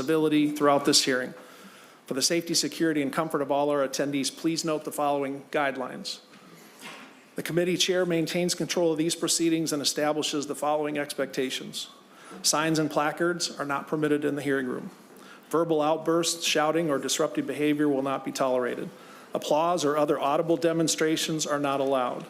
civility throughout this hearing. For the safety, security, and comfort of all our attendees, please note the following guidelines. The committee chair maintains control of these proceedings and establishes the following expectations. Signs and placards are not permitted in the hearing room. Verbal outbursts, shouting, or disruptive behavior will not be tolerated. Applause or other audible demonstrations are not allowed.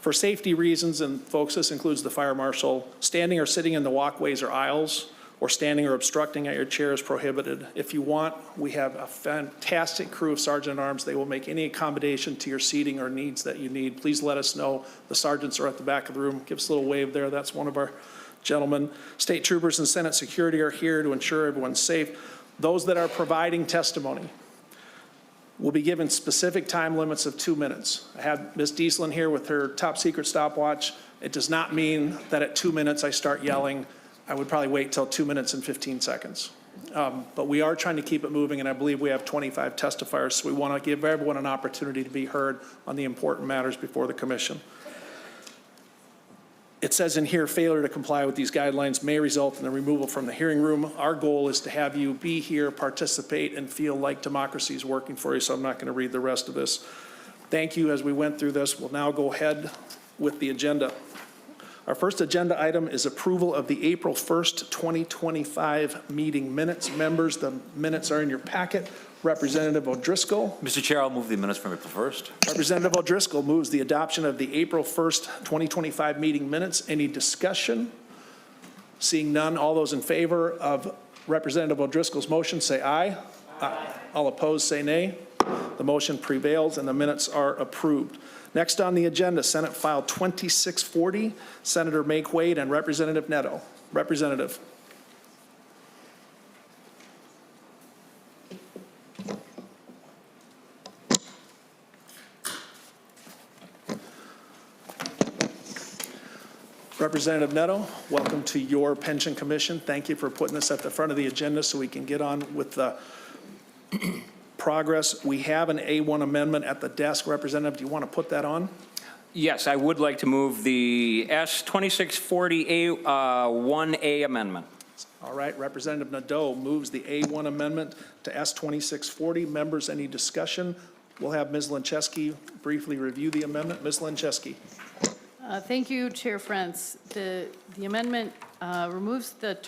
For safety reasons, and folks, this includes the fire marshal, standing or sitting in the walkways or aisles, or standing or obstructing at your chair is prohibited. If you want, we have a fantastic crew of Sergeant-at-Arms. They will make any accommodation to your seating or needs that you need. Please let us know. The sergeants are at the back of the room. Give us a little wave there. That's one of our gentlemen. State troopers and Senate security are here to ensure everyone's safe. Those that are providing testimony will be given specific time limits of 2 minutes. I had Ms. Dieslin here with her top secret stopwatch. It does not mean that at 2 minutes I start yelling. I would probably wait till 2 minutes and 15 seconds. But we are trying to keep it moving, and I believe we have 25 testifiers, so we want to give everyone an opportunity to be heard on the important matters before the commission. It says in here, failure to comply with these guidelines may result in the removal from the hearing room. Our goal is to have you be here, participate, and feel like democracy is working for you, so I'm not going to read the rest of this. Thank you as we went through this. We'll now go ahead with the agenda. Our first agenda item is approval of the April 1st, 2025 meeting minutes. Members, the minutes are in your packet. Representative O'Driscoll. Mr. Chair, I'll move the minutes from April 1st. Representative O'Driscoll moves the adoption of the April 1st, 2025 meeting minutes. Any discussion? Seeing none, all those in favor of Representative O'Driscoll's motion say aye. Aye. All opposed say nay. The motion prevails and the minutes are approved. Next on the agenda, Senate File 2640, Senator Maye Quade and Representative Nadeau. Representative. Representative Nadeau, welcome to your pension commission. Thank you for putting this at the front of the agenda so we can get on with the progress. We have an A1 amendment at the desk. Representative, do you want to put that on? Yes, I would like to move the S2640 A1A amendment. All right, Representative Nadeau moves the A1 amendment to S2640. Members, any discussion? We'll have Ms. Lincheski briefly review the amendment. Ms. Lincheski. Thank you, Chair Frentz. The amendment removes the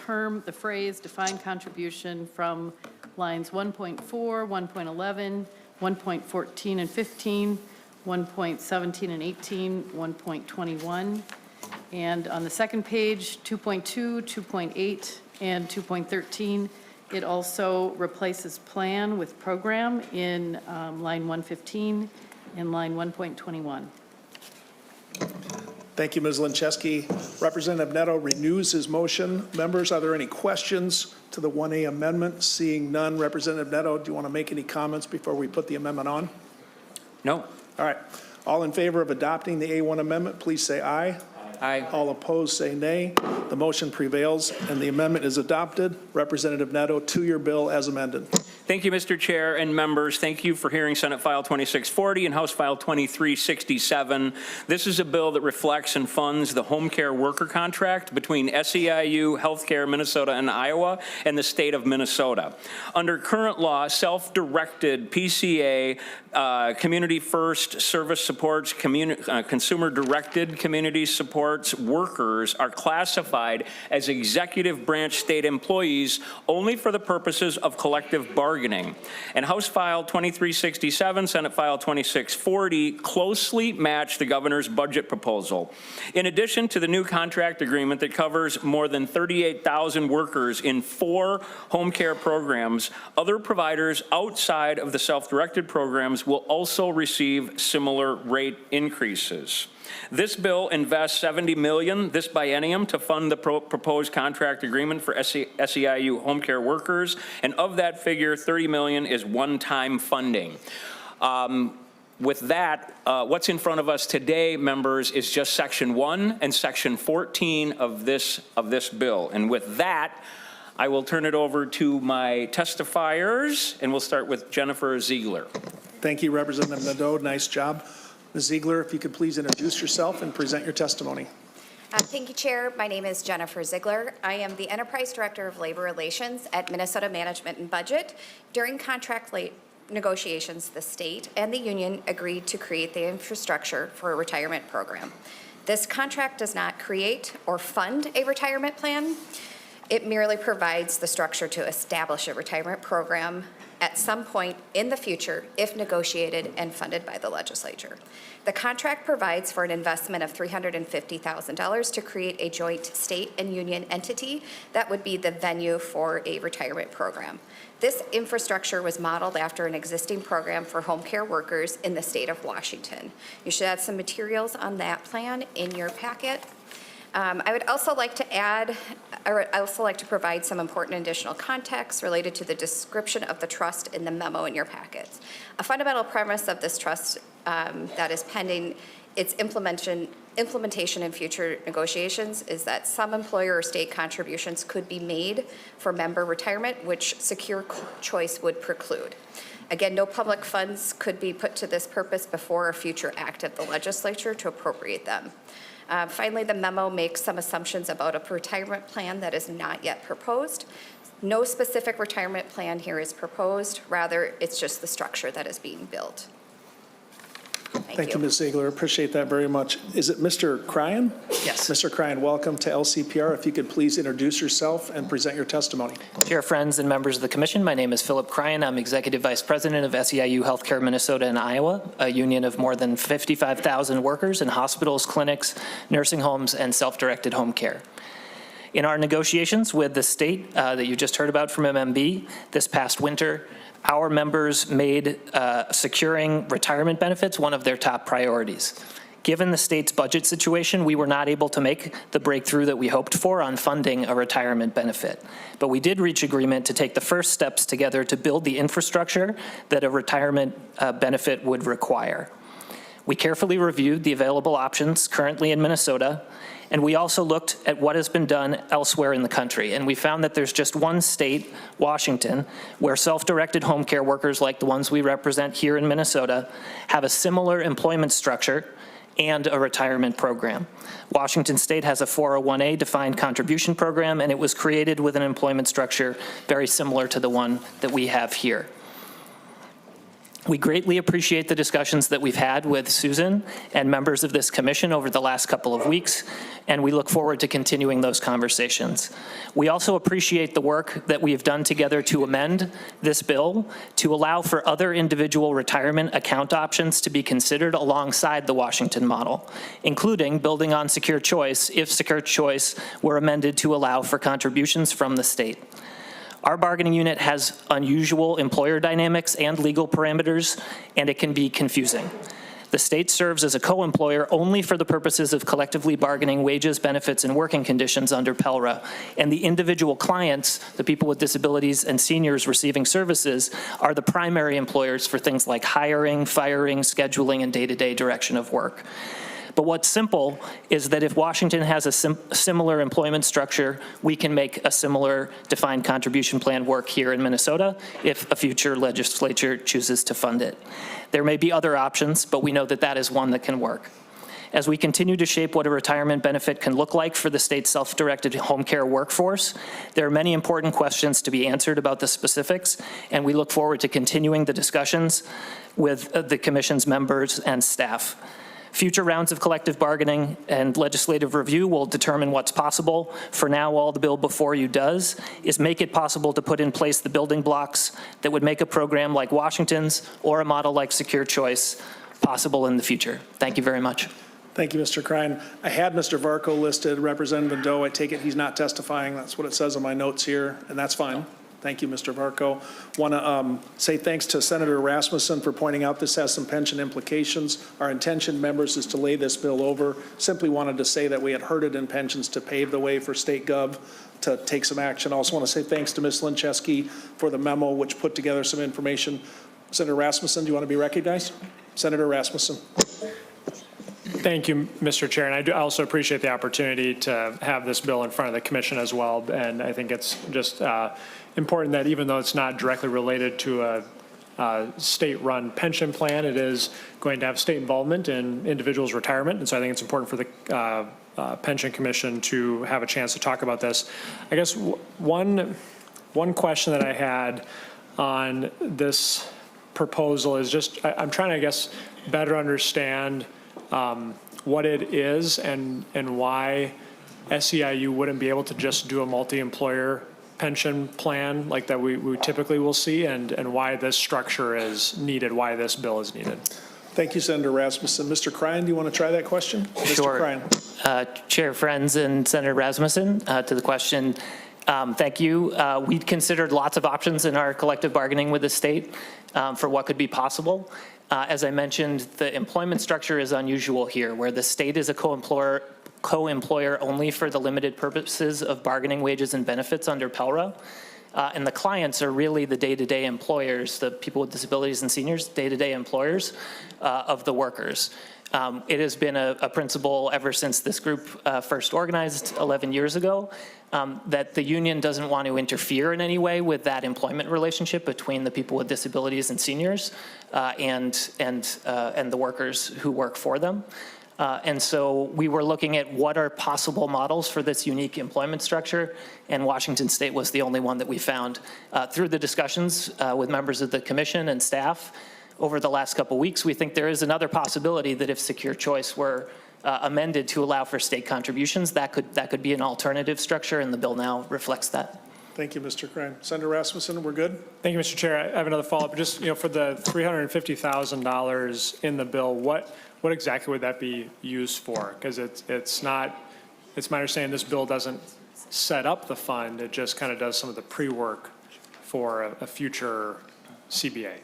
phrase defined contribution from lines 1.4, 1.11, 1.14 and 15, 1.17 and 18, 1.21, and on the second page, 2.2, 2.8, and 2.13. It also replaces plan with program in line 115 and line 1.21. Thank you, Ms. Lincheski. Representative Nadeau renews his motion. Members, are there any questions to the 1A amendment? Seeing none, Representative Nadeau, do you want to make any comments before we put the amendment on? No. All right. All in favor of adopting the A1 amendment, please say aye. Aye. All opposed, say nay. The motion prevails and the amendment is adopted. Representative Nadeau, to your bill as amended. Thank you, Mr. Chair and members. Thank you for hearing Senate File 2640 and House File 2367. This is a bill that reflects and funds the home care worker contract between SEIU, Healthcare Minnesota and Iowa, and the state of Minnesota. Under current law, self-directed PCA, community first service supports, consumer-directed community supports workers are classified as executive branch state employees only for the purposes of collective bargaining. And House File 2367, Senate File 2640 closely match the governor's budget proposal. In addition to the new contract agreement that covers more than 38,000 workers in 4 home care programs, other providers outside of the self-directed programs will also receive similar rate increases. This bill invests $70 million this biennium to fund the proposed contract agreement for SEIU home care workers, and of that figure, $30 million is one-time funding. With that, what's in front of us today, members, is just Section 1 and Section 14 of this bill. And with that, I will turn it over to my testifiers, and we'll start with Jennifer Ziegler. Thank you, Representative Nadeau. Nice job. Ms. Ziegler, if you could please introduce yourself and present your testimony. Thank you, Chair. My name is Jennifer Ziegler. I am the Enterprise Director of Labor Relations at Minnesota Management and Budget. During contract negotiations, the state and the union agreed to create the infrastructure for a retirement program. This contract does not create or fund a retirement plan. It merely provides the structure to establish a retirement program at some point in the future if negotiated and funded by the legislature. The contract provides for an investment of $350,000 to create a joint state and union entity that would be the venue for a retirement program. This infrastructure was modeled after an existing program for home care workers in the state of Washington. You should have some materials on that plan in your packet. I would also like to provide some important additional context related to the description of the trust in the memo in your packets. A fundamental premise of this trust that is pending its implementation in future negotiations is that some employer or state contributions could be made for member retirement, which secure choice would preclude. Again, no public funds could be put to this purpose before a future act of the legislature to appropriate them. Finally, the memo makes some assumptions about a retirement plan that is not yet proposed. No specific retirement plan here is proposed. Rather, it's just the structure that is being built. Thank you, Ms. Ziegler. Appreciate that very much. Is it Mr. Cryan? Yes. Mr. Cryan, welcome to LCPR. If you could please introduce yourself and present your testimony. Chair, friends, and members of the commission, my name is Philip Cryan. I'm Executive Vice President of SEIU Healthcare Minnesota and Iowa, a union of more than 55,000 workers in hospitals, clinics, nursing homes, and self-directed home care. In our negotiations with the state that you just heard about from MMB this past winter, our members made securing retirement benefits one of their top priorities. Given the state's budget situation, we were not able to make the breakthrough that we hoped for on funding a retirement benefit. But we did reach agreement to take the first steps together to build the infrastructure that a retirement benefit would require. We carefully reviewed the available options currently in Minnesota, and we also looked at what has been done elsewhere in the country. And we found that there's just one state, Washington, where self-directed home care workers like the ones we represent here in Minnesota have a similar employment structure and a retirement program. Washington State has a 401A defined contribution program, and it was created with an employment structure very similar to the one that we have here. We greatly appreciate the discussions that we've had with Susan and members of this commission over the last couple of weeks, and we look forward to continuing those conversations. We also appreciate the work that we have done together to amend this bill to allow for other individual retirement account options to be considered alongside the Washington model, including building on secure choice if secure choice were amended to allow for contributions from the state. Our bargaining unit has unusual employer dynamics and legal parameters, and it can be confusing. The state serves as a co-employer only for the purposes of collectively bargaining wages, benefits, and working conditions under PELRA, and the individual clients, the people with disabilities and seniors receiving services, are the primary employers for things like hiring, firing, scheduling, and day-to-day direction of work. But what's simple is that if Washington has a similar employment structure, we can make a similar defined contribution plan work here in Minnesota if a future legislature chooses to fund it. There may be other options, but we know that that is one that can work. As we continue to shape what a retirement benefit can look like for the state's self-directed home care workforce, there are many important questions to be answered about the specifics, and we look forward to continuing the discussions with the commission's members and staff. Future rounds of collective bargaining and legislative review will determine what's possible. For now, all the bill before you does is make it possible to put in place the building blocks that would make a program like Washington's or a model like Secure Choice possible in the future. Thank you very much. Thank you, Mr. Cryan. I had Mr. Varco listed, Representative Nadeau. I take it he's not testifying. That's what it says on my notes here, and that's fine. Thank you, Mr. Varco. Want to say thanks to Senator Rasmussen for pointing out this has some pension implications. Our intention, members, is to lay this bill over. Simply wanted to say that we had heard it in pensions to pave the way for state gov to take some action. Also want to say thanks to Ms. Lincheski for the memo which put together some information. Senator Rasmussen, do you want to be recognized? Senator Rasmussen. Thank you, Mr. Chair, and I do also appreciate the opportunity to have this bill in front of the commission as well. And I think it's just important that even though it's not directly related to a state-run pension plan. It is going to have state involvement in individuals' retirement, and so I think it's important for the Pension Commission to have a chance to talk about this. I guess one question that I had on this proposal is just, I'm trying to, I guess, better understand what it is and why SEIU wouldn't be able to just do a multi-employer pension plan like that we typically will see, and why this structure is needed, why this bill is needed. Thank you, Senator Rasmussen. Mr. Cryan, do you want to try that question? Sure. Mr. Cryan. Chair Friends and Senator Rasmussen, to the question, thank you. We'd considered lots of options in our collective bargaining with the state for what could be possible. As I mentioned, the employment structure is unusual here, where the state is a co-employer only for the limited purposes of bargaining wages and benefits under PELRA. And the clients are really the day-to-day employers, the people with disabilities and seniors, day-to-day employers of the workers. It has been a principle ever since this group first organized 11 years ago that the union doesn't want to interfere in any way with that employment relationship between the people with disabilities and seniors and the workers who work for them. And so we were looking at what are possible models for this unique employment structure, and Washington State was the only one that we found. Through the discussions with members of the commission and staff over the last couple weeks, we think there is another possibility that if Secure Choice were amended to allow for state contributions, that could be an alternative structure, and the bill now reflects that. Thank you, Mr. Cryan. Senator Rasmussen, we're good? Thank you, Mr. Chair. I have another follow-up. Just, for the $350,000 in the bill, what exactly would that be used for? Because it's my understanding this bill doesn't set up the fund. It just kind of does some of the pre-work for a future CBA.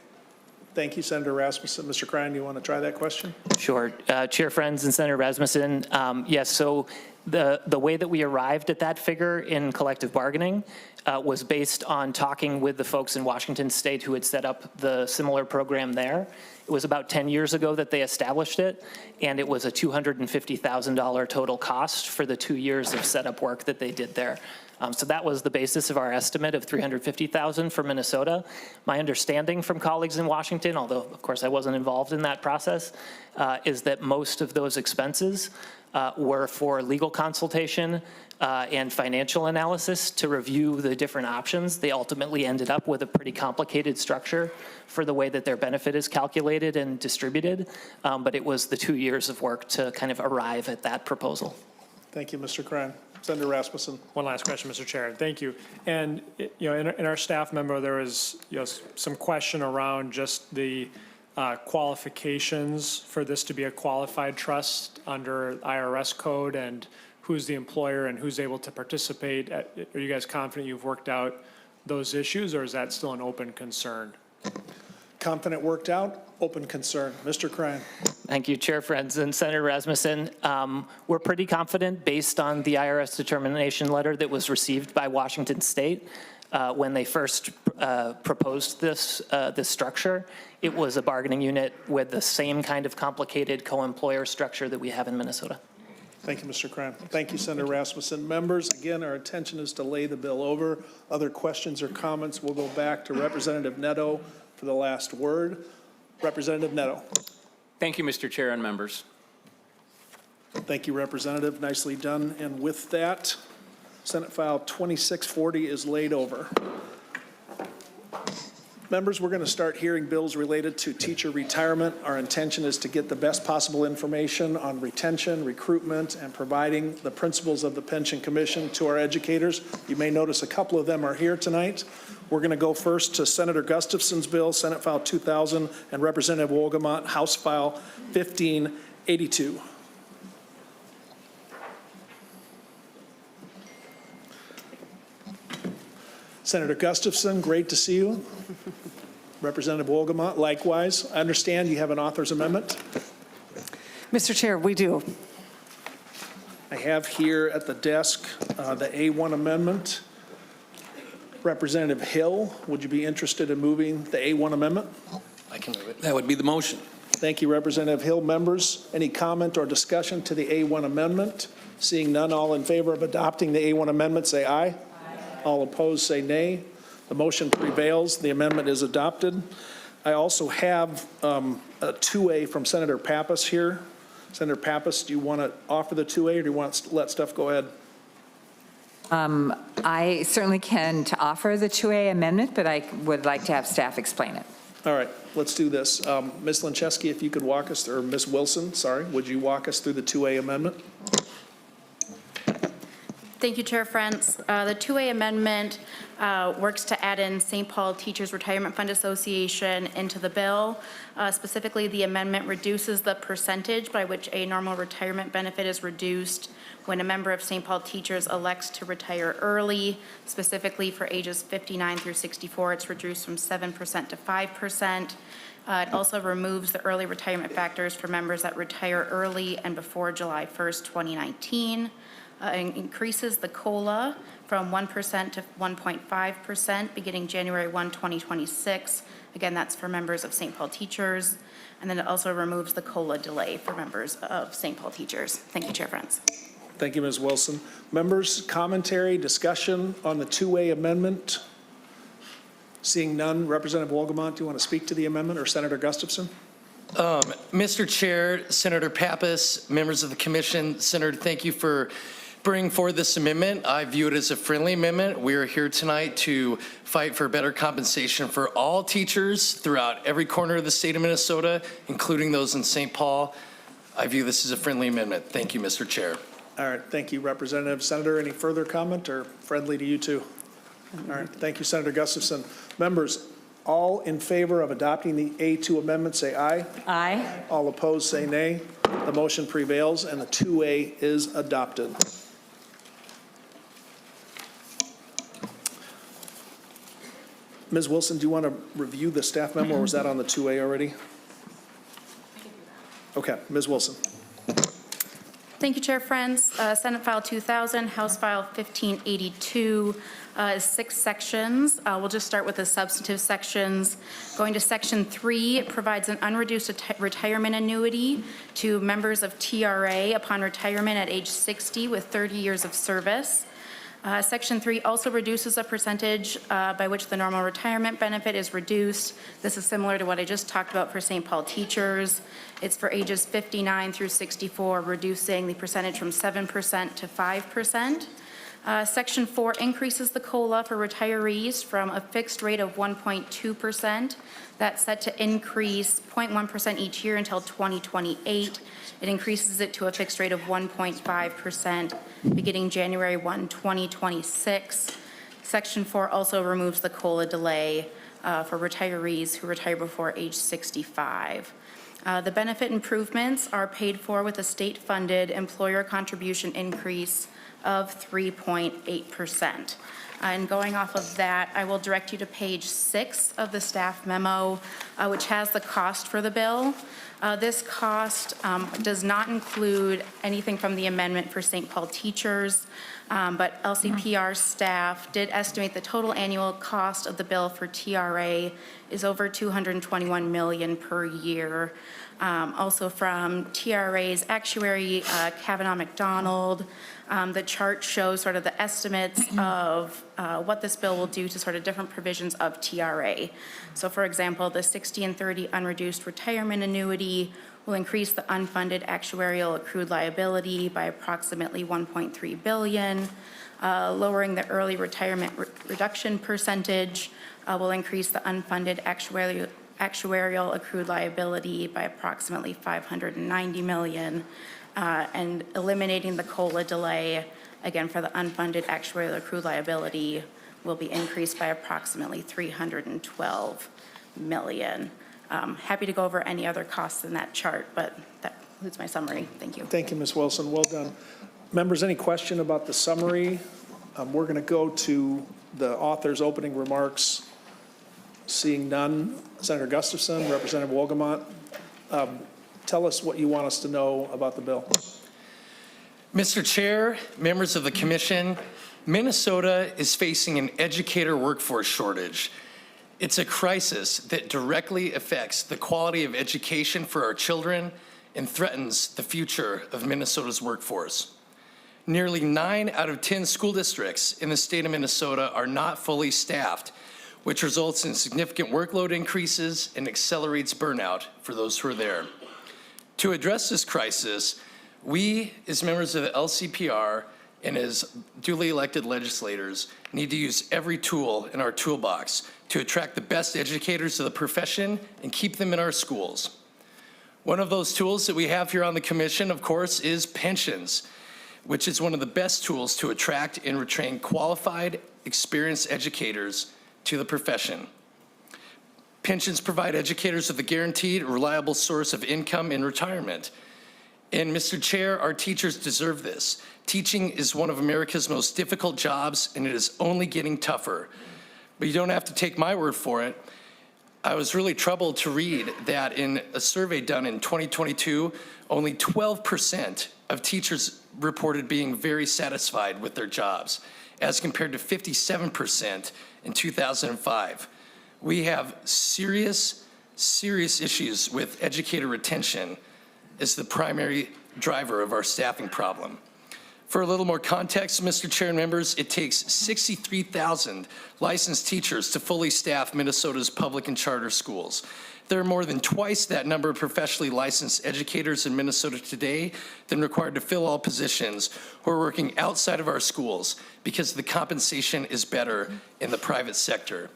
Thank you, Senator Rasmussen. Mr. Cryan, do you want to try that question? Sure. Chair Friends and Senator Rasmussen, yes, so the way that we arrived at that figure in collective bargaining was based on talking with the folks in Washington State who had set up the similar program there. It was about 10 years ago that they established it, and it was a $250,000 total cost for the 2 years of setup work that they did there. So that was the basis of our estimate of $350,000 for Minnesota. My understanding from colleagues in Washington, although of course I wasn't involved in that process, is that most of those expenses were for legal consultation and financial analysis to review the different options. They ultimately ended up with a pretty complicated structure for the way that their benefit is calculated and distributed, but it was the 2 years of work to kind of arrive at that proposal. Thank you, Mr. Cryan. Senator Rasmussen. One last question, Mr. Chair. Thank you. And in our staff memo, there was some question around just the qualifications for this to be a qualified trust under IRS code, and who's the employer and who's able to participate. Are you guys confident you've worked out those issues, or is that still an open concern? Confident worked out, open concern. Mr. Cryan. Thank you, Chair Friends and Senator Rasmussen. We're pretty confident based on the IRS determination letter that was received by Washington State when they first proposed this structure. It was a bargaining unit with the same kind of complicated co-employer structure that we have in Minnesota. Thank you, Mr. Cryan. Thank you, Senator Rasmussen. Members, again, our intention is to lay the bill over. Other questions or comments, we'll go back to Representative Nadeau for the last word. Representative Nadeau. Thank you, Mr. Chair and members. Thank you, Representative. Nicely done. And with that, Senate File 2640 is laid over. Members, we're going to start hearing bills related to teacher retirement. Our intention is to get the best possible information on retention, recruitment, and providing the principles of the Pension Commission to our educators. You may notice a couple of them are here tonight. We're going to go first to Senator Gustafson's bill, Senate File 2000, and Representative Wolgamott, House File 1582. Senator Gustafson, great to see you. Representative Wolgamott, likewise. I understand you have an author's amendment. Mr. Chair, we do. I have here at the desk the A1 amendment. Representative Hill, would you be interested in moving the A1 amendment? I can move it. That would be the motion. Thank you, Representative Hill. Members, any comment or discussion to the A1 amendment? Seeing none, all in favor of adopting the A1 amendment, say aye. Aye. All opposed, say nay. The motion prevails. The amendment is adopted. I also have a 2A from Senator Pappas here. Senator Pappas, do you want to offer the 2A, or do you want to let Steph go ahead? I certainly can to offer the 2A amendment, but I would like to have staff explain it. All right, let's do this. Ms. Lincheski, if you could walk us, or Ms. Wilson, sorry, would you walk us through the 2A amendment? Thank you, Chair Frentz. The 2A amendment works to add in St. Paul Teachers Retirement Fund Association into the bill. Specifically, the amendment reduces the percentage by which a normal retirement benefit is reduced when a member of St. Paul Teachers elects to retire early. Specifically for ages 59 through 64, it's reduced from 7% to 5%. It also removes the early retirement factors for members that retire early and before July 1st, 2019. Increases the COLA from 1% to 1.5% beginning January 1, 2026. Again, that's for members of St. Paul Teachers. And then it also removes the COLA delay for members of St. Paul Teachers. Thank you, Chair Frentz. Thank you, Ms. Wilson. Members, commentary, discussion on the 2A amendment? Seeing none, Representative Wolgamott, do you want to speak to the amendment, or Senator Gustafson? Mr. Chair, Senator Pappas, members of the commission, Senator, thank you for bringing forward this amendment. I view it as a friendly amendment. We are here tonight to fight for better compensation for all teachers throughout every corner of the state of Minnesota, including those in St. Paul. I view this as a friendly amendment. Thank you, Mr. Chair. All right, thank you, Representative. Senator, any further comment, or friendly to you too? All right, thank you, Senator Gustafson. Members, all in favor of adopting the A2 amendment, say aye. Aye. All opposed, say nay. The motion prevails, and the 2A is adopted. Ms. Wilson, do you want to review the staff memo, or was that on the 2A already? Okay, Ms. Wilson. Thank you, Chair Frentz. Senate File 2000, House File 1582 is 6 sections. We'll just start with the substantive sections. Going to Section 3, it provides an unreduced retirement annuity to members of TRA upon retirement at age 60 with 30 years of service. Section 3 also reduces a percentage by which the normal retirement benefit is reduced. This is similar to what I just talked about for St. Paul Teachers. It's for ages 59 through 64, reducing the percentage from 7% to 5%. Section 4 increases the COLA for retirees from a fixed rate of 1.2%. That's set to increase 0.1% each year until 2028. It increases it to a fixed rate of 1.5% beginning January 1, 2026. Section 4 also removes the COLA delay for retirees who retire before age 65. The benefit improvements are paid for with a state-funded employer contribution increase of 3.8%. And going off of that, I will direct you to page 6 of the staff memo, which has the cost for the bill. This cost does not include anything from the amendment for St. Paul Teachers, but LCPR staff did estimate the total annual cost of the bill for TRA is over $221 million per year. Also from TRA's actuary, Kavanaugh McDonald, the chart shows sort of the estimates of what this bill will do to sort of different provisions of TRA. So for example, the 60 and 30 unreduced retirement annuity will increase the unfunded actuarial accrued liability by approximately $1.3 billion. Lowering the early retirement reduction percentage will increase the unfunded actuarial accrued liability by approximately $590 million. And eliminating the COLA delay, again, for the unfunded actuarial accrued liability will be increased by approximately $312 million. Happy to go over any other costs in that chart, but that concludes my summary. Thank you. Thank you, Ms. Wilson. Well done. Members, any question about the summary? We're going to go to the author's opening remarks. Seeing none, Senator Gustafson, Representative Wolgamott, tell us what you want us to know about the bill. Mr. Chair, members of the commission, Minnesota is facing an educator workforce shortage. It's a crisis that directly affects the quality of education for our children and threatens the future of Minnesota's workforce. Nearly 9 out of 10 school districts in the state of Minnesota are not fully staffed, which results in significant workload increases and accelerates burnout for those who are there. To address this crisis, we, as members of the LCPR and as duly elected legislators, need to use every tool in our toolbox to attract the best educators of the profession and keep them in our schools. One of those tools that we have here on the commission, of course, is pensions, which is one of the best tools to attract and retain qualified, experienced educators to the profession. Pensions provide educators with a guaranteed, reliable source of income in retirement. And Mr. Chair, our teachers deserve this. Teaching is one of America's most difficult jobs, and it is only getting tougher. But you don't have to take my word for it. I was really troubled to read that in a survey done in 2022, only 12% of teachers reported being very satisfied with their jobs, as compared to 57% in 2005. We have serious issues with educator retention as the primary driver of our staffing problem. For a little more context, Mr. Chair and members, it takes 63,000 licensed teachers to fully staff Minnesota's public and charter schools. There are more than twice that number of professionally licensed educators in Minnesota today than required to fill all positions who are working outside of our schools because the compensation is better in the private sector.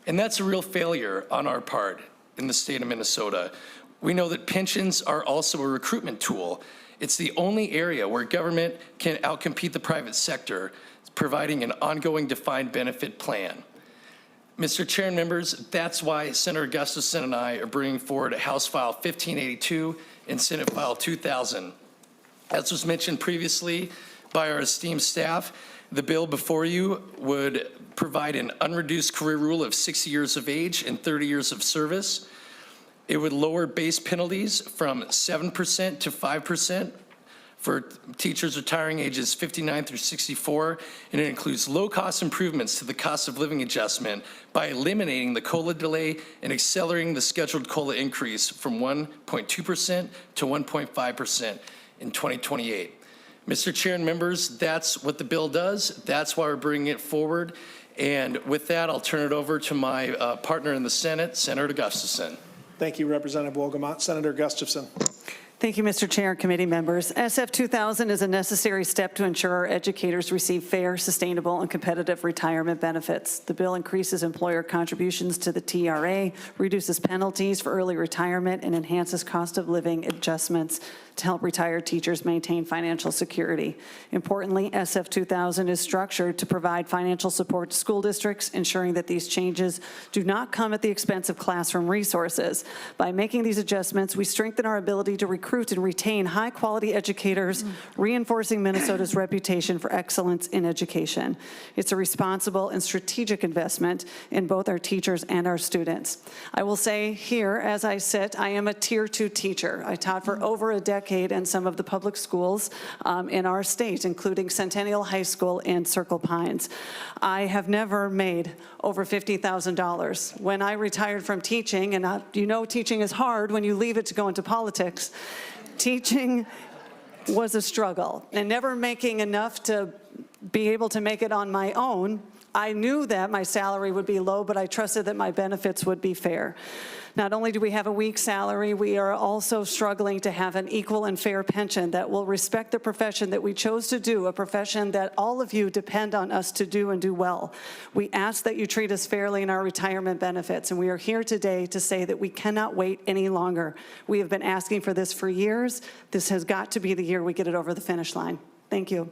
And that's a real failure on our part in the state of Minnesota. We know that pensions are also a recruitment tool. It's the only area where government can outcompete the private sector, providing an ongoing defined benefit plan. Mr. Chair and members, that's why Senator Gustafson and I are bringing forward House File 1582 and Senate File 2000. As was mentioned previously by our esteemed staff, the bill before you would provide an unreduced career rule of 60 years of age and 30 years of service. It would lower base penalties from 7% to 5% for teachers retiring ages 59 through 64, and it includes low-cost improvements to the cost of living adjustment by eliminating the COLA delay and accelerating the scheduled COLA increase from 1.2% to 1.5% in 2028. Mr. Chair and members, that's what the bill does. That's why we're bringing it forward. And with that, I'll turn it over to my partner in the Senate, Senator Gustafson. Thank you, Representative Wolgamott. Senator Gustafson. Thank you, Mr. Chair and committee members. SF 2000 is a necessary step to ensure our educators receive fair, sustainable, and competitive retirement benefits. The bill increases employer contributions to the TRA, reduces penalties for early retirement, and enhances cost of living adjustments to help retired teachers maintain financial security. Importantly, SF 2000 is structured to provide financial support to school districts, ensuring that these changes do not come at the expense of classroom resources. By making these adjustments, we strengthen our ability to recruit and retain high-quality educators, reinforcing Minnesota's reputation for excellence in education. It's a responsible and strategic investment in both our teachers and our students. I will say here, as I sit, I am a Tier 2 teacher. I taught for over a decade in some of the public schools in our state, including Centennial High School and Circle Pines. I have never made over $50,000. When I retired from teaching, and you know teaching is hard when you leave it to go into politics, teaching was a struggle, and never making enough to be able to make it on my own. I knew that my salary would be low, but I trusted that my benefits would be fair. Not only do we have a weak salary, we are also struggling to have an equal and fair pension that will respect the profession that we chose to do, a profession that all of you depend on us to do and do well. We ask that you treat us fairly in our retirement benefits, and we are here today to say that we cannot wait any longer. We have been asking for this for years. This has got to be the year we get it over the finish line. Thank you.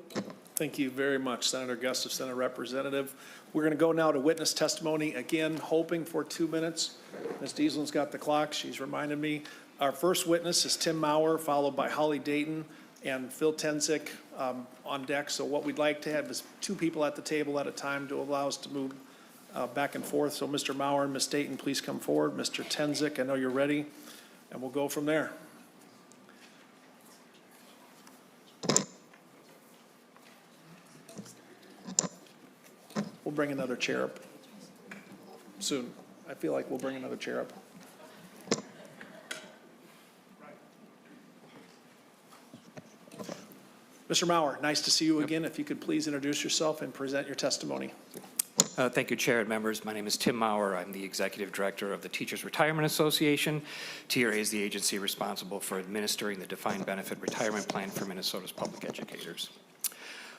Thank you very much, Senator Gustafson, a representative. We're going to go now to witness testimony, again, hoping for 2 minutes. Ms. Dieselin's got the clock. She's reminded me. Our first witness is Tim Maurer, followed by Holly Dayton and Phil Tenzik on deck. So what we'd like to have is 2 people at the table at a time to allow us to move back and forth. So Mr. Maurer and Ms. Dayton, please come forward. Mr. Tenzik, I know you're ready, and we'll go from there. We'll bring another chair up soon. I feel like we'll bring another chair up. Mr. Maurer, nice to see you again. If you could please introduce yourself and present your testimony. Thank you, Chair and members. My name is Tim Maurer. I'm the Executive Director of the Teachers Retirement Association. TRA is the agency responsible for administering the defined benefit retirement plan for Minnesota's public educators.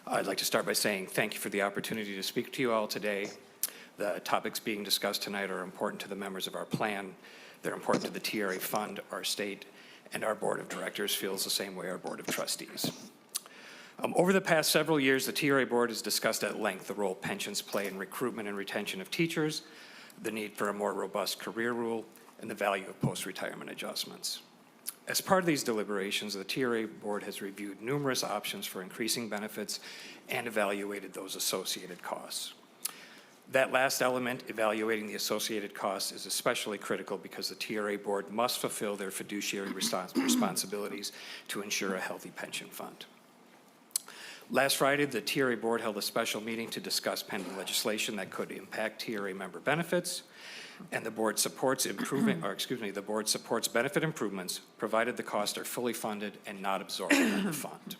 I'd like to start by saying thank you for the opportunity to speak to you all today. The topics being discussed tonight are important to the members of our plan. They're important to the TRA fund, our state, and our Board of Directors feels the same way our Board of Trustees. Over the past several years, the TRA Board has discussed at length the role pensions play in recruitment and retention of teachers, the need for a more robust career rule, and the value of post-retirement adjustments. As part of these deliberations, the TRA Board has reviewed numerous options for increasing benefits and evaluated those associated costs. That last element, evaluating the associated costs, is especially critical because the TRA Board must fulfill their fiduciary responsibilities to ensure a healthy pension fund. Last Friday, the TRA Board held a special meeting to discuss pending legislation that could impact TRA member benefits, and the Board supports the Board supports benefit improvements provided the costs are fully funded and not absorbed in the fund.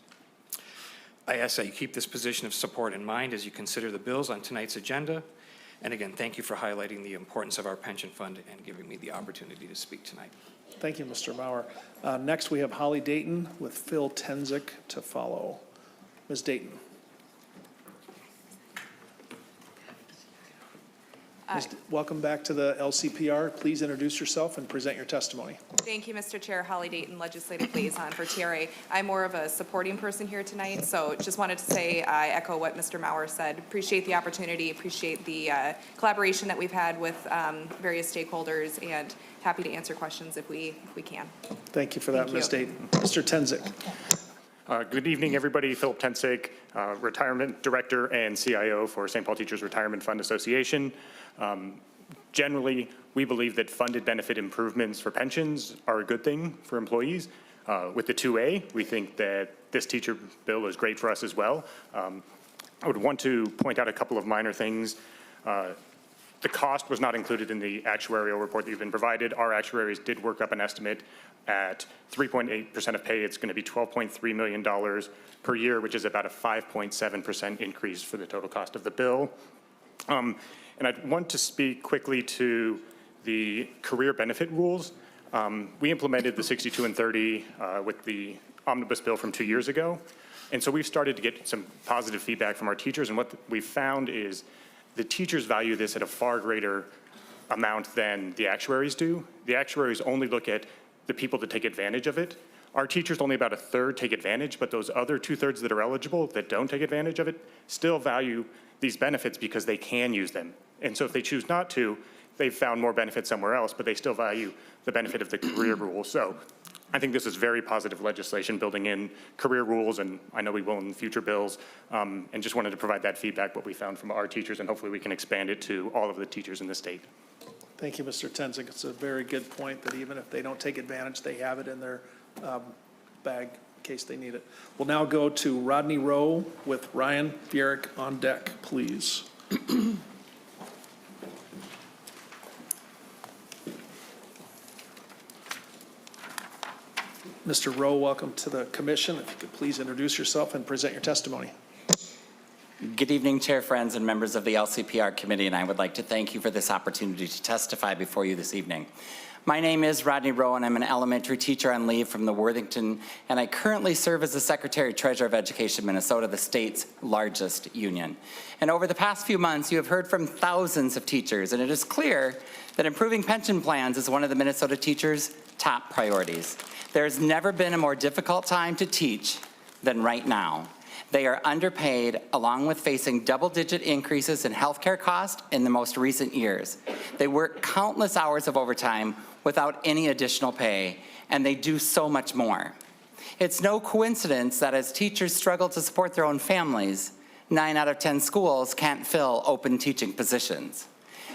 I ask that you keep this position of support in mind as you consider the bills on tonight's agenda. And again, thank you for highlighting the importance of our pension fund and giving me the opportunity to speak tonight. Thank you, Mr. Maurer. Next, we have Holly Dayton with Phil Tenzik to follow. Ms. Dayton. Welcome back to the LCPR. Please introduce yourself and present your testimony. Thank you, Mr. Chair. Holly Dayton, Legislative Liaison for TRA. I'm more of a supporting person here tonight, so just wanted to say I echo what Mr. Maurer said. Appreciate the opportunity, appreciate the collaboration that we've had with various stakeholders, and happy to answer questions if we can. Thank you for that, Ms. Dayton. Mr. Tenzik. Good evening, everybody. Philip Tenzik, Retirement Director and CIO for St. Paul Teachers Retirement Fund Association. Generally, we believe that funded benefit improvements for pensions are a good thing for employees. With the 2A, we think that this teacher bill is great for us as well. I would want to point out a couple of minor things. The cost was not included in the actuarial report that you've been provided. Our actuaries did work up an estimate at 3.8% of pay. It's going to be $12.3 million per year, which is about a 5.7% increase for the total cost of the bill. And I'd want to speak quickly to the career benefit rules. We implemented the 62 and 30 with the omnibus bill from 2 years ago. And so we've started to get some positive feedback from our teachers. And what we've found is the teachers value this at a far greater amount than the actuaries do. The actuaries only look at the people that take advantage of it. Our teachers, only about a third take advantage, but those other 2/3 that are eligible that don't take advantage of it still value these benefits because they can use them. And so if they choose not to, they've found more benefit somewhere else, but they still value the benefit of the career rule. So I think this is very positive legislation building in career rules, and I know we will in future bills, and just wanted to provide that feedback, what we found from our teachers, and hopefully we can expand it to all of the teachers in the state. Thank you, Mr. Tenzik. It's a very good point that even if they don't take advantage, they have it in their bag in case they need it. We'll now go to Rodney Rowe with Ryan Fierrick on deck, please. Mr. Rowe, welcome to the commission. If you could please introduce yourself and present your testimony. Good evening, Chair, friends, and members of the LCPR committee, and I would like to thank you for this opportunity to testify before you this evening. My name is Rodney Rowe, and I'm an elementary teacher on leave from the Worthington, and I currently serve as the Secretary-Treasurer of Education Minnesota, the state's largest union. And over the past few months, you have heard from thousands of teachers, and it is clear that improving pension plans is one of the Minnesota teachers' top priorities. There's never been a more difficult time to teach than right now. They are underpaid, along with facing double-digit increases in healthcare costs in the most recent years. They work countless hours of overtime without any additional pay, and they do so much more. It's no coincidence that as teachers struggle to support their own families, 9 out of 10 schools can't fill open teaching positions.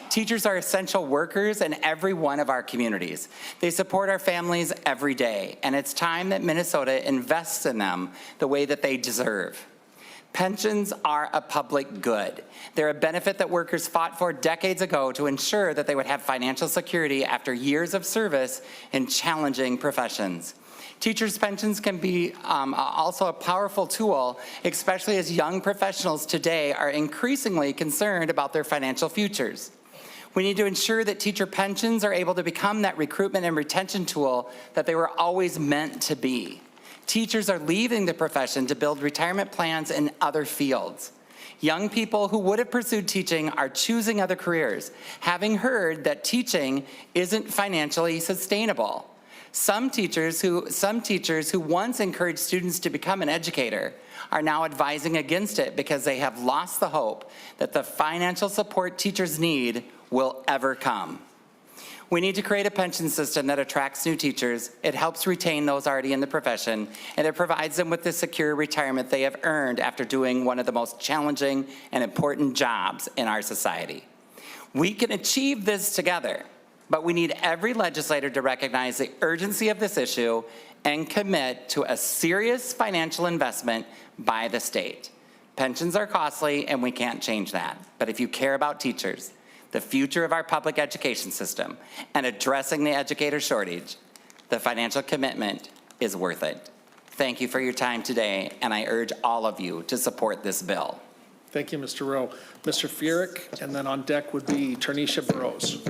Teachers are essential workers in every one of our communities. They support our families every day, and it's time that Minnesota invests in them the way that they deserve. Pensions are a public good. They're a benefit that workers fought for decades ago to ensure that they would have financial security after years of service in challenging professions. Teachers' pensions can be also a powerful tool, especially as young professionals today are increasingly concerned about their financial futures. We need to ensure that teacher pensions are able to become that recruitment and retention tool that they were always meant to be. Teachers are leaving the profession to build retirement plans in other fields. Young people who would have pursued teaching are choosing other careers, having heard that teaching isn't financially sustainable. Some teachers who once encouraged students to become an educator are now advising against it because they have lost the hope that the financial support teachers need will ever come. We need to create a pension system that attracts new teachers, it helps retain those already in the profession, and it provides them with the secure retirement they have earned after doing one of the most challenging and important jobs in our society. We can achieve this together, but we need every legislator to recognize the urgency of this issue and commit to a serious financial investment by the state. Pensions are costly and we can't change that, but if you care about teachers, the future of our public education system, and addressing the educator shortage, the financial commitment is worth it. Thank you for your time today, and I urge all of you to support this bill. Thank you, Mr. Rowe. Mr. Furyk, and then on deck would be Ternisha Burrows.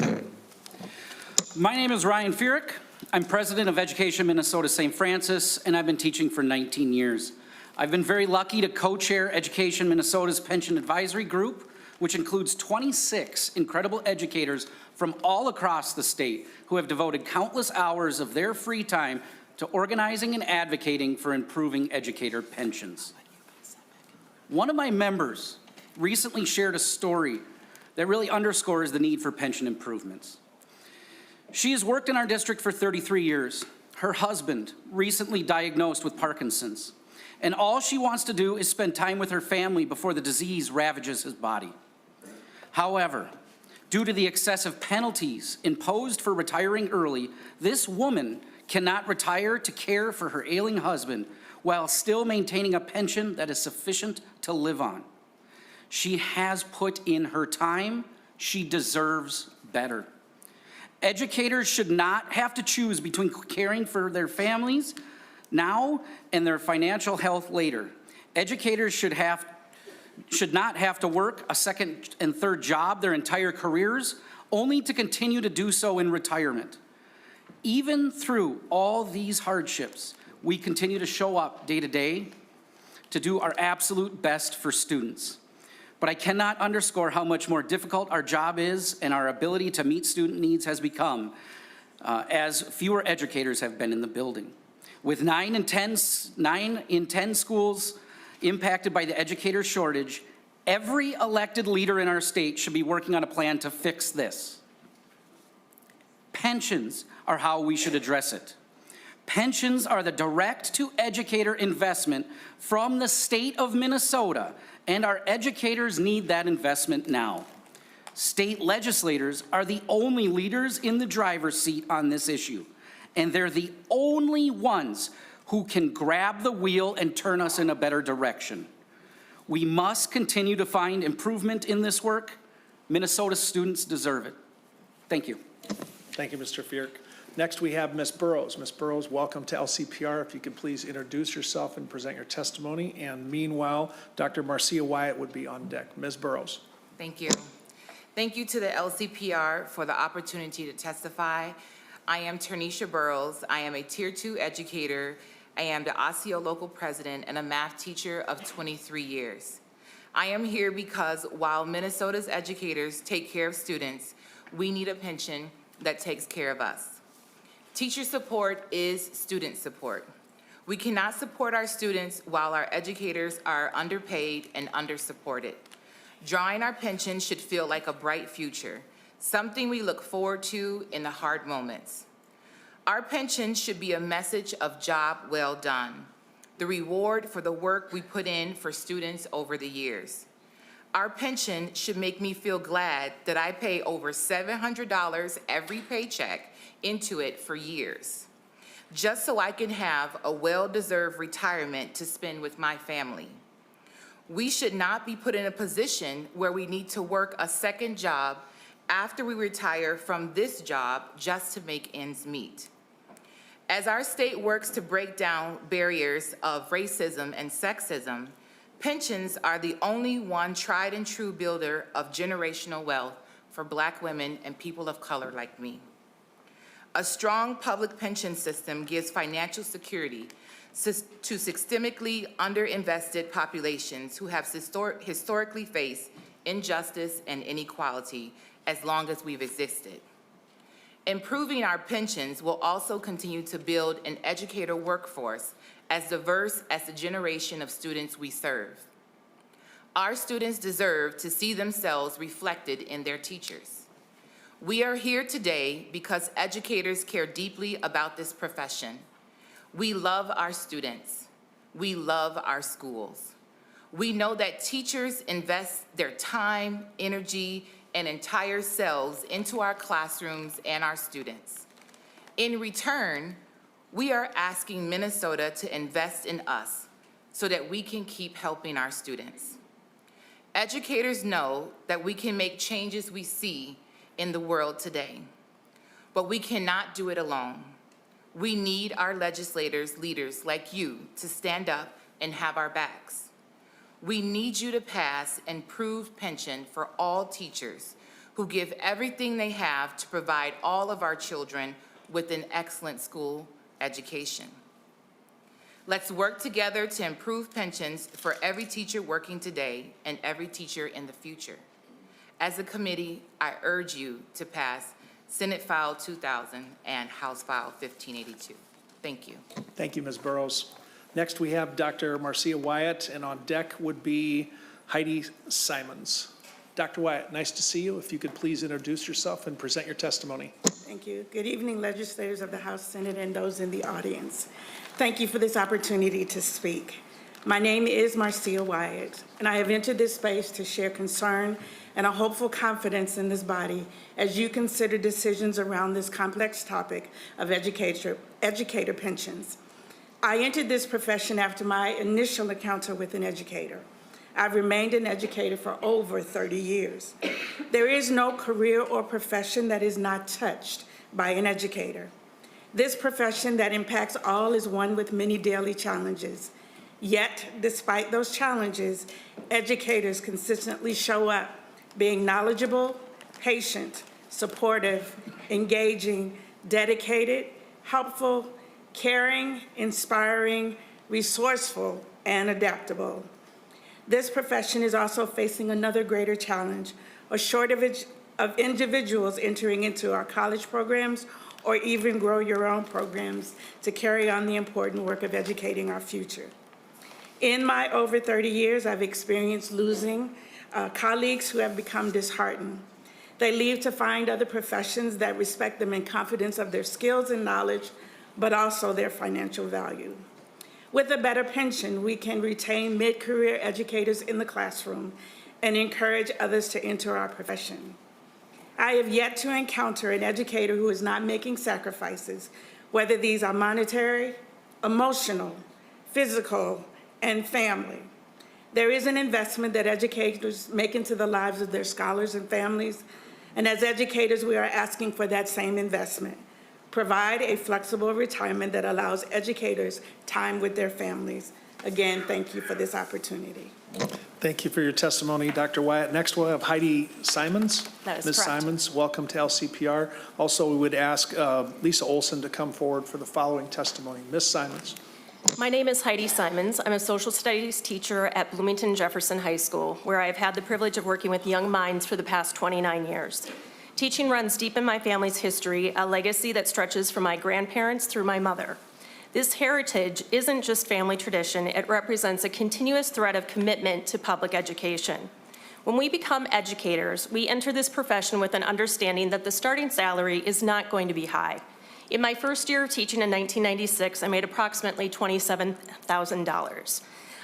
My name is Ryan Furyk. I'm president of Education Minnesota St. Francis, and I've been teaching for 19 years. I've been very lucky to co-chair Education Minnesota's Pension Advisory Group, which includes 26 incredible educators from all across the state who have devoted countless hours of their free time to organizing and advocating for improving educator pensions. One of my members recently shared a story that really underscores the need for pension improvements. She has worked in our district for 33 years. Her husband recently diagnosed with Parkinson's, and all she wants to do is spend time with her family before the disease ravages his body. However, due to the excessive penalties imposed for retiring early, this woman cannot retire to care for her ailing husband while still maintaining a pension that is sufficient to live on. She has put in her time. She deserves better. Educators should not have to choose between caring for their families now and their financial health later. Educators should not have to work a second and third job their entire careers, only to continue to do so in retirement. Even through all these hardships, we continue to show up day to day to do our absolute best for students. But I cannot underscore how much more difficult our job is and our ability to meet student needs has become as fewer educators have been in the building. With 9 in 10 schools impacted by the educator shortage, every elected leader in our state should be working on a plan to fix this. Pensions are how we should address it. Pensions are the direct-to-educator investment from the state of Minnesota, and our educators need that investment now. State legislators are the only leaders in the driver's seat on this issue, and they're the only ones who can grab the wheel and turn us in a better direction. We must continue to find improvement in this work. Minnesota students deserve it. Thank you. Thank you, Mr. Furyk. Next, we have Ms. Burrows. Ms. Burrows, welcome to LCPR. If you could please introduce yourself and present your testimony. And meanwhile, Dr. Marcia Wyatt would be on deck. Ms. Burrows. Thank you. Thank you to the LCPR for the opportunity to testify. I am Ternisha Burrows. I am a Tier 2 educator. I am the Osseo local president and a math teacher of 23 years. I am here because while Minnesota's educators take care of students, we need a pension that takes care of us. Teacher support is student support. We cannot support our students while our educators are underpaid and undersupported. Drawing our pension should feel like a bright future, something we look forward to in the hard moments. Our pension should be a message of job well done, the reward for the work we put in for students over the years. Our pension should make me feel glad that I pay over $700 every paycheck into it for years, just so I can have a well-deserved retirement to spend with my family. We should not be put in a position where we need to work a second job after we retire from this job just to make ends meet. As our state works to break down barriers of racism and sexism, pensions are the only one tried and true builder of generational wealth for Black women and people of color like me. A strong public pension system gives financial security to systemically underinvested populations who have historically faced injustice and inequality as long as we've existed. Improving our pensions will also continue to build an educator workforce as diverse as the generation of students we serve. Our students deserve to see themselves reflected in their teachers. We are here today because educators care deeply about this profession. We love our students. We love our schools. We know that teachers invest their time, energy, and entire selves into our classrooms and our students. In return, we are asking Minnesota to invest in us so that we can keep helping our students. Educators know that we can make changes we see in the world today, but we cannot do it alone. We need our legislators, leaders like you, to stand up and have our backs. We need you to pass improved pension for all teachers who give everything they have to provide all of our children with an excellent school education. Let's work together to improve pensions for every teacher working today and every teacher in the future. As a committee, I urge you to pass Senate File 2000 and House File 1582. Thank you. Thank you, Ms. Burrows. Next, we have Dr. Marcia Wyatt, and on deck would be Heidi Simons. Dr. Wyatt, nice to see you. If you could please introduce yourself and present your testimony. Thank you. Good evening, legislators of the House, Senate, and those in the audience. Thank you for this opportunity to speak. My name is Marcia Wyatt, and I have entered this space to share concern and a hopeful confidence in this body as you consider decisions around this complex topic of educator pensions. I entered this profession after my initial encounter with an educator. I've remained an educator for over 30 years. There is no career or profession that is not touched by an educator. This profession that impacts all is one with many daily challenges. Yet, despite those challenges, educators consistently show up being knowledgeable, patient, supportive, engaging, dedicated, helpful, caring, inspiring, resourceful, and adaptable. This profession is also facing another greater challenge, a shortage of individuals entering into our college programs or even grow your own programs to carry on the important work of educating our future. In my over 30 years, I've experienced losing colleagues who have become disheartened. They leave to find other professions that respect them in confidence of their skills and knowledge, but also their financial value. With a better pension, we can retain mid-career educators in the classroom and encourage others to enter our profession. I have yet to encounter an educator who is not making sacrifices, whether these are monetary, emotional, physical, and family. There is an investment that educators make into the lives of their scholars and families, and as educators, we are asking for that same investment. Provide a flexible retirement that allows educators time with their families. Again, thank you for this opportunity. Thank you for your testimony, Dr. Wyatt. Next, we'll have Heidi Simons. That is Ms. correct. Simons, welcome to LCPR. Also, we would ask Lisa Olson to come forward for the following testimony. Ms. Simons. My name is Heidi Simons. I'm a social studies teacher at Bloomington Jefferson High School, where I've had the privilege of working with young minds for the past 29 years. Teaching runs deep in my family's history, a legacy that stretches from my grandparents through my mother. This heritage isn't just family tradition, it represents a continuous thread of commitment to public education. When we become educators, we enter this profession with an understanding that the starting salary is not going to be high. In my first year of teaching in 1996, I made approximately $27,000.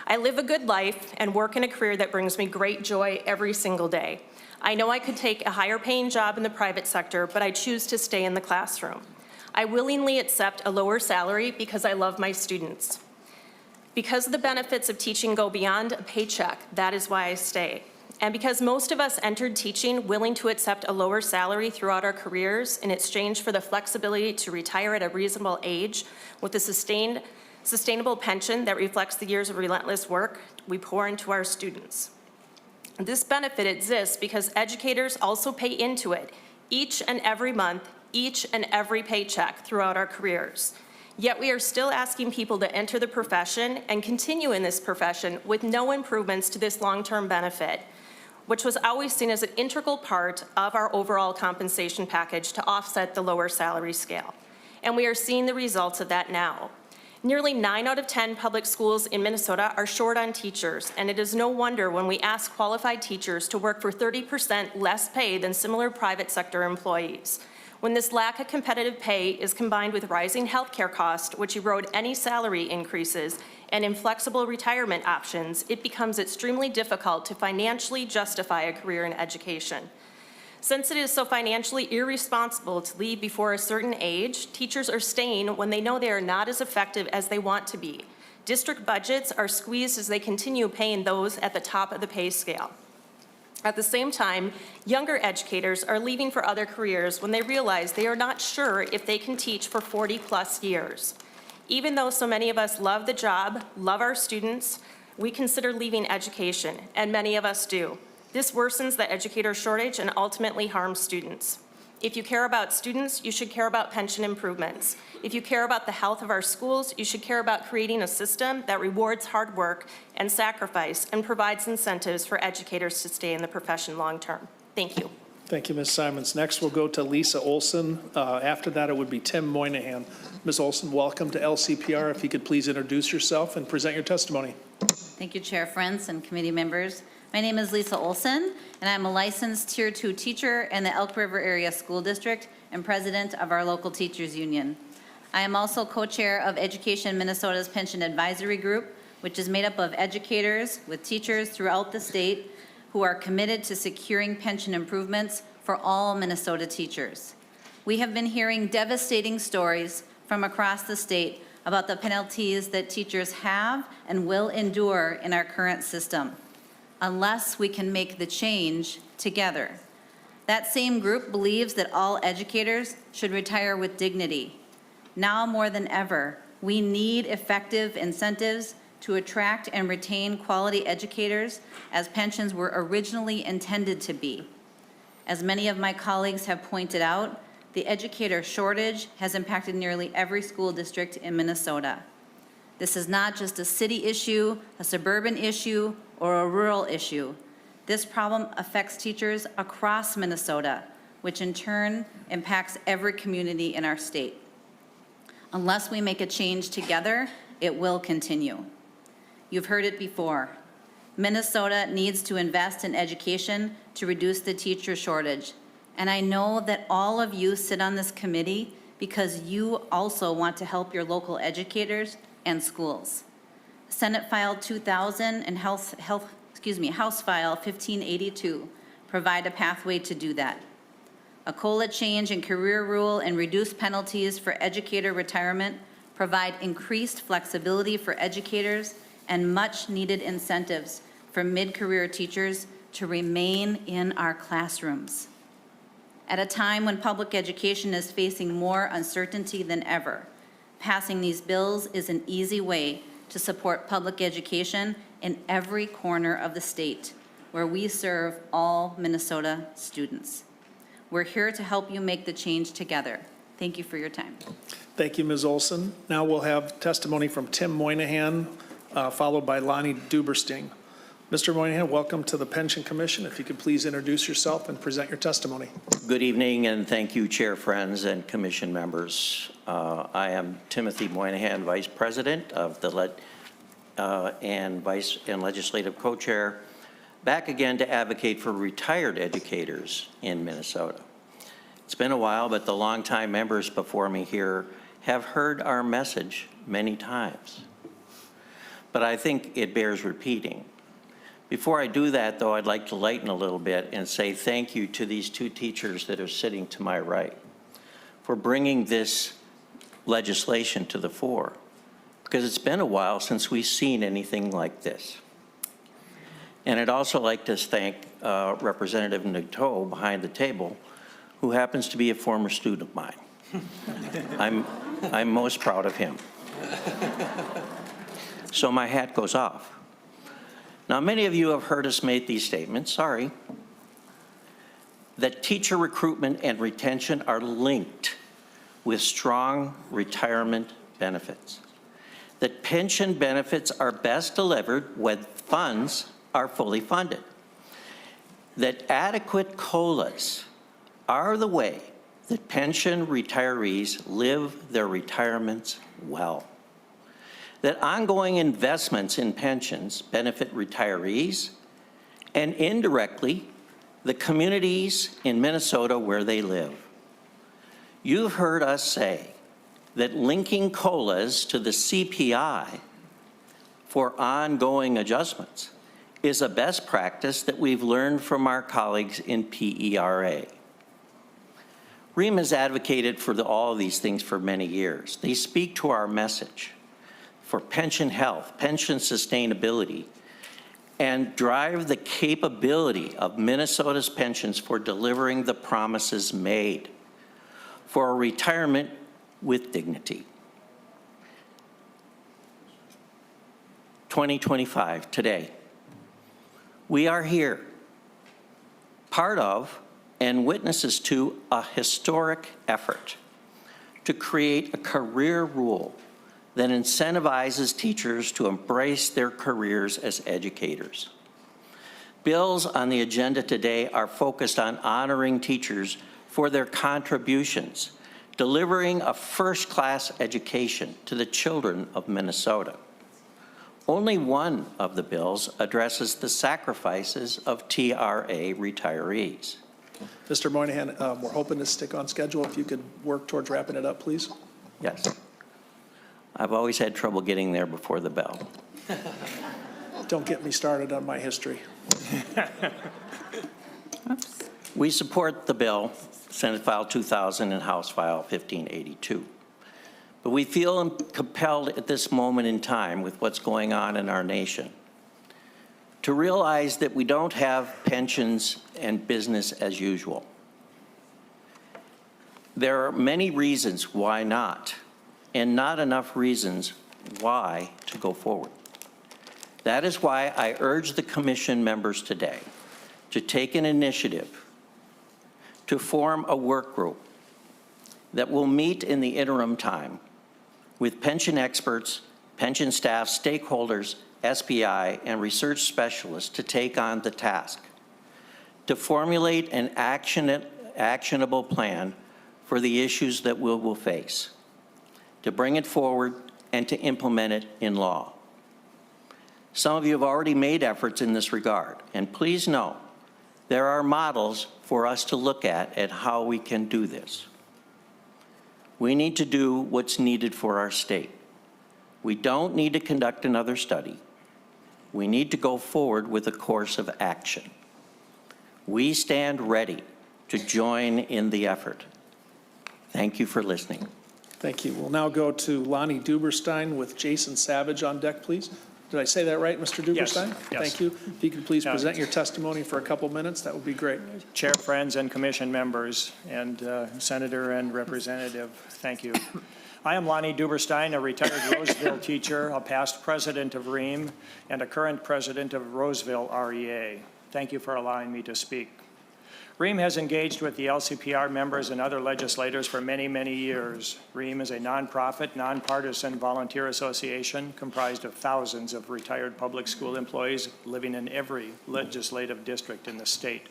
I live a good life and work in a career that brings me great joy every single day. I know I could take a higher paying job in the private sector, but I choose to stay in the classroom. I willingly accept a lower salary because I love my students. Because the benefits of teaching go beyond a paycheck, that is why I stay. And because most of us entered teaching willing to accept a lower salary throughout our careers in exchange for the flexibility to retire at a reasonable age with a sustainable pension that reflects the years of relentless work we pour into our students. This benefit exists because educators also pay into it each and every month, each and every paycheck throughout our careers. Yet we are still asking people to enter the profession and continue in this profession with no improvements to this long-term benefit, which was always seen as an integral part of our overall compensation package to offset the lower salary scale. And we are seeing the results of that now. Nearly 9 out of 10 public schools in Minnesota are short on teachers, and it is no wonder when we ask qualified teachers to work for 30% less pay than similar private sector employees. When this lack of competitive pay is combined with rising healthcare costs, which erode any salary increases, and inflexible retirement options, it becomes extremely difficult to financially justify a career in education. Since it is so financially irresponsible to leave before a certain age, teachers are staying when they know they are not as effective as they want to be. District budgets are squeezed as they continue paying those at the top of the pay scale. At the same time, younger educators are leaving for other careers when they realize they are not sure if they can teach for 40+ years. Even though so many of us love the job, love our students, we consider leaving education, and many of us do. This worsens the educator shortage and ultimately harms students. If you care about students, you should care about pension improvements. If you care about the health of our schools, you should care about creating a system that rewards hard work and sacrifice and provides incentives for educators to stay in the profession long term. Thank you. Thank you, Ms. Simons. Next, we'll go to Lisa Olson. After that, it would be Tim Moynihan. Ms. Olson, welcome to LCPR. If you could please introduce yourself and present your testimony. Thank you, Chair Friends and committee members. My name is Lisa Olson, and I'm a licensed Tier 2 teacher in the Elk River Area School District and president of our local teachers union. I am also co-chair of Education Minnesota's Pension Advisory Group, which is made up of educators with teachers throughout the state who are committed to securing pension improvements for all Minnesota teachers. We have been hearing devastating stories from across the state about the penalties that teachers have and will endure in our current system, unless we can make the change together. That same group believes that all educators should retire with dignity. Now more than ever, we need effective incentives to attract and retain quality educators as pensions were originally intended to be. As many of my colleagues have pointed out, the educator shortage has impacted nearly every school district in Minnesota. This is not just a city issue, a suburban issue, or a rural issue. This problem affects teachers across Minnesota, which in turn impacts every community in our state. Unless we make a change together, it will continue. You've heard it before. Minnesota needs to invest in education to reduce the teacher shortage. And I know that all of you sit on this committee because you also want to help your local educators and schools. Senate File 2000 and House File 1582 provide a pathway to do that. A COLA change in career rule and reduced penalties for educator retirement provide increased flexibility for educators and much needed incentives for mid-career teachers to remain in our classrooms. At a time when public education is facing more uncertainty than ever, passing these bills is an easy way to support public education in every corner of the state where we serve all Minnesota students. We're here to help you make the change together. Thank you for your time. Thank you, Ms. Olson. Now we'll have testimony from Tim Moynihan, followed by Lonnie Duberstein. Mr. Moynihan, welcome to the Pension Commission. If you could please introduce yourself and present your testimony. Good evening, and thank you, Chair Friends and Commission members. I am Timothy Moynihan, Vice President of the and Vice and Legislative Co-Chair, back again to advocate for retired educators in Minnesota. It's been a while, but the longtime members before me here have heard our message many times. But I think it bears repeating. Before I do that, though, I'd like to lighten a little bit and say thank you to these two teachers that are sitting to my right for bringing this legislation to the fore. because it's been a while since we've seen anything like this. And I'd also like to thank Representative Nadeau behind the table, who happens to be a former student of mine. I'm most proud of him. So my hat goes off. Now, many of you have heard us make these statements, sorry, that teacher recruitment and retention are linked with strong retirement benefits, that pension benefits are best delivered when funds are fully funded, that adequate COLAs are the way that pension retirees live their retirements well, that ongoing investments in pensions benefit retirees and indirectly the communities in Minnesota where they live. You've heard us say that linking COLAs to the CPI for ongoing adjustments is a best practice that we've learned from our colleagues in PERA. REAM has advocated for all of these things for many years. They speak to our message for pension health, pension sustainability, and drive the capability of Minnesota's pensions for delivering the promises made for a retirement with dignity. 2025, today, we are here, part of and witnesses to a historic effort to create a career rule that incentivizes teachers to embrace their careers as educators. Bills on the agenda today are focused on honoring teachers for their contributions, delivering a first-class education to the children of Minnesota. Only one of the bills addresses the sacrifices of TRA retirees. Mr. Moynihan, we're hoping to stick on schedule. If you could work towards wrapping it up, please. Yes. I've always had trouble getting there before the bell. Don't get me started on my history. We support the bill, Senate File 2000 and House File 1582. But we feel compelled at this moment in time with what's going on in our nation to realize that we don't have pensions and business as usual. There are many reasons why not, and not enough reasons why to go forward. That is why I urge the commission members today to take an initiative to form a work group that will meet in the interim time with pension experts, pension staff, stakeholders, SBI, and research specialists to take on the task, to formulate an actionable plan for the issues that we will face, to bring it forward and to implement it in law. Some of you have already made efforts in this regard, and please know there are models for us to look at how we can do this. We need to do what's needed for our state. We don't need to conduct another study. We need to go forward with a course of action. We stand ready to join in the effort. Thank you for listening. Thank you. We'll now go to Lonnie Duberstein with Jason Savage on deck, please. Did I say that right, Mr. Duberstein? Yes. Thank you. If you could please present your testimony for a couple minutes, that would be great. Chair, friends, and commission members, and Senator and Representative, thank you. I am Lonnie Duberstein, a retired Roseville teacher, a past president of REAM, and a current president of Roseville REA. Thank you for allowing me to speak. REAM has engaged with the LCPR members and other legislators for many, many years. REAM is a nonprofit, nonpartisan volunteer association comprised of thousands of retired public school employees living in every legislative district in the state.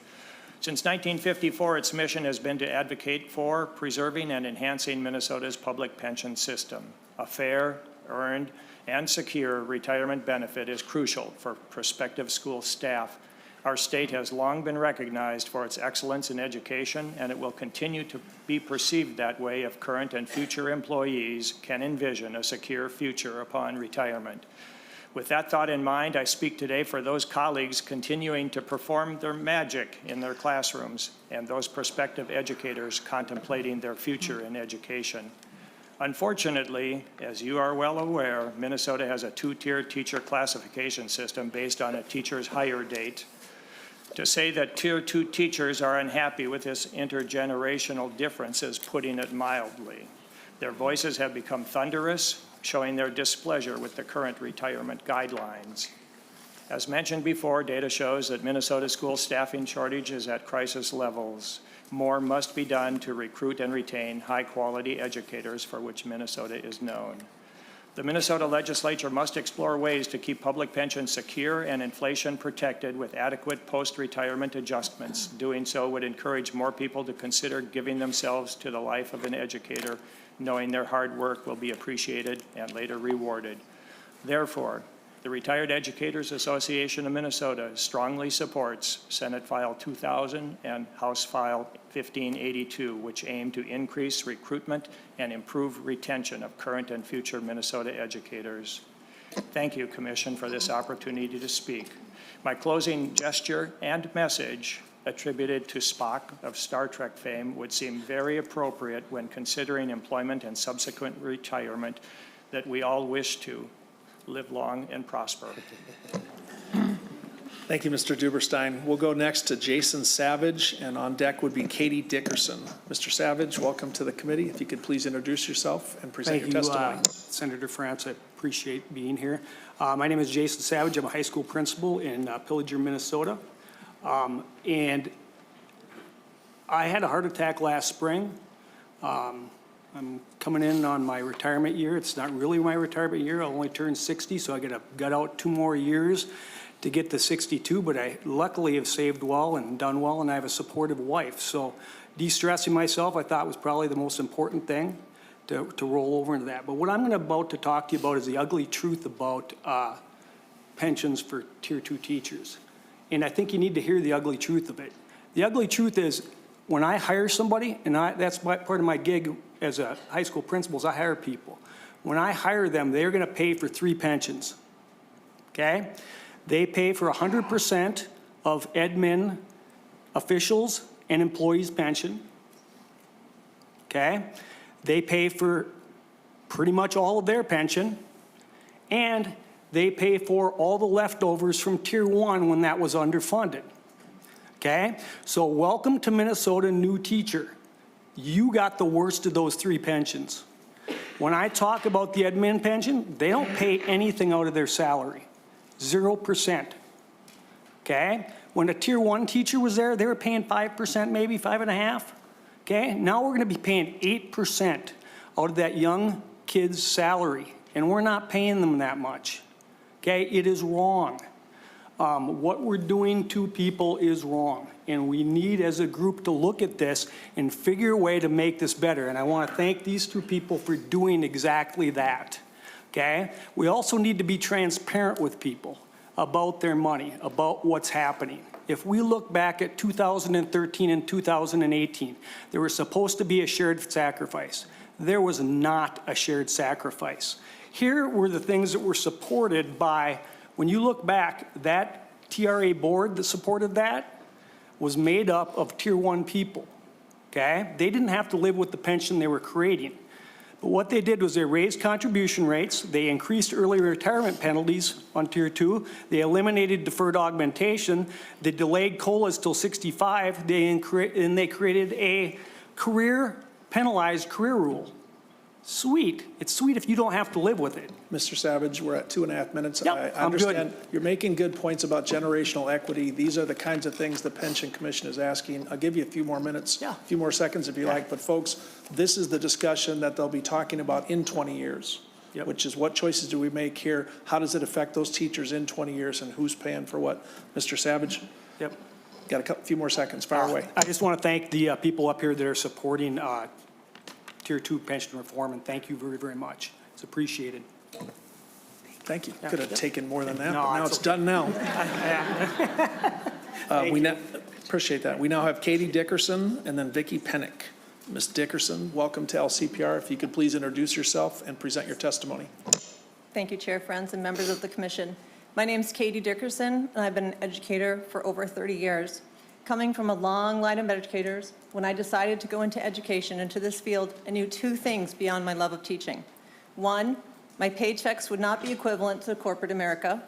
Since 1954, its mission has been to advocate for preserving and enhancing Minnesota's public pension system. A fair, earned, and secure retirement benefit is crucial for prospective school staff. Our state has long been recognized for its excellence in education, and it will continue to be perceived that way if current and future employees can envision a secure future upon retirement. With that thought in mind, I speak today for those colleagues continuing to perform their magic in their classrooms and those prospective educators contemplating their future in education. Unfortunately, as you are well aware, Minnesota has a two-tier teacher classification system based on a teacher's hire date. To say that Tier 2 teachers are unhappy with this intergenerational difference is putting it mildly. Their voices have become thunderous, showing their displeasure with the current retirement guidelines. As mentioned before, data shows that Minnesota school staffing shortage is at crisis levels. More must be done to recruit and retain high-quality educators, for which Minnesota is known. The Minnesota legislature must explore ways to keep public pensions secure and inflation protected with adequate post-retirement adjustments. Doing so would encourage more people to consider giving themselves to the life of an educator, knowing their hard work will be appreciated and later rewarded. Therefore, the Retired Educators Association of Minnesota strongly supports Senate File 2000 and House File 1582, which aim to increase recruitment and improve retention of current and future Minnesota educators. Thank you, Commission, for this opportunity to speak. My closing gesture and message, attributed to Spock of Star Trek fame, would seem very appropriate when considering employment and subsequent retirement that we all wish to live long and prosper. Thank you, Mr. Duberstein. We'll go next to Jason Savage, and on deck would be Katie Dickerson. Mr. Savage, welcome to the committee. If you could please introduce yourself and present your testimony. Senator France, I appreciate being here. My name is Jason Savage. I'm a high school principal in Pillager, Minnesota. And I had a heart attack last spring. I'm coming in on my retirement year. It's not really my retirement year. I'll only turn 60, so I got out 2 more years to get to 62, but I luckily have saved well and done well, and I have a supportive wife. So de-stressing myself, I thought, was probably the most important thing to roll over into that. But what I'm about to talk to you about is the ugly truth about pensions for Tier 2 teachers. And I think you need to hear the ugly truth of it. The ugly truth is, when I hire somebody, and that's part of my gig as a high school principal, is I hire people. When I hire them, they're going to pay for 3 pensions, okay? They pay for 100% of admin officials and employees' pension, okay? They pay for pretty much all of their pension, and they pay for all the leftovers from Tier 1 when that was underfunded. Okay, so welcome to Minnesota, new teacher. You got the worst of those 3 pensions. When I talk about the admin pension, they don't pay anything out of their salary, 0%. Okay, when a Tier 1 teacher was there, they were paying 5%, maybe 5.5%. Okay, now we're going to be paying 8% out of that young kid's salary, and we're not paying them that much. Okay, it is wrong. What we're doing to people is wrong, and we need as a group to look at this and figure a way to make this better. And I want to thank these 2 people for doing exactly that. Okay? We also need to be transparent with people about their money, about what's happening. If we look back at 2013 and 2018, there was supposed to be a shared sacrifice. There was not a shared sacrifice. Here were the things that were supported by, when you look back, that TRA board that supported that was made up of Tier 1 people, okay? They didn't have to live with the pension they were creating. But what they did was they raised contribution rates, they increased early retirement penalties on Tier 2, they eliminated deferred augmentation, they delayed COLAs till 65, and they created a penalized career rule. Sweet. It's sweet if you don't have to live with it. Mr. Savage, we're at 2.5 minutes. Yep, I I'm understand good. you're making good points about generational equity. These are the kinds of things the Pension Commission is asking. I'll give you a few more minutes, a few more seconds if you like. But folks, this is the discussion that they'll be talking about in 20 years, which is what choices do we make here? How does it affect those teachers in 20 years, and who's paying for what? Mr. Savage? Yep. Got a few more seconds. Fire away. I just want to thank the people up here that are supporting Tier 2 pension reform, and thank you very, very much. It's appreciated. Thank you. Could have taken more than that, No, but now it's done now. Appreciate that. We now have Katie Dickerson and then Vicki Pennick. Ms. Dickerson, welcome to LCPR. If you could please introduce yourself and present your testimony. Thank you, Chair Friends and members of the Commission. My name is Katie Dickerson, and I've been an educator for over 30 years. Coming from a long line of educators, when I decided to go into education, into this field, I knew two things beyond my love of teaching. One, my paychecks would not be equivalent to corporate America.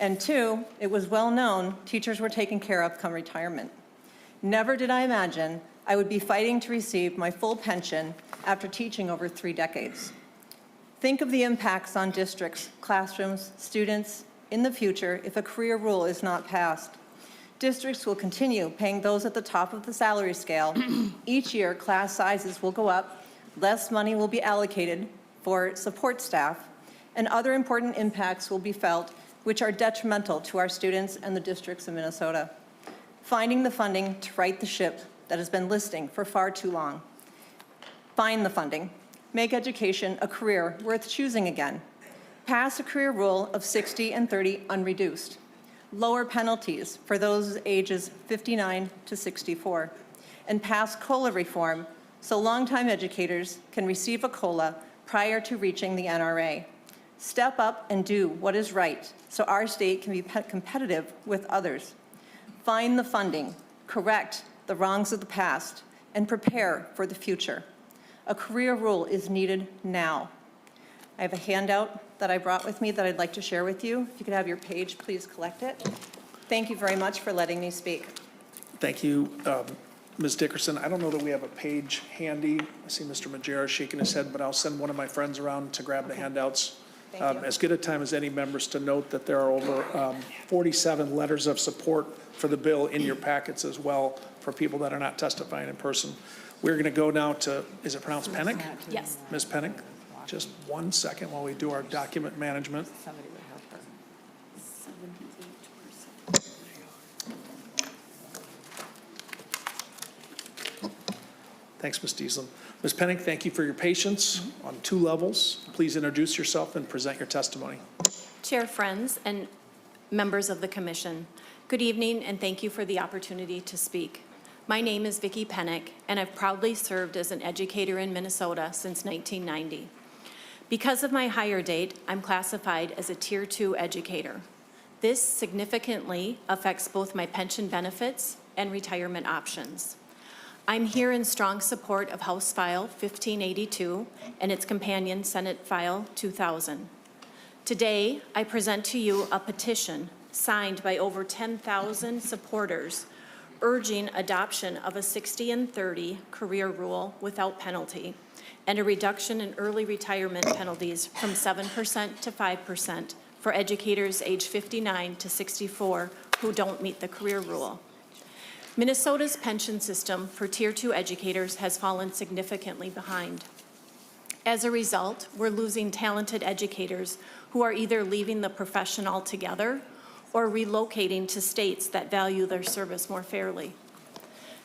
And two, it was well known teachers were taken care of come retirement. Never did I imagine I would be fighting to receive my full pension after teaching over 3 decades. Think of the impacts on districts, classrooms, students in the future if a career rule is not passed. Districts will continue paying those at the top of the salary scale. Each year, class sizes will go up, less money will be allocated for support staff, and other important impacts will be felt which are detrimental to our students and the districts of Minnesota. Finding the funding to right the ship that has been listing for far too long. Find the funding. Make education a career worth choosing again. Pass a career rule of 60 and 30 unreduced. Lower penalties for those ages 59 to 64. And pass COLA reform so longtime educators can receive a COLA prior to reaching the NRA. Step up and do what is right so our state can be competitive with others. Find the funding, correct the wrongs of the past, and prepare for the future. A career rule is needed now. I have a handout that I brought with me that I'd like to share with you. If you could have your page, please collect it. Thank you very much for letting me speak. Thank you, Ms. Dickerson. I don't know that we have a page handy. I see Mr. Majera shaking his head, but I'll send one of my friends around to grab the handouts. As good a time as any members to note that there are over 47 letters of support for the bill in your packets as well for people that are not testifying in person. We're going to go now to, is it pronounced Pennick? Yes. Ms. Pennick, just 1 second while we do our document management. Thanks, Ms. Dieslin. Ms. Pennick, thank you for your patience on 2 levels. Please introduce yourself and present your testimony. Chair, friends, and members of the commission, good evening and thank you for the opportunity to speak. My name is Vicki Pennick and I've proudly served as an educator in Minnesota since 1990. Because of my hire date, I'm classified as a Tier 2 educator. This significantly affects both my pension benefits and retirement options. I'm here in strong support of House File 1582 and its companion Senate File 2000. Today, I present to you a petition signed by over 10,000 supporters urging adoption of a 60 and 30 career rule without penalty and a reduction in early retirement penalties from 7% to 5% for educators age 59 to 64 who don't meet the career rule. Minnesota's pension system for Tier 2 educators has fallen significantly behind. As a result, we're losing talented educators who are either leaving the profession altogether or relocating to states that value their service more fairly.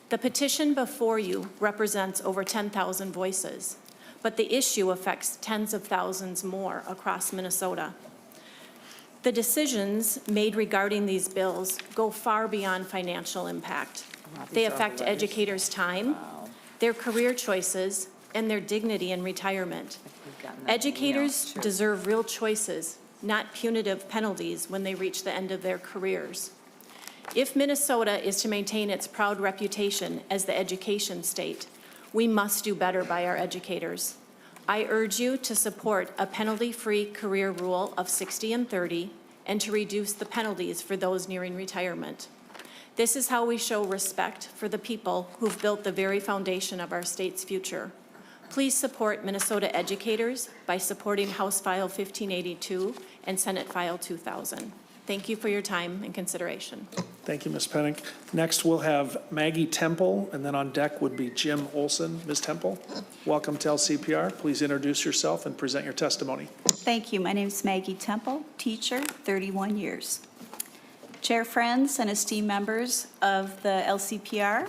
The petition before you represents over 10,000 voices, but the issue affects tens of thousands more across Minnesota. The decisions made regarding these bills go far beyond financial impact. They affect educators' time, their career choices, and their dignity in retirement. Educators deserve real choices, not punitive penalties when they reach the end of their careers. If Minnesota is to maintain its proud reputation as the education state, we must do better by our educators. I urge you to support a penalty-free career rule of 60 and 30 and to reduce the penalties for those nearing retirement. This is how we show respect for the people who've built the very foundation of our state's future. Please support Minnesota educators by supporting House File 1582 and Senate File 2000. Thank you for your time and consideration. Thank you, Ms. Pennick. Next, we'll have Maggie Temple, and then on deck would be Jim Olson. Ms. Temple, welcome to LCPR. Please introduce yourself and present your testimony. Thank you. My name is Maggie Temple, teacher, 31 years. Chair, friends, and esteemed members of the LCPR,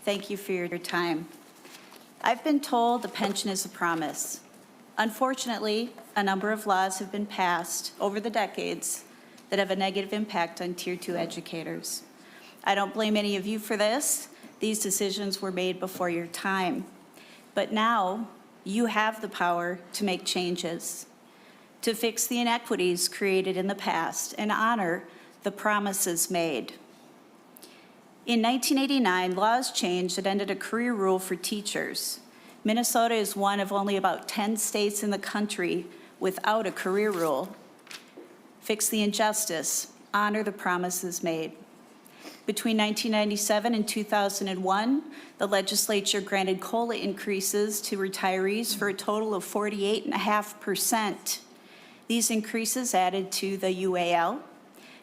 thank you for your time. I've been told the pension is a promise. Unfortunately, a number of laws have been passed over the decades that have a negative impact on Tier 2 educators. I don't blame any of you for this. These decisions were made before your time. But now, you have the power to make changes, to fix the inequities created in the past and honor the promises made. In 1989, laws changed that ended a career rule for teachers. Minnesota is one of only about 10 states in the country without a career rule. Fix the injustice, honor the promises made. Between 1997 and 2001, the legislature granted COLA increases to retirees for a total of 48.5%. These increases added to the UAL.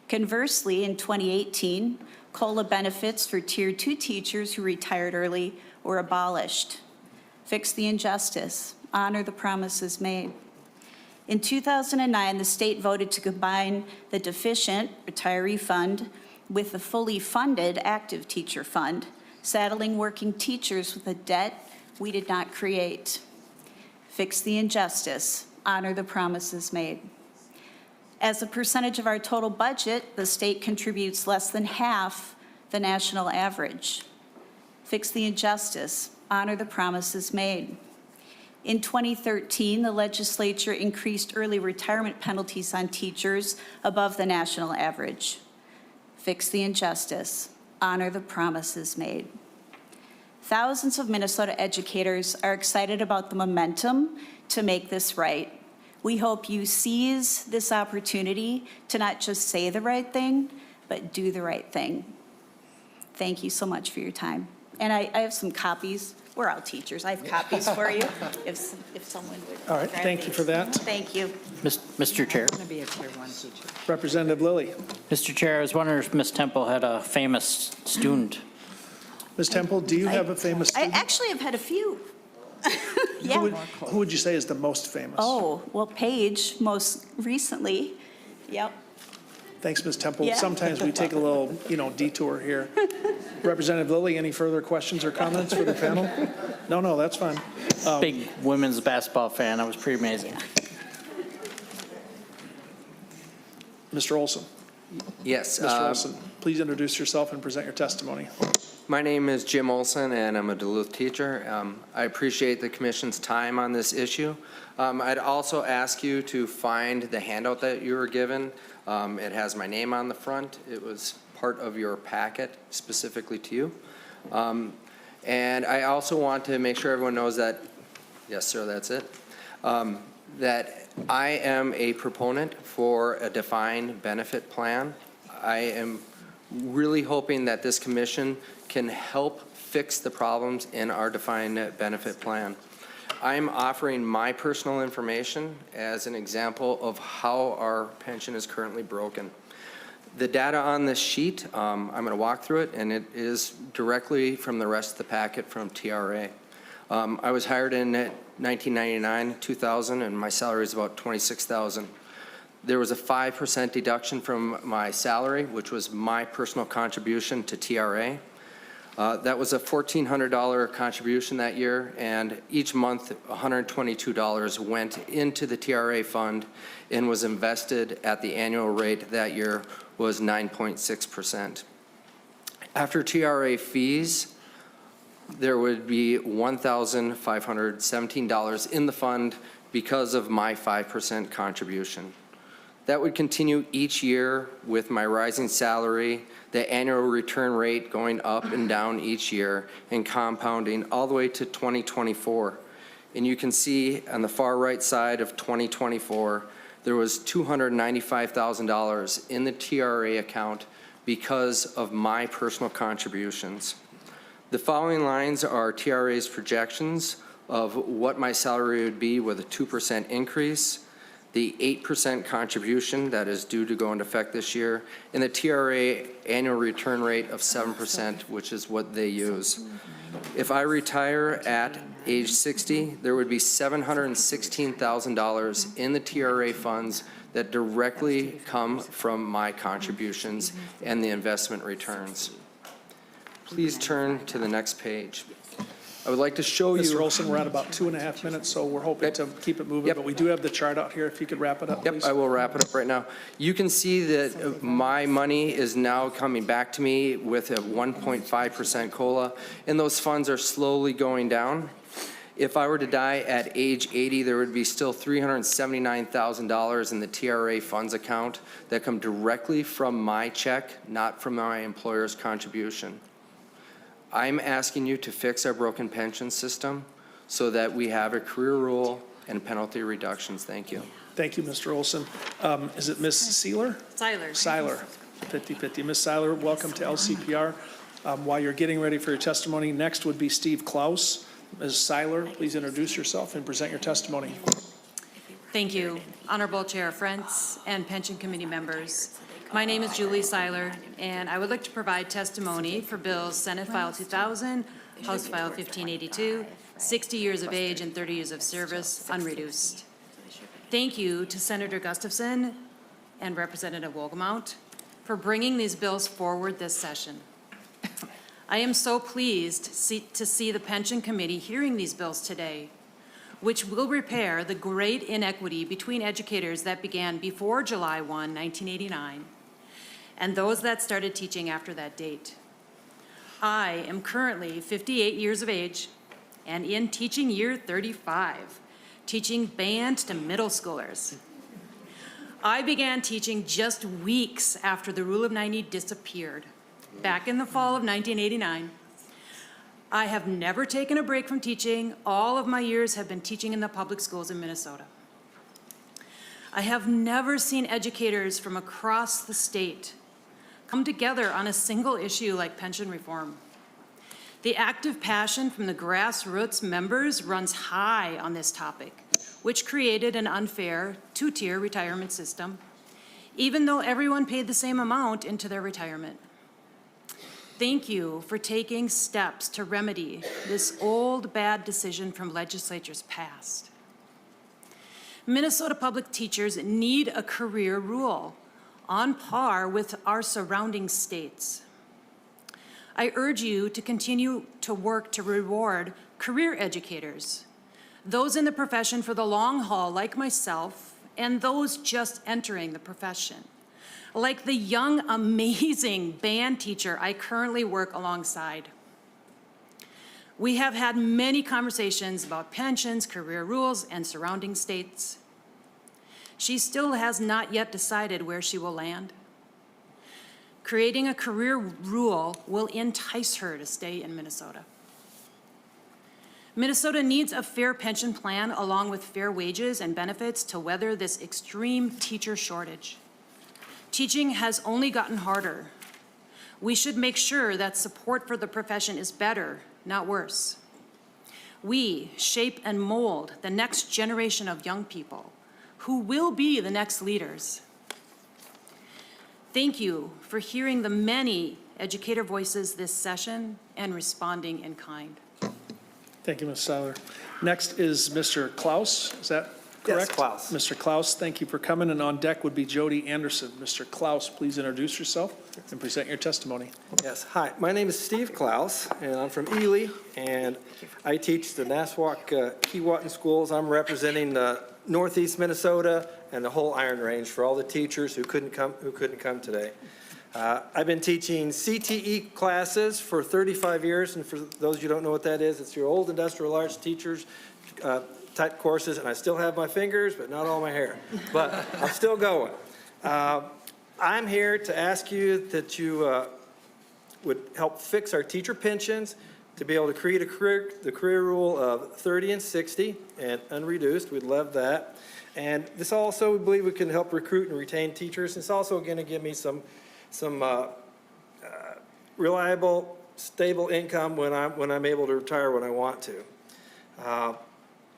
Conversely, in 2018, COLA benefits for Tier 2 teachers who retired early were abolished. Fix the injustice, honor the promises made. In 2009, the state voted to combine the deficient retiree fund with the fully funded active teacher fund, saddling working teachers with a debt we did not create. Fix the injustice, honor the promises made. As a percentage of our total budget, the state contributes less than half the national average. Fix the injustice, honor the promises made. In 2013, the legislature increased early retirement penalties on teachers above the national average. Fix the injustice, honor the promises made. Thousands of Minnesota educators are excited about the momentum to make this right. We hope you seize this opportunity to not just say the right thing, but do the right thing. Thank you so much for your time. And I have some copies. We're all teachers. I have copies for you if someone would. All right, thank you for that. Thank you. Mr. Chair. going to be a tier 1 teacher. Representative Lilly. Mr. Chair, I was wondering if Ms. Temple had a famous student. Ms. Temple, do you have a famous I student? actually have had a few. Who would you say is the most famous? Oh, well, Paige, most recently. Yep. Thanks, Ms. Temple. Yeah. Sometimes we take a little, detour here. Representative Lilly, any further questions or comments for the panel? No, that's fine. Big women's basketball fan. That was pretty amazing. Mr. Olson. Yes. Mr. Olson, please introduce yourself and present your testimony. My name is Jim Olson, and I'm a Duluth teacher. I appreciate the commission's time on this issue. I'd also ask you to find the handout that you were given. It has my name on the front. It was part of your packet specifically to you. And I also want to make sure everyone knows that, yes, sir, that's it, that I am a proponent for a defined benefit plan. I am really hoping that this commission can help fix the problems in our defined benefit plan. I'm offering my personal information as an example of how our pension is currently broken. The data on this sheet, I'm going to walk through it, and it is directly from the rest of the packet from TRA. I was hired in 1999, 2000, and my salary is about $26,000. There was a 5% deduction from my salary, which was my personal contribution to TRA. That was a $1,400 contribution that year, and each month $122 went into the TRA fund and was invested at the annual rate that year was 9.6%. After TRA fees, there would be $1,517 in the fund because of my 5% contribution. That would continue each year with my rising salary, the annual return rate going up and down each year and compounding all the way to 2024. And you can see on the far right side of 2024, there was $295,000 in the TRA account because of my personal contributions. The following lines are TRA's projections of what my salary would be with a 2% increase, the 8% contribution that is due to go into effect this year, and the TRA annual return rate of 7%, which is what they use. If I retire at age 60, there would be $716,000 in the TRA funds that directly come from my contributions and the investment returns. Please turn to the next page. I would like to show you. Mr. Olson, we're at about 2.5 minutes, so we're hoping to keep it moving, but we do have the chart out here. If you could wrap it up, please. Yep, I will wrap it up right now. You can see that my money is now coming back to me with a 1.5% COLA, and those funds are slowly going down. If I were to die at age 80, there would be still $379,000 in the TRA funds account that come directly from my check, not from my employer's contribution. I'm asking you to fix our broken pension system so that we have a career rule and penalty reductions. Thank you. Thank you, Mr. Olson. Is it Ms. Sealer? Seiler, 50-50. Ms. Seiler, welcome to LCPR. While you're getting ready for your testimony, next would be Steve Klaus. Ms. Seiler, please introduce yourself and present your testimony. Thank you, Honorable Chair Frentz and Pension Committee members. My name is Julie Seiler, and I would like to provide testimony for Bills Senate File 2000, House File 1582, 60 years of age and 30 years of service, unreduced. Thank you to Senator Gustafson and Representative Wolgamott for bringing these bills forward this session. I am so pleased to see the Pension Committee hearing these bills today, which will repair the great inequity between educators that began before July 1, 1989, and those that started teaching after that date. I am currently 58 years of age and in teaching year 35, teaching band to middle schoolers. I began teaching just weeks after the Rule of 90 disappeared, back in the fall of 1989. I have never taken a break from teaching. All of my years have been teaching in the public schools in Minnesota. I have never seen educators from across the state come together on a single issue like pension reform. The active passion from the grassroots members runs high on this topic, which created an unfair two-tier retirement system, even though everyone paid the same amount into their retirement. Thank you for taking steps to remedy this old bad decision from legislatures past. Minnesota public teachers need a career rule on par with our surrounding states. I urge you to continue to work to reward career educators, those in the profession for the long haul like myself, and those just entering the profession, like the young, amazing band teacher I currently work alongside. We have had many conversations about pensions, career rules, and surrounding states. She still has not yet decided where she will land. Creating a career rule will entice her to stay in Minnesota. Minnesota needs a fair pension plan along with fair wages and benefits to weather this extreme teacher shortage. Teaching has only gotten harder. We should make sure that support for the profession is better, not worse. We shape and mold the next generation of young people who will be the next leaders. Thank you for hearing the many educator voices this session and responding in kind. Thank you, Ms. Seiler. Next is Mr. Klaus. Is that correct? Yes, Klaus. Mr. Klaus, thank you for coming. And on deck would be Jody Anderson. Mr. Klaus, please introduce yourself and present your testimony. Yes, hi, my name is Steve Klaus, and I'm from Ely, and I teach the Naswak Keewatin schools. I'm representing Northeast Minnesota and the whole Iron Range for all the teachers who couldn't come today. I've been teaching CTE classes for 35 years, and for those of you who don't know what that is, it's your old industrial arts teachers type courses, and I still have my fingers, but not all my hair. But I'm still going. I'm here to ask you that you would help fix our teacher pensions to be able to create the career rule of 30 and 60 and unreduced. We'd love that. And this also, we believe we can help recruit and retain teachers. It's also going to give me some reliable, stable income when I'm able to retire when I want to.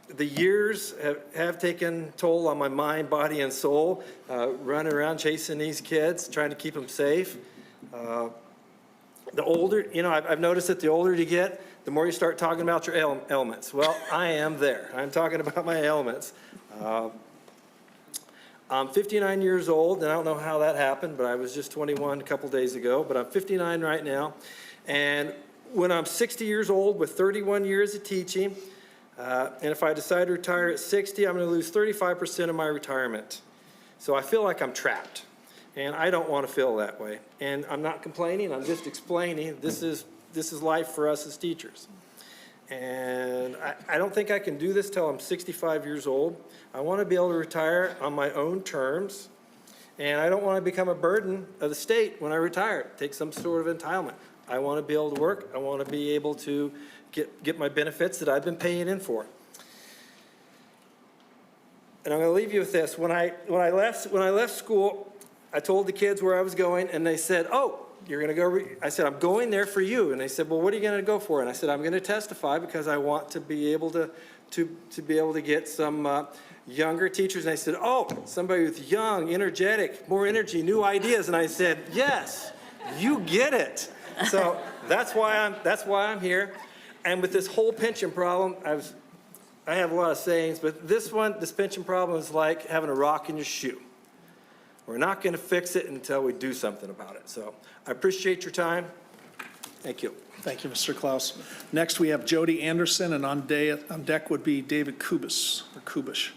The years have taken toll on my mind, body, and soul, running around chasing these kids, trying to keep them safe. The older, I've noticed that the older you get, the more you start talking about your ailments. Well, I am there. I'm talking about my ailments. I'm 59 years old, and I don't know how that happened, but I was just 21 a couple days ago, but I'm 59 right now. And when I'm 60 years old with 31 years of teaching, and if I decide to retire at 60, I'm going to lose 35% of my retirement. So I feel like I'm trapped, and I don't want to feel that way. And I'm not complaining, I'm just explaining this is life for us as teachers. And I don't think I can do this till I'm 65 years old. I want to be able to retire on my own terms, and I don't want to become a burden of the state when I retire, take some sort of entitlement. I want to be able to work. I want to be able to get my benefits that I've been paying in for. And I'm going to leave you with this. When I left school, I told the kids where I was going, and they said, "Oh, you're going to go." I said, "I'm going there for you." And they said, "Well, what are you going to go for?" And I said, "I'm going to testify because I want to be able to be able to get some younger teachers." And they said, "Oh, somebody with young, energetic, more energy, new ideas." And I said, "Yes, you get it." So that's why I'm here. And with this whole pension problem, I have a lot of sayings, but this pension problem is like having a rock in your shoe. We're not going to fix it until we do something about it. So I appreciate your time. Thank you. Thank you, Mr. Klaus. Next, we have Jody Anderson, and on deck would be David Kubish.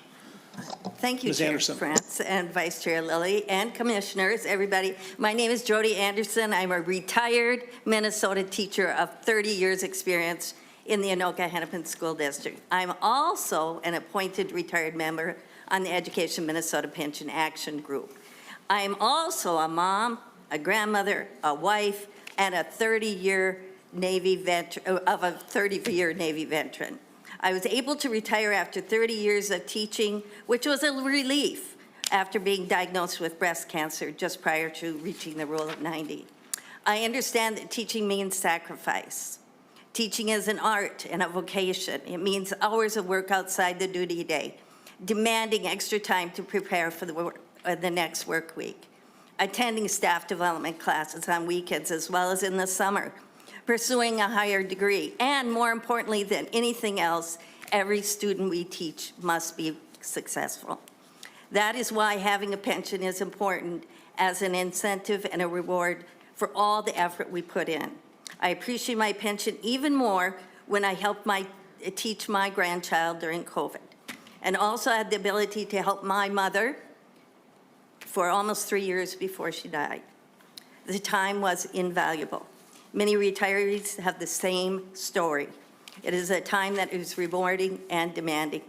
Thank you, Ms. Chair Anderson. France and Vice Chair Lilly and Commissioners, everybody. My name is Jody Anderson. I'm a retired Minnesota teacher of 30 years experience in the Anoka-Hennepin School District. I'm also an appointed retired member on the Education Minnesota Pension Action Group. I am also a mom, a grandmother, a wife, and a 30-year Navy veteran. I was able to retire after 30 years of teaching, which was a relief after being diagnosed with breast cancer just prior to reaching the Rule of 90. I understand that teaching means sacrifice. Teaching is an art and a vocation. It means hours of work outside the duty day, demanding extra time to prepare for the next work week, attending staff development classes on weekends as well as in the summer, pursuing a higher degree, and more importantly than anything else, every student we teach must be successful. That is why having a pension is important as an incentive and a reward for all the effort we put in. I appreciate my pension even more when I helped teach my grandchild during COVID, and also had the ability to help my mother for almost 3 years before she died. The time was invaluable. Many retirees have the same story. It is a time that is rewarding and demanding.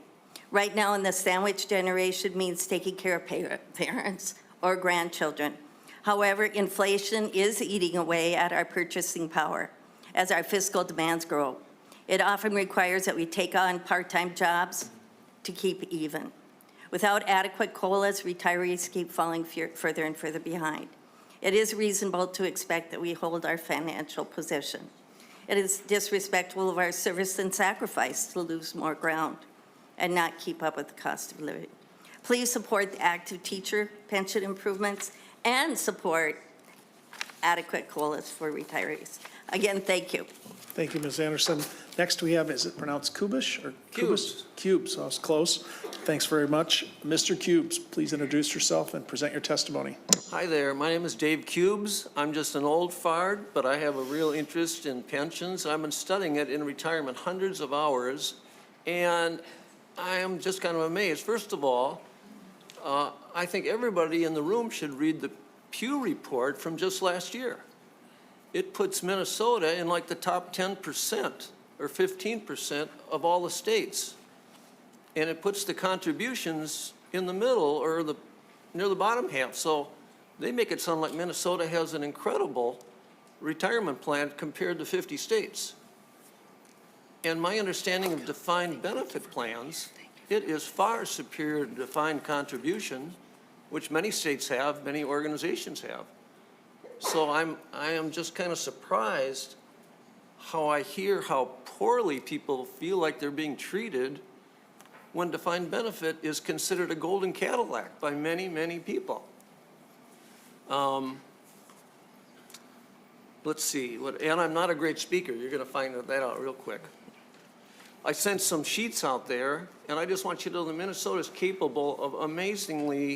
Right now in the sandwich generation means taking care of parents or grandchildren. However, inflation is eating away at our purchasing power as our fiscal demands grow. It often requires that we take on part-time jobs to keep even. Without adequate COLAs, retirees keep falling further and further behind. It is reasonable to expect that we hold our financial position. It is disrespectful of our service and sacrifice to lose more ground and not keep up with the cost of living. Please support the active teacher pension improvements and support adequate COLAs for retirees. Again, thank you. Thank you, Ms. Anderson. Next, we have, is it pronounced Kubish or Cubes? Cubes, I was close. Thanks very much. Mr. Cubes, please introduce yourself and present your testimony. Hi there, my name is Dave Cubes. I'm just an old fart, but I have a real interest in pensions. I've been studying it in retirement hundreds of hours, and I am just kind of amazed. First of all, I think everybody in the room should read the Pew report from just last year. It puts Minnesota in like the top 10% or 15% of all the states. And it puts the contributions in the middle or near the bottom half. So they make it sound like Minnesota has an incredible retirement plan compared to 50 states. And my understanding of defined benefit plans, it is far superior to defined contribution, which many states have, many organizations have. So I am just kind of surprised how I hear how poorly people feel like they're being treated when defined benefit is considered a golden Cadillac by many, many people. Let's see, and I'm not a great speaker. You're going to find that out real quick. I sent some sheets out there, and I just want you to know that Minnesota is capable of amazing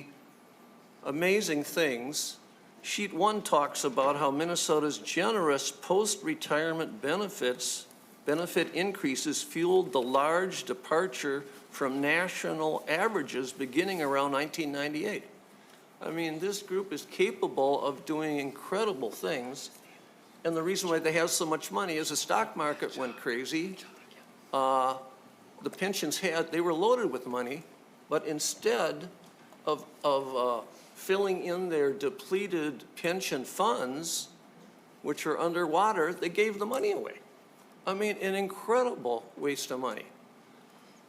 things. Sheet 1 talks about how Minnesota's generous post-retirement benefit increases fueled the large departure from national averages beginning around 1998. I mean, this group is capable of doing incredible things, and the reason why they have so much money is the stock market went crazy. The pensions they were loaded with money, but instead of filling in their depleted pension funds which are underwater, they gave the money away. I mean, an incredible waste of money.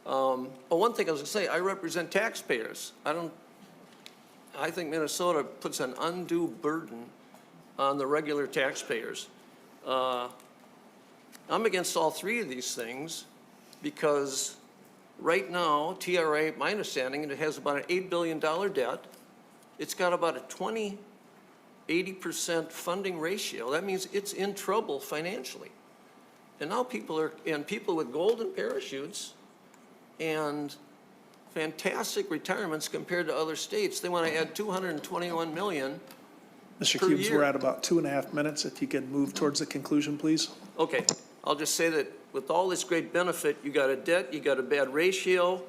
But one thing I was going to say, I represent taxpayers. I think Minnesota puts an undue burden on the regular taxpayers. I'm against all three of these things because right now, TRA, my understanding, it has about an $8 billion debt. It's got about a 80% funding ratio. That means it's in trouble financially. And now people with golden parachutes and fantastic retirements compared to other states, they want to add $221 million Mr. per Cubes, we're year. at about 2.5 minutes. If you could move towards the conclusion, please. Okay, I'll just say that with all this great benefit, you got a debt, you got a bad ratio.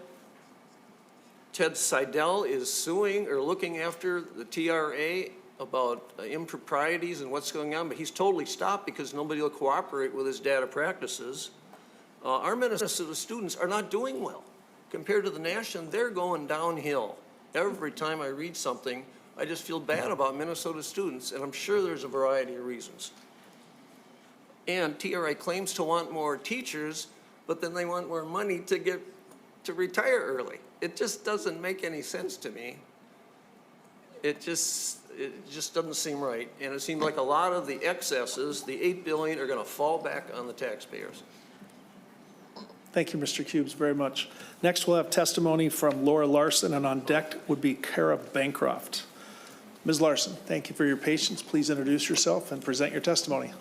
Ted Seidel is suing or looking after the TRA about improprieties and what's going on, but he's totally stopped because nobody will cooperate with his data practices. Our Minnesota students are not doing well. Compared to the nation, they're going downhill. Every time I read something, I just feel bad about Minnesota students, and I'm sure there's a variety of reasons. And TRA claims to want more teachers, but then they want more money to retire early. It just doesn't make any sense to me. It just doesn't seem right. And it seems like a lot of the excesses, the $8 billion, are going to fall back on the taxpayers. Thank you, Mr. Cubes, very much. Next, we'll have testimony from Laura Larson, and on deck would be Kara Bancroft. Ms. Larson, thank you for your patience. Please introduce yourself and present your testimony.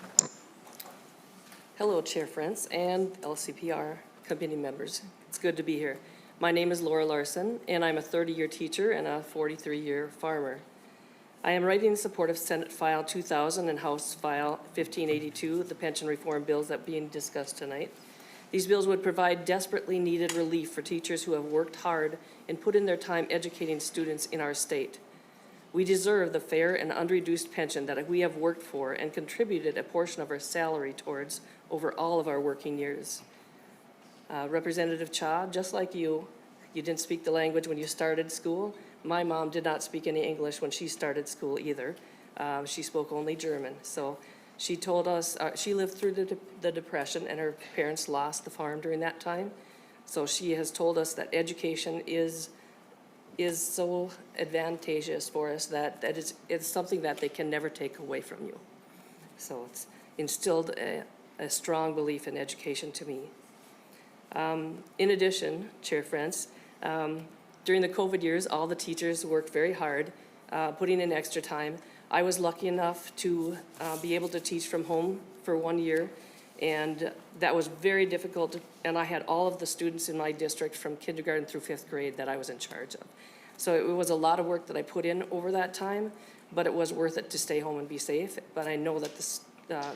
Hello, Chair Friends and LCPR committee members. It's good to be here. My name is Laura Larson, and I'm a 30-year teacher and a 43-year farmer. I am writing in support of Senate File 2000 and House File 1582, the pension reform bills that are being discussed tonight. These bills would provide desperately needed relief for teachers who have worked hard and put in their time educating students in our state. We deserve the fair and unreduced pension that we have worked for and contributed a portion of our salary towards over all of our working years. Representative Cha, just like you didn't speak the language when you started school. My mom did not speak any English when she started school either. She spoke only German. So she told us, she lived through the Depression, and her parents lost the farm during that time. So she has told us that education is so advantageous for us that it's something that they can never take away from you. So it's instilled a strong belief in education to me. In addition, Chair Friends, during the COVID years, all the teachers worked very hard, putting in extra time. I was lucky enough to be able to teach from home for 1 year, and that was very difficult, and I had all of the students in my district from kindergarten through 5th grade that I was in charge of. So it was a lot of work that I put in over that time, but it was worth it to stay home and be safe. But I know that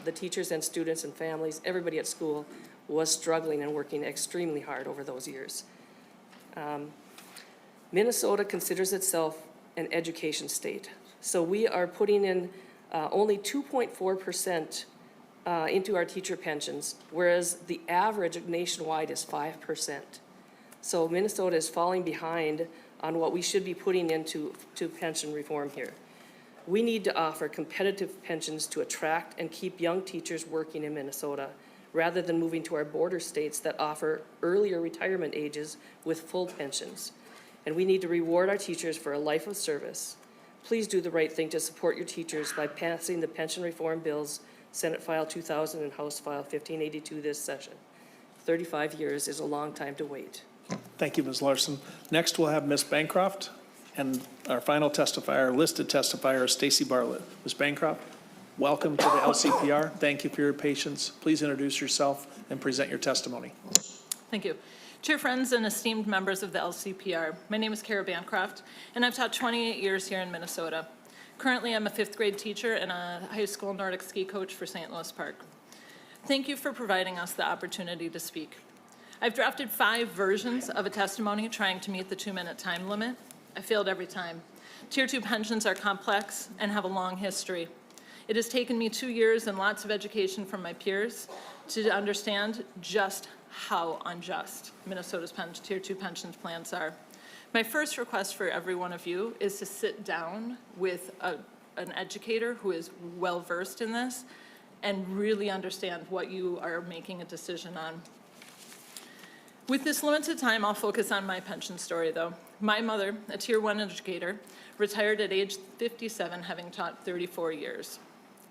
the teachers and students and families, everybody at school, was struggling and working extremely hard over those years. Minnesota considers itself an education state. So we are putting in only 2.4% into our teacher pensions, whereas the average nationwide is 5%. So Minnesota is falling behind on what we should be putting into pension reform here. We need to offer competitive pensions to attract and keep young teachers working in Minnesota, rather than moving to our border states that offer earlier retirement ages with full pensions. And we need to reward our teachers for a life of service. Please do the right thing to support your teachers by passing the pension reform bills, Senate File 2000 and House File 1582 this session. 35 years is a long time to wait. Thank you, Ms. Larson. Next, we'll have Ms. Bancroft, and our final testifier, listed testifier, Stacy Bartlett. Ms. Bancroft, welcome to the LCPR. Thank you for your patience. Please introduce yourself and present your testimony. Thank you. Chair Friends and esteemed members of the LCPR, my name is Kara Bancroft, and I've taught 28 years here in Minnesota. Currently, I'm a 5th grade teacher and a high school Nordic ski coach for St. Louis Park. Thank you for providing us the opportunity to speak. I've drafted 5 versions of a testimony trying to meet the 2-minute time limit. I failed every time. Tier 2 pensions are complex and have a long history. It has taken me 2 years and lots of education from my peers to understand just how unjust Minnesota's Tier 2 pensions plans are. My first request for every one of you is to sit down with an educator who is well-versed in this and really understand what you are making a decision on. With this limited time, I'll focus on my pension story, though. My mother, a Tier 1 educator, retired at age 57, having taught 34 years.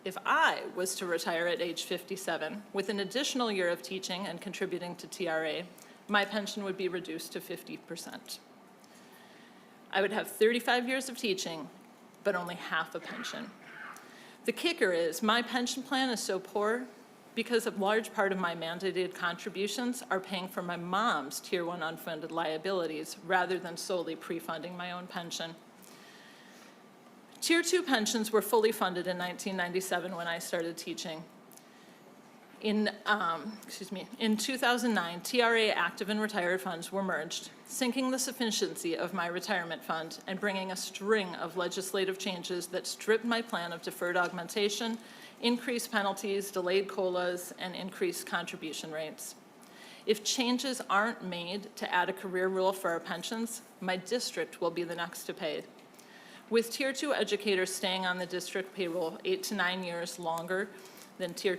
If I was to retire at age 57, with an additional year of teaching and contributing to TRA, my pension would be reduced to 50%. I would have 35 years of teaching, but only half a pension. The kicker is my pension plan is so poor because a large part of my mandated contributions are paying for my mom's Tier 1 unfunded liabilities rather than solely pre-funding my own pension. Tier 2 pensions were fully funded in 1997 when I started teaching. In 2009, TRA active and retired funds were merged, sinking the sufficiency of my retirement fund and bringing a string of legislative changes that stripped my plan of deferred augmentation, increased penalties, delayed COLAs, and increased contribution rates. If changes aren't made to add a career rule for our pensions, my district will be the next to pay. With Tier 2 educators staying on the district payroll 8 to 9 years longer than Tier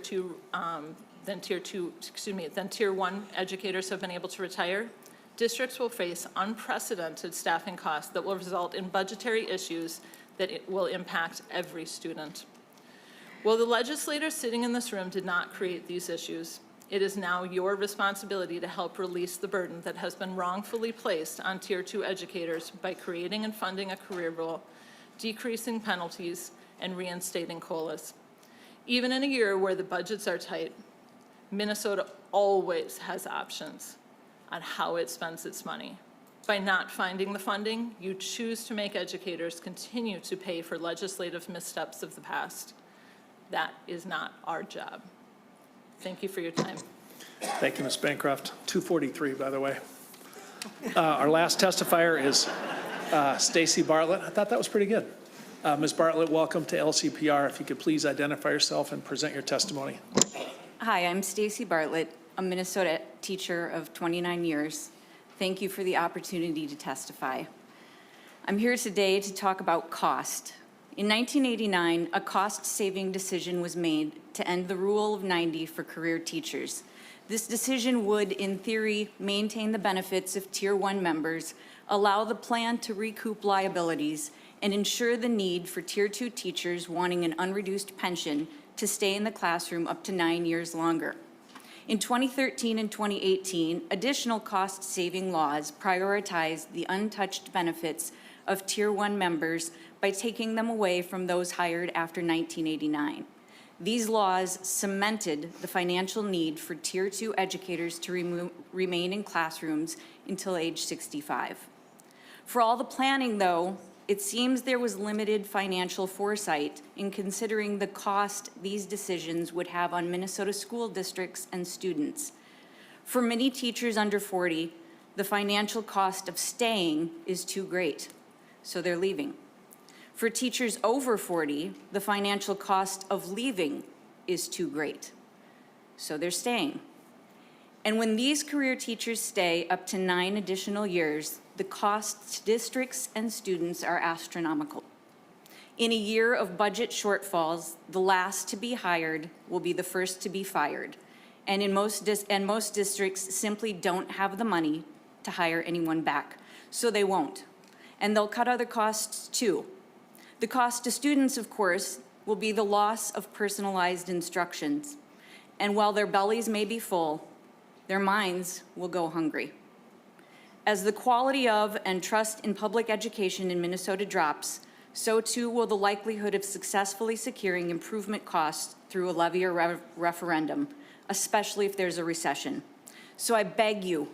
1 educators have been able to retire, districts will face unprecedented staffing costs that will result in budgetary issues that will impact every student. While the legislators sitting in this room did not create these issues, it is now your responsibility to help release the burden that has been wrongfully placed on Tier 2 educators by creating and funding a career rule, decreasing penalties, and reinstating COLAs. Even in a year where the budgets are tight, Minnesota always has options on how it spends its money. By not finding the funding, you choose to make educators continue to pay for legislative missteps of the past. That is not our job. Thank you for your time. Thank you, Ms. Bancroft. 2:43, by the way. Our last testifier is Stacy Bartlett. I thought that was pretty good. Ms. Bartlett, welcome to LCPR. If you could please identify yourself and present your testimony. Hi, I'm Stacy Bartlett, a Minnesota teacher of 29 years. Thank you for the opportunity to testify. I'm here today to talk about cost. In 1989, a cost-saving decision was made to end the Rule of 90 for career teachers. This decision would, in theory, maintain the benefits of Tier 1 members, allow the plan to recoup liabilities, and ensure the need for Tier 2 teachers wanting an unreduced pension to stay in the classroom up to 9 years longer. In 2013 and 2018, additional cost-saving laws prioritized the untouched benefits of Tier 1 members by taking them away from those hired after 1989. These laws cemented the financial need for Tier 2 educators to remain in classrooms until age 65. For all the planning, though, it seems there was limited financial foresight in considering the cost these decisions would have on Minnesota school districts and students. For many teachers under 40, the financial cost of staying is too great, so they're leaving. For teachers over 40, the financial cost of leaving is too great, so they're staying. And when these career teachers stay up to 9 additional years, the costs to districts and students are astronomical. In a year of budget shortfalls, the last to be hired will be the first to be fired. And most districts simply don't have the money to hire anyone back, so they won't. And they'll cut other costs too. The cost to students, of course, will be the loss of personalized instructions. And while their bellies may be full, their minds will go hungry. As the quality of and trust in public education in Minnesota drops, so too will the likelihood of successfully securing improvement costs through a levy or referendum, especially if there's a recession. So I beg you,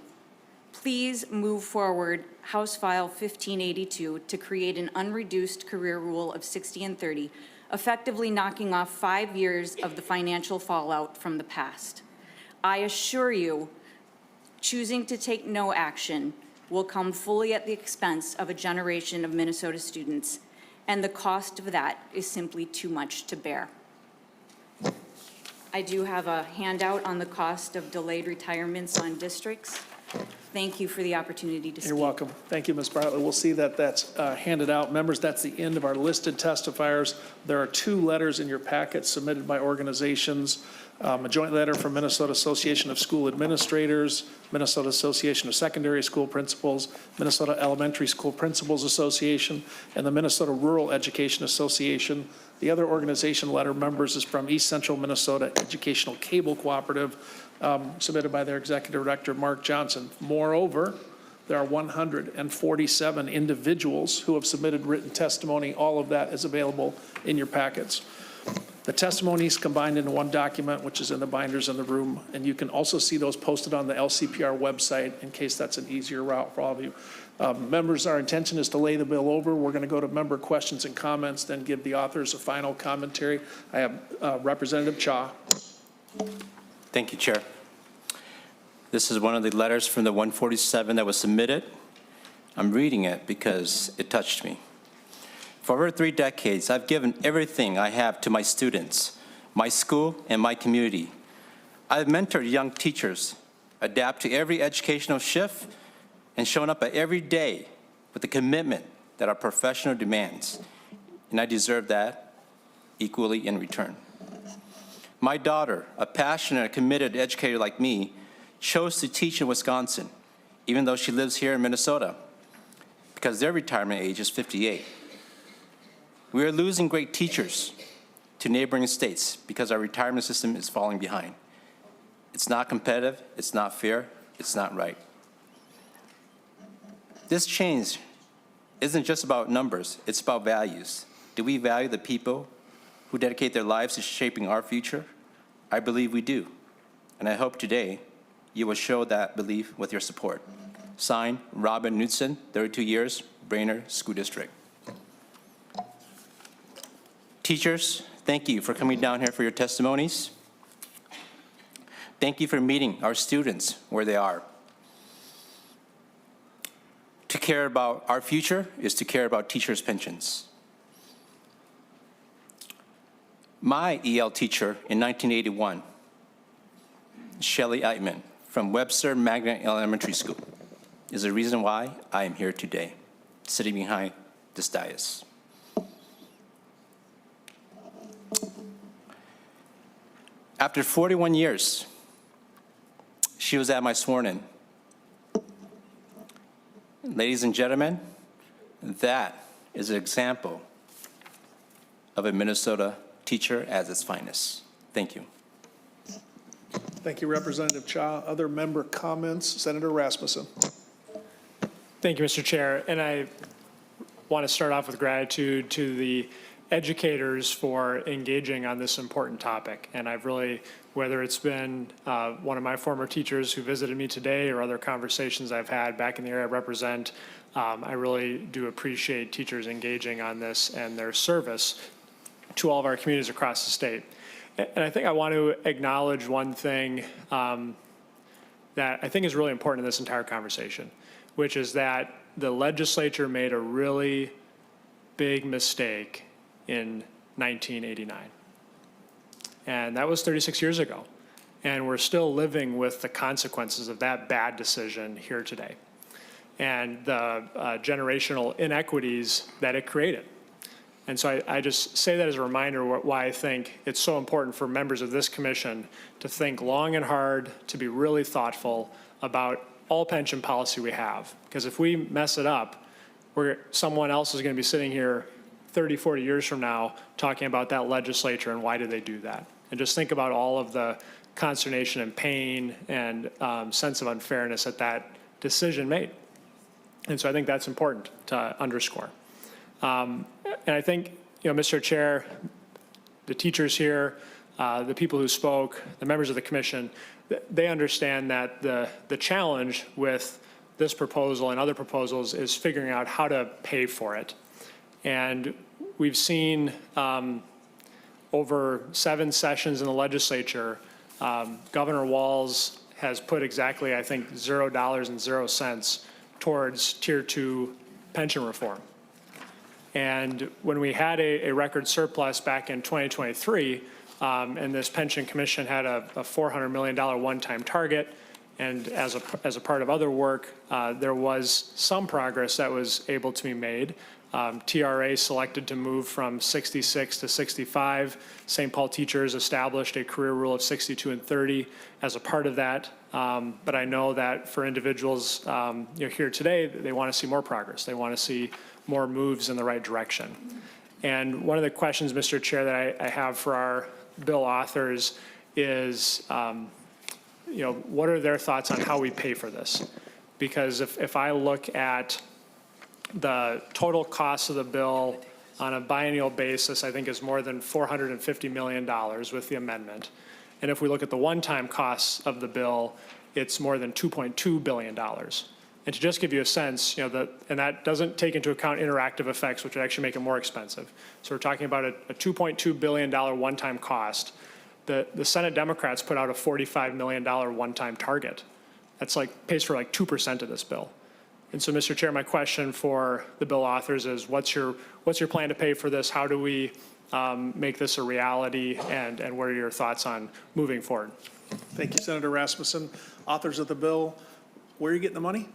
please move forward House File 1582 to create an unreduced career rule of 60 and 30, effectively knocking off 5 years of the financial fallout from the past. I assure you, choosing to take no action will come fully at the expense of a generation of Minnesota students, and the cost of that is simply too much to bear. I do have a handout on the cost of delayed retirements on districts. Thank you for the opportunity to speak. You're welcome. Thank you, Ms. Bartlett. We'll see that that's handed out. Members, that's the end of our listed testifiers. There are 2 letters in your packet submitted by organizations. A joint letter from Minnesota Association of School Administrators, Minnesota Association of Secondary School Principals, Minnesota Elementary School Principals Association, and the Minnesota Rural Education Association. The other organization letter members is from East Central Minnesota Educational Cable Cooperative, submitted by their executive director, Mark Johnson. Moreover, there are 147 individuals who have submitted written testimony. All of that is available in your packets. The testimony is combined into one document, which is in the binders in the room, and you can also see those posted on the LCPR website in case that's an easier route for all of you. Members, our intention is to lay the bill over. We're going to go to member questions and comments, then give the authors a final commentary. I have Representative Cha. Thank you, Chair. This is one of the letters from the 147 that was submitted. I'm reading it because it touched me. For over 3 decades, I've given everything I have to my students, my school, and my community. I've mentored young teachers, adapt to every educational shift, and shown up every day with the commitment that our professional demands, and I deserve that equally in return. My daughter, a passionate and committed educator like me, chose to teach in Wisconsin, even though she lives here in Minnesota, because their retirement age is 58. We are losing great teachers to neighboring states because our retirement system is falling behind. It's not competitive, it's not fair, it's not right. This change isn't just about numbers, it's about values. Do we value the people who dedicate their lives to shaping our future? I believe we do, and I hope today you will show that belief with your support. Signed, Robin Knudsen, 32 years, Brainerd School District. Teachers, thank you for coming down here for your testimonies. Thank you for meeting our students where they are. To care about our future is to care about teachers' pensions. My EL teacher in 1981, Shelley Eitman from Webster Magnet Elementary School, is the reason why I am here today, sitting behind this dais. After 41 years, she was at my sworn-in. Ladies and gentlemen, that is an example of a Minnesota teacher at its finest. Thank you. Thank you, Representative Cha. Other member comments? Senator Rasmussen. Thank you, Mr. Chair. And I want to start off with gratitude to the educators for engaging on this important topic. And I've really, whether it's been one of my former teachers who visited me today or other conversations I've had back in the area I represent, I really do appreciate teachers engaging on this and their service to all of our communities across the state. And I think I want to acknowledge one thing that I think is really important in this entire conversation, which is that the legislature made a really big mistake in 1989. And that was 36 years ago. And we're still living with the consequences of that bad decision here today and the generational inequities that it created. And so I just say that as a reminder why I think it's so important for members of this commission to think long and hard, to be really thoughtful about all pension policy we have. Because if we mess it up, someone else is going to be sitting here 30, 40 years from now talking about that legislature and why did they do that. And just think about all of the consternation and pain and sense of unfairness that decision made. And so I think that's important to underscore. And I think, Mr. Chair, the teachers here, the people who spoke, the members of the commission, they understand that the challenge with this proposal and other proposals is figuring out how to pay for it. And we've seen over 7 sessions in the legislature, Governor Walz has put exactly, I think, $0.00 towards Tier 2 pension reform. And when we had a record surplus back in 2023, and this pension commission had a $400 million one-time target, And as a part of other work, there was some progress that was able to be made. TRA selected to move from 66 to 65. St. Paul teachers established a career rule of 62 and 30 as a part of that. But I know that for individuals here today, they want to see more progress. They want to see more moves in the right direction. And one of the questions, Mr. Chair, that I have for our bill authors is, what are their thoughts on how we pay for this? Because if I look at the total cost of the bill on a biennial basis, I think is more than $450 million with the amendment. And if we look at the one-time costs of the bill, it's more than $2.2 billion. And to just give you a sense, and that doesn't take into account interactive effects, which would actually make it more expensive. So we're talking about a $2.2 billion one-time cost. The Senate Democrats put out a $45 million one-time target. That's pays for 2% of this bill. And so, Mr. Chair, my question for the bill authors is, what's your plan to pay for this? How do we make this a reality? And what are your thoughts on moving forward? Thank you, Senator Rasmussen. Authors of the bill, where are you getting the money?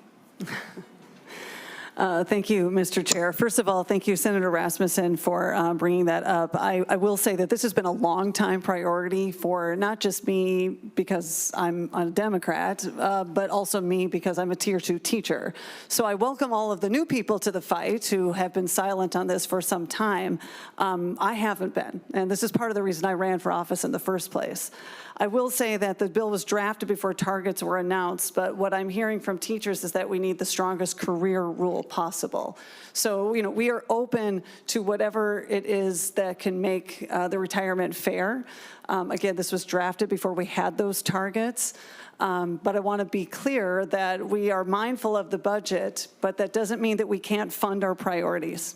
Thank you, Mr. Chair. First of all, thank you, Senator Rasmussen, for bringing that up. I will say that this has been a long-time priority for not just me because I'm a Democrat, but also me because I'm a Tier 2 teacher. So I welcome all of the new people to the fight who have been silent on this for some time. I haven't been, and this is part of the reason I ran for office in the first place. I will say that the bill was drafted before targets were announced, but what I'm hearing from teachers is that we need the strongest career rule possible. So, we are open to whatever it is that can make the retirement fair. Again, this was drafted before we had those targets. But I want to be clear that we are mindful of the budget, but that doesn't mean that we can't fund our priorities.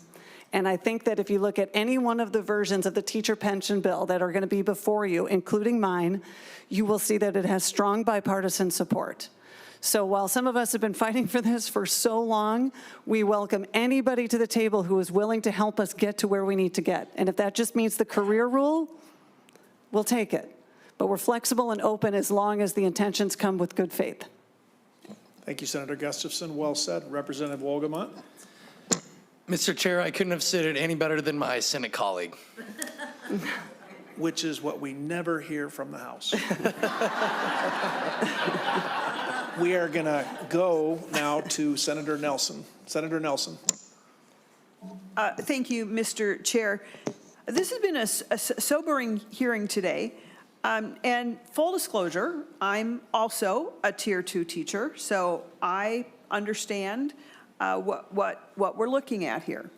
And I think that if you look at any one of the versions of the teacher pension bill that are going to be before you, including mine, you will see that it has strong bipartisan support. So while some of us have been fighting for this for so long, we welcome anybody to the table who is willing to help us get to where we need to get. And if that just means the career rule, we'll take it. But we're flexible and open as long as the intentions come with good faith. Thank you, Senator Gustafson. Well said. Representative Wolgamott. Mr. Chair, I couldn't have said it any better than my Senate colleague. Which is what we never hear from the House. We are going to go now to Senator Nelson. Senator Nelson. Thank you, Mr. Chair. This has been a sobering hearing today. And full disclosure, I'm also a Tier 2 teacher, so I understand what we're looking at here.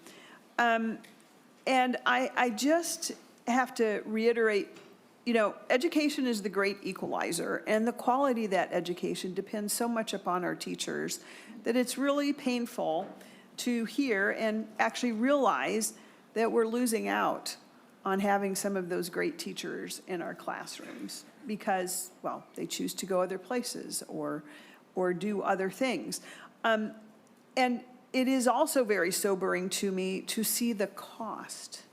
And I just have to reiterate, education is the great equalizer, and the quality of that education depends so much upon our teachers that it's really painful to hear and actually realize that we're losing out on having some of those great teachers in our classrooms because, well, they choose to go other places or do other things. And it is also very sobering to me to see the cost.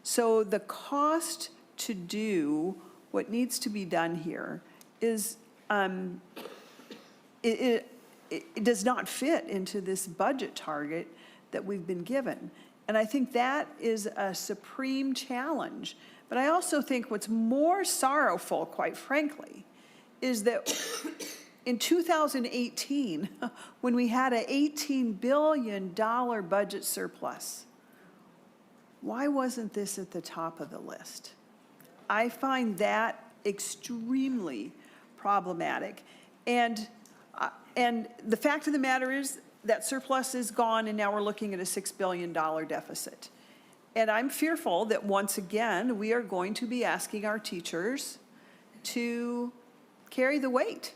So the cost to do what needs to be done here is, it does not fit into this budget target that we've been given. And I think that is a supreme challenge. But I also think what's more sorrowful, quite frankly, is that in 2018, when we had an $18 billion budget surplus, why wasn't this at the top of the list? I find that extremely problematic. And the fact of the matter is that surplus is gone, and now we're looking at a $6 billion deficit. And I'm fearful that once again, we are going to be asking our teachers to carry the weight.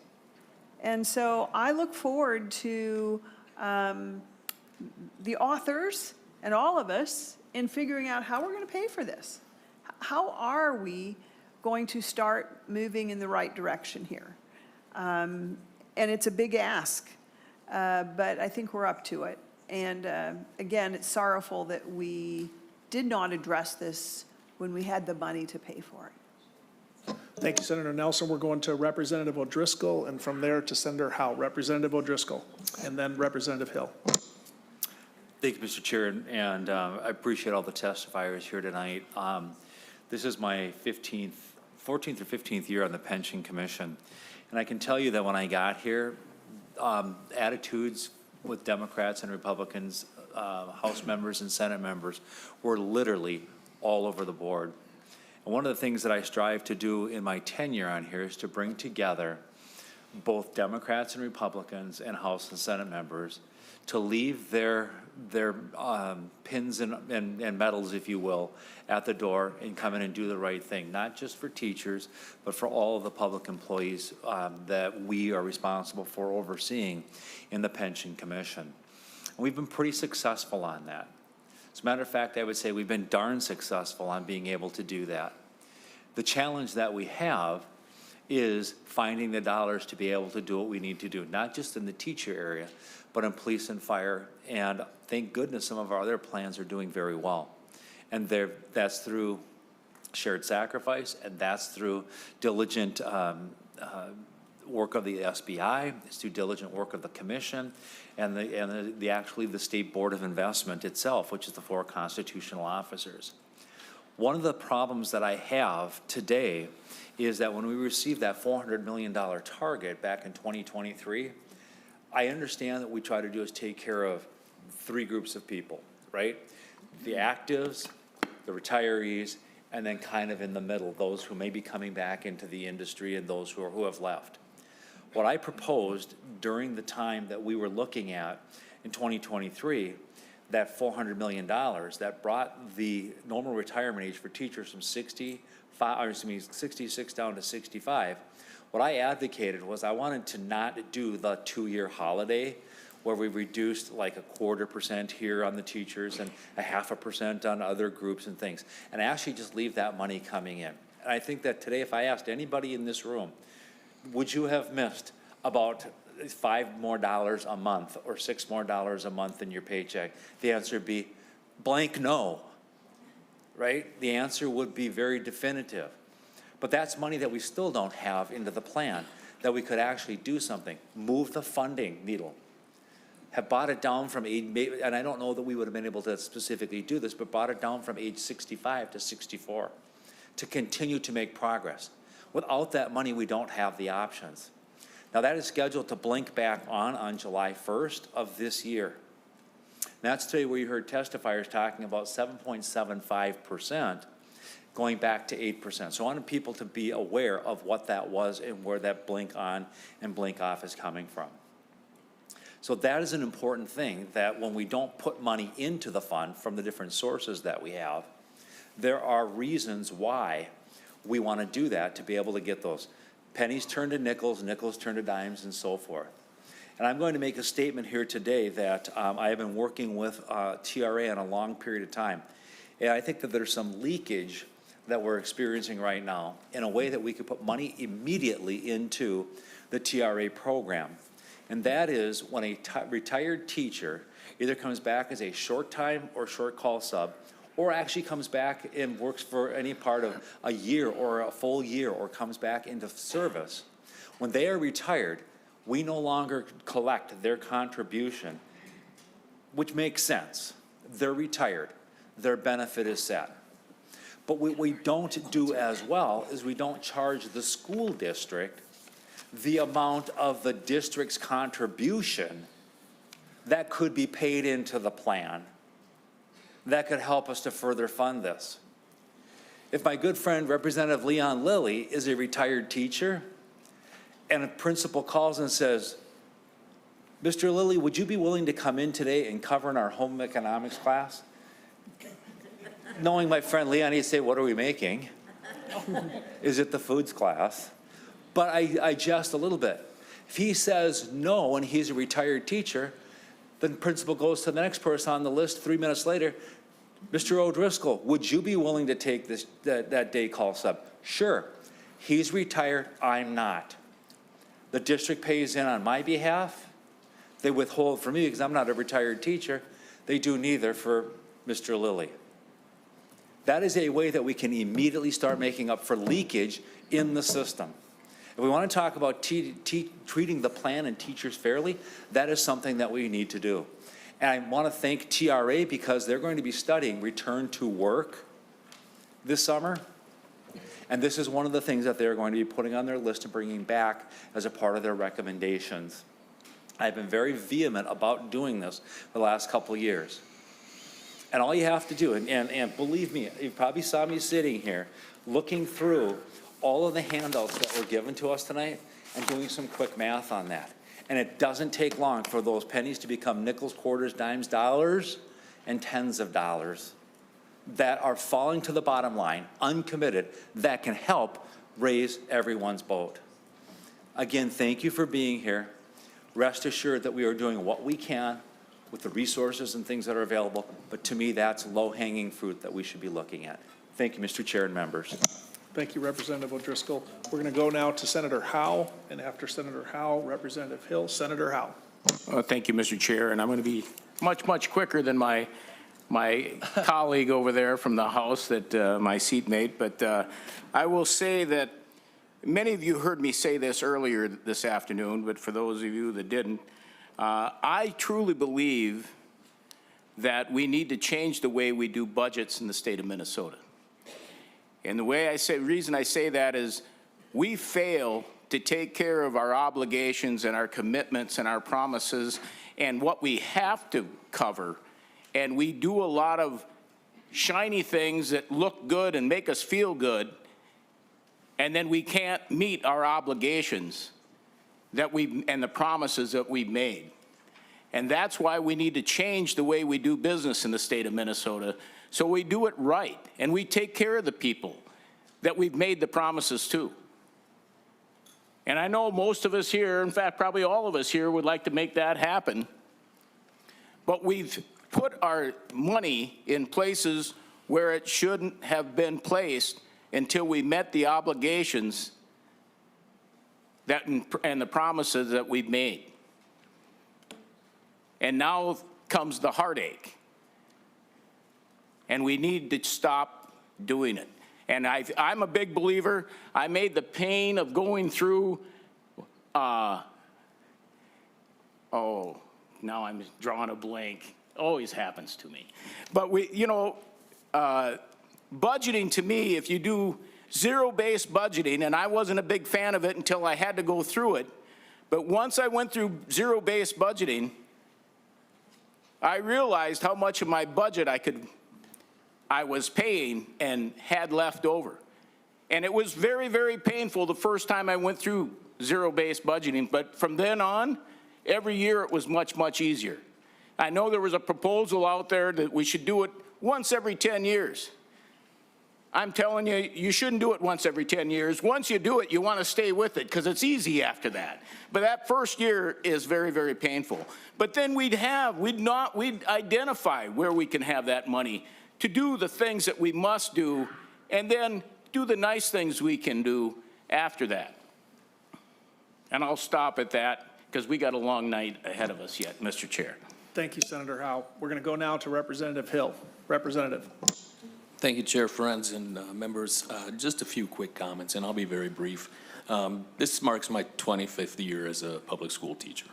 And so I look forward to the authors and all of us in figuring out how we're going to pay for this. How are we going to start moving in the right direction here? And it's a big ask, but I think we're up to it. And again, it's sorrowful that we did not address this when we had the money to pay for it. Thank you, Senator Nelson. We're going to Representative O'Driscoll, and from there to Senator Howe. Representative O'Driscoll, and then Representative Hill. Thank you, Mr. Chair, and I appreciate all the testifiers here tonight. This is my 14th or 15th year on the Pension Commission, and I can tell you that when I got here, attitudes with Democrats and Republicans, House members and Senate members, were literally all over the board. And one of the things that I strive to do in my tenure on here is to bring together both Democrats and Republicans and House and Senate members to leave their pins and medals, if you will, at the door and come in and do the right thing, not just for teachers, but for all of the public employees that we are responsible for overseeing in the Pension Commission. And we've been pretty successful on that. As a matter of fact, I would say we've been darn successful on being able to do that. The challenge that we have is finding the dollars to be able to do what we need to do, not just in the teacher area, but in police and fire. And thank goodness some of our other plans are doing very well. And that's through shared sacrifice, and that's through diligent work of the SBI, it's through diligent work of the commission, and actually the State Board of Investment itself, which is the 4 constitutional officers. One of the problems that I have today is that when we received that $400 million target back in 2023, I understand that we try to do is take care of 3 groups of people, right? The actives, the retirees, and then kind of in the middle, those who may be coming back into the industry and those who have left. What I proposed during the time that we were looking at in 2023, that $400 million that brought the normal retirement age for teachers from 66 down to 65, what I advocated was I wanted to not do the 2-year holiday where we reduced like 0.25% here on the teachers and 0.5% on other groups and things, and actually just leave that money coming in. And I think that today, if I asked anybody in this room, would you have missed about $5 more a month or $6 more a month in your paycheck? The answer would be blank no, right? The answer would be very definitive. But that's money that we still don't have into the plan, that we could actually do something, move the funding needle, have brought it down from age, and I don't know that we would have been able to specifically do this, but brought it down from age 65 to 64 to continue to make progress. Without that money, we don't have the options. Now that is scheduled to blink back on July 1st of this year. And that's today where you heard testifiers talking about 7.75% going back to 8%. So I wanted people to be aware of what that was and where that blink on and blink off is coming from. So that is an important thing, that when we don't put money into the fund from the different sources that we have, there are reasons why we want to do that, to be able to get those pennies turned to nickels, nickels turned to dimes, and so forth. And I'm going to make a statement here today that I have been working with TRA on a long period of time. And I think that there's some leakage that we're experiencing right now in a way that we could put money immediately into the TRA program. And that is when a retired teacher either comes back as a short time or short call sub, or actually comes back and works for any part of a year or a full year, or comes back into service. When they are retired, we no longer collect their contribution, which makes sense. They're retired. Their benefit is set. But what we don't do as well is we don't charge the school district the amount of the district's contribution that could be paid into the plan that could help us to further fund this. If my good friend Representative Leon Lilly is a retired teacher and a principal calls and says, Mr. Lilly, would you be willing to come in today and cover in our home economics class? Knowing my friend Leon, he'd say, what are we making? Is it the foods class? But I jest a little bit. If he says no and he's a retired teacher, then principal goes to the next person on the list 3 minutes later. Mr. O'Driscoll, would you be willing to take that day call sub? Sure. He's retired, I'm not. The district pays in on my behalf. They withhold for me because I'm not a retired teacher. They do neither for Mr. Lilly. That is a way that we can immediately start making up for leakage in the system. If we want to talk about treating the plan and teachers fairly, that is something that we need to do. And I want to thank TRA because they're going to be studying return to work this summer. And this is one of the things that they're going to be putting on their list and bringing back as a part of their recommendations. I've been very vehement about doing this the last couple of years. And all you have to do, and believe me, you probably saw me sitting here looking through all of the handouts that were given to us tonight and doing some quick math on that. And it doesn't take long for those pennies to become nickels, quarters, dimes, dollars, and tens of dollars that are falling to the bottom line, uncommitted, that can help raise everyone's boat. Again, thank you for being here. Rest assured that we are doing what we can with the resources and things that are available, but to me, that's low-hanging fruit that we should be looking at. Thank you, Mr. Chair and members. Thank you, Representative O'Driscoll. We're going to go now to Senator Howe, and after Senator Howe, Representative Hill. Senator Howe. Thank you, Mr. Chair, and I'm going to be much quicker than my colleague over there from the House, that my seatmate, but I will say that many of you heard me say this earlier this afternoon, but for those of you that didn't, I truly believe that we need to change the way we do budgets in the state of Minnesota. And the reason I say that is we fail to take care of our obligations and our commitments and our promises and what we have to cover. And we do a lot of shiny things that look good and make us feel good, and then we can't meet our obligations and the promises that we've made. And that's why we need to change the way we do business in the state of Minnesota, so we do it right and we take care of the people that we've made the promises to. And I know most of us here, in fact, probably all of us here, would like to make that happen. But we've put our money in places where it shouldn't have been placed until we met the obligations and the promises that we've made. And now comes the heartache. And we need to stop doing it. And I'm a big believer. I made the pain of going through, now I'm drawing a blank. Always happens to me. But budgeting to me, if you do zero-based budgeting, and I wasn't a big fan of it until I had to go through it, but once I went through zero-based budgeting, I realized how much of my budget I was paying and had left over. And it was very, very painful the first time I went through zero-based budgeting, but from then on, every year it was much easier. I know there was a proposal out there that we should do it once every 10 years. I'm telling you, you shouldn't do it once every 10 years. Once you do it, you want to stay with it because it's easy after that. But that first year is very, very painful. But then we'd identify where we can have that money to do the things that we must do, and then do the nice things we can do after that. And I'll stop at that because we got a long night ahead of us yet, Mr. Chair. Thank you, Senator Howe. We're going to go now to Representative Hill. Representative. Thank you, Chair, friends, and members. Just a few quick comments, and I'll be very brief. This marks my 25th year as a public school teacher.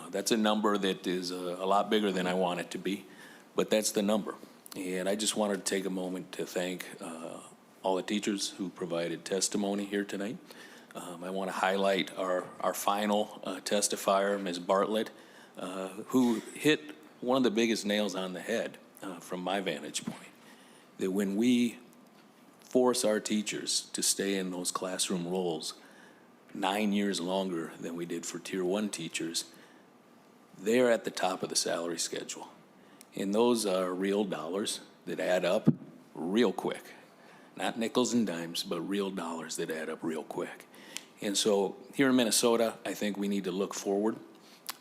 That's a number that is a lot bigger than I want it to be, but that's the number. And I just wanted to take a moment to thank all the teachers who provided testimony here tonight. I want to highlight our final testifier, Ms. Bartlett, who hit one of the biggest nails on the head from my vantage point. That when we force our teachers to stay in those classroom roles 9 years longer than we did for Tier 1 teachers, they're at the top of the salary schedule. And those are real dollars that add up real quick. Not nickels and dimes, but real dollars that add up real quick. And so here in Minnesota, I think we need to look forward.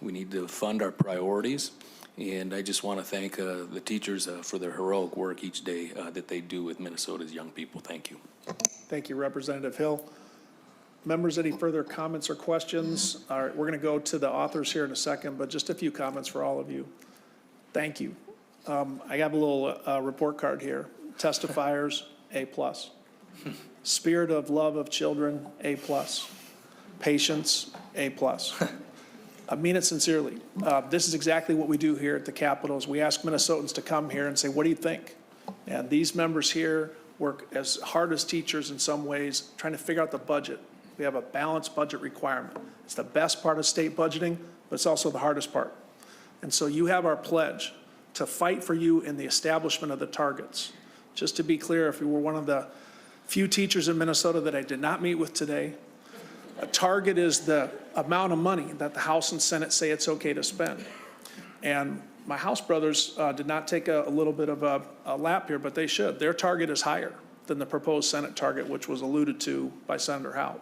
We need to fund our priorities. And I just want to thank the teachers for their heroic work each day that they do with Minnesota's young people. Thank you. Thank you, Representative Hill. Members, any further comments or questions? All right, we're going to go to the authors here in a second, but just a few comments for all of you. Thank you. I have a little report card here. Testifiers, A+. Spirit of love of children, A+. Patience, A+. I mean it sincerely. This is exactly what we do here at the Capitol, is we ask Minnesotans to come here and say, what do you think? And these members here work as hard as teachers in some ways, trying to figure out the budget. We have a balanced budget requirement. It's the best part of state budgeting, but it's also the hardest part. And so you have our pledge to fight for you in the establishment of the targets. Just to be clear, if you were one of the few teachers in Minnesota that I did not meet with today, a target is the amount of money that the House and Senate say it's okay to spend. And my House brothers did not take a little bit of a lap here, but they should. Their target is higher than the proposed Senate target, which was alluded to by Senator Howe.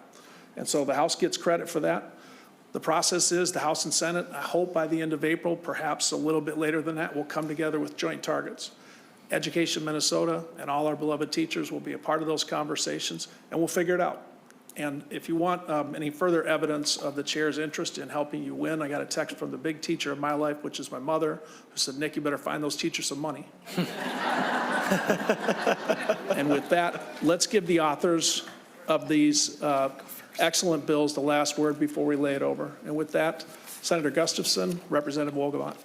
And so the House gets credit for that. The process is the House and Senate, I hope by the end of April, perhaps a little bit later than that, will come together with joint targets. Education Minnesota and all our beloved teachers will be a part of those conversations, and we'll figure it out. And if you want any further evidence of the chair's interest in helping you win, I got a text from the big teacher of my life, which is my mother, who said, Nick, you better find those teachers some money. And with that, let's give the authors of these excellent bills the last word before we lay it over. And with that, Senator Gustafson, Representative Wolgamott.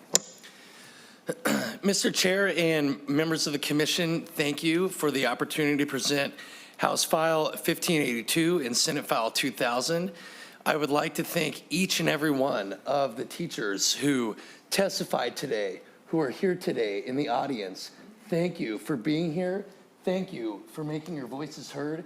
Mr. Chair and members of the commission, thank you for the opportunity to present House File 1582 and Senate File 2000. I would like to thank each and every one of the teachers who testified today, who are here today in the audience. Thank you for being here. Thank you for making your voices heard.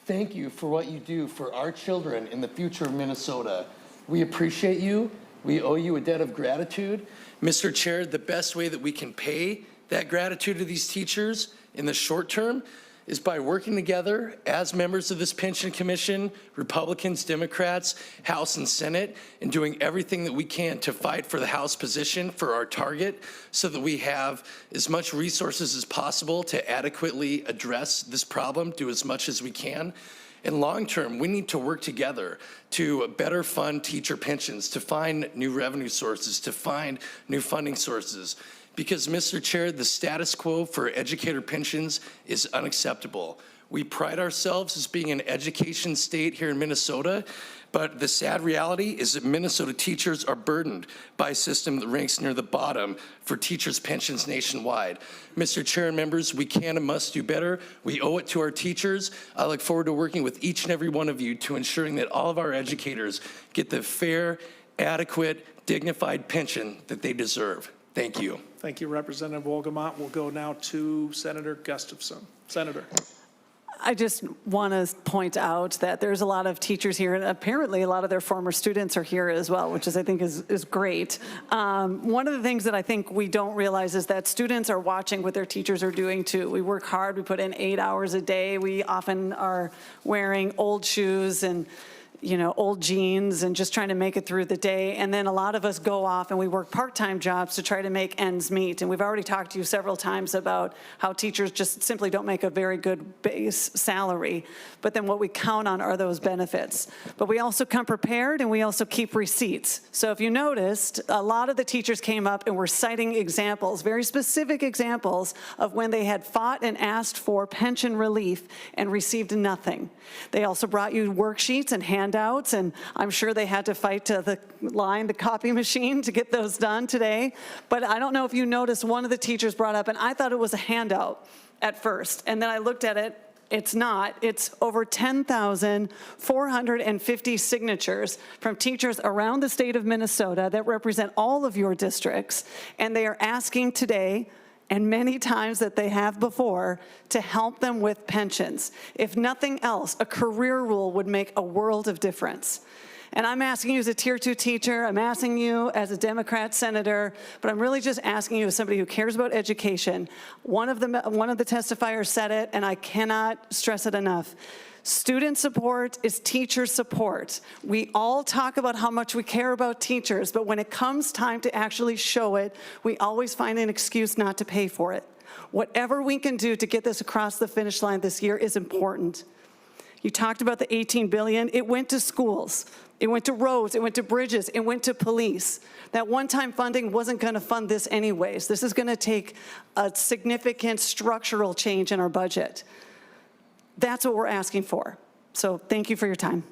Thank you for what you do for our children in the future of Minnesota. We appreciate you. We owe you a debt of gratitude. Mr. Chair, the best way that we can pay that gratitude to these teachers in the short term is by working together as members of this pension commission, Republicans, Democrats, House and Senate, and doing everything that we can to fight for the House position for our target so that we have as much resources as possible to adequately address this problem, do as much as we can. In long term, we need to work together to better fund teacher pensions, to find new revenue sources, to find new funding sources. Because, Mr. Chair, the status quo for educator pensions is unacceptable. We pride ourselves as being an education state here in Minnesota, but the sad reality is that Minnesota teachers are burdened by a system that ranks near the bottom for teachers' pensions nationwide. Mr. Chair and members, we can and must do better. We owe it to our teachers. I look forward to working with each and every one of you to ensuring that all of our educators get the fair, adequate, dignified pension that they deserve. Thank you. Thank you, Representative Wolgamott. We'll go now to Senator Gustafson. Senator. I just want to point out that there's a lot of teachers here, and apparently a lot of their former students are here as well, which is, I think, is great. One of the things that I think we don't realize is that students are watching what their teachers are doing too. We work hard, we put in 8 hours a day. We often are wearing old shoes and old jeans and just trying to make it through the day. And then a lot of us go off and we work part-time jobs to try to make ends meet. And we've already talked to you several times about how teachers just simply don't make a very good base salary. But then what we count on are those benefits. But we also come prepared and we also keep receipts. So if you noticed, a lot of the teachers came up and were citing examples, very specific examples of when they had fought and asked for pension relief and received nothing. They also brought you worksheets and handouts, and I'm sure they had to fight to the copy machine to get those done today. But I don't know if you noticed, one of the teachers brought up, and I thought it was a handout at first, and then I looked at it. It's not. It's over 10,450 signatures from teachers around the state of Minnesota that represent all of your districts, and they are asking today, and many times that they have before, to help them with pensions. If nothing else, a career rule would make a world of difference. And I'm asking you as a Tier 2 teacher, I'm asking you as a Democrat senator, but I'm really just asking you as somebody who cares about education. One of the testifiers said it, and I cannot stress it enough. Student support is teacher support. We all talk about how much we care about teachers, but when it comes time to actually show it, we always find an excuse not to pay for it. Whatever we can do to get this across the finish line this year is important. You talked about the $18 billion. It went to schools. It went to roads, it went to bridges, it went to police. That one-time funding wasn't going to fund this anyways. This is going to take a significant structural change in our budget. That's what we're asking for. So thank you for your time.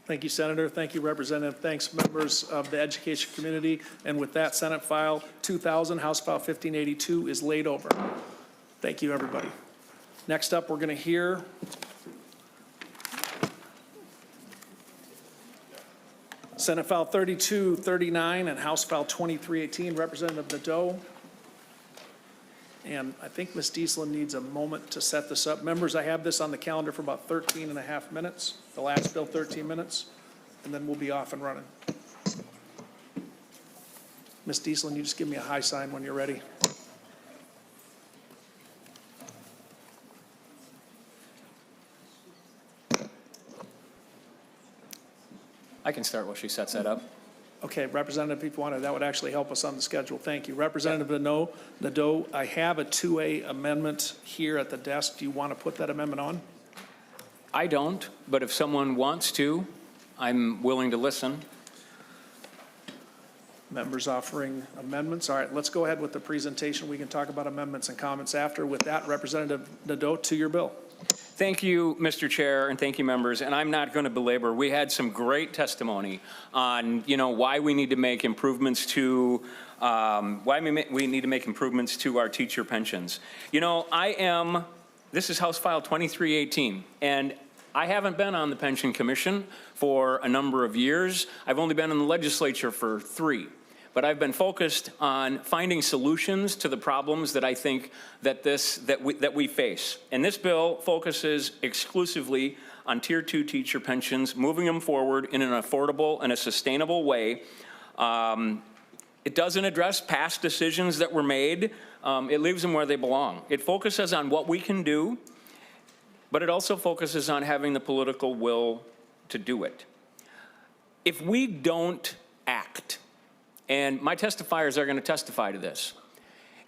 Thank you, Senator. Thank you, Representative. Thanks, members of the education community. And with that, Senate File 2000, House File 1582 is laid over. Thank you, everybody. Next up, we're going to hear Senate File 3239 and House File 2318, Representative Nadeau. And I think Ms. Dieslin needs a moment to set this up. Members, I have this on the calendar for about 13 and a half minutes. The last bill, 13 minutes, and then we'll be off and running. Ms. Dieslin, you just give me a high sign when you're ready. I can start while she sets that up. Okay, Representative, if you wanted, that would actually help us on the schedule. Thank you. Representative Nadeau, I have a 2A amendment here at the desk. Do you want to put that amendment on? I don't, but if someone wants to, I'm willing to listen. Members offering amendments. All right, let's go ahead with the presentation. We can talk about amendments and comments after. With that, Representative Nadeau, to your bill. Thank you, Mr. Chair, and thank you, members. And I'm not going to belabor. We had some great testimony on, why we need to make improvements to we need to make improvements to our teacher pensions. This is House File 2318, and I haven't been on the Pension Commission for a number of years. I've only been in the legislature for 3. But I've been focused on finding solutions to the problems that I think that we face. And this bill focuses exclusively on Tier 2 teacher pensions, moving them forward in an affordable and a sustainable way. It doesn't address past decisions that were made. It leaves them where they belong. It focuses on what we can do, but it also focuses on having the political will to do it. If we don't act, and my testifiers are going to testify to this.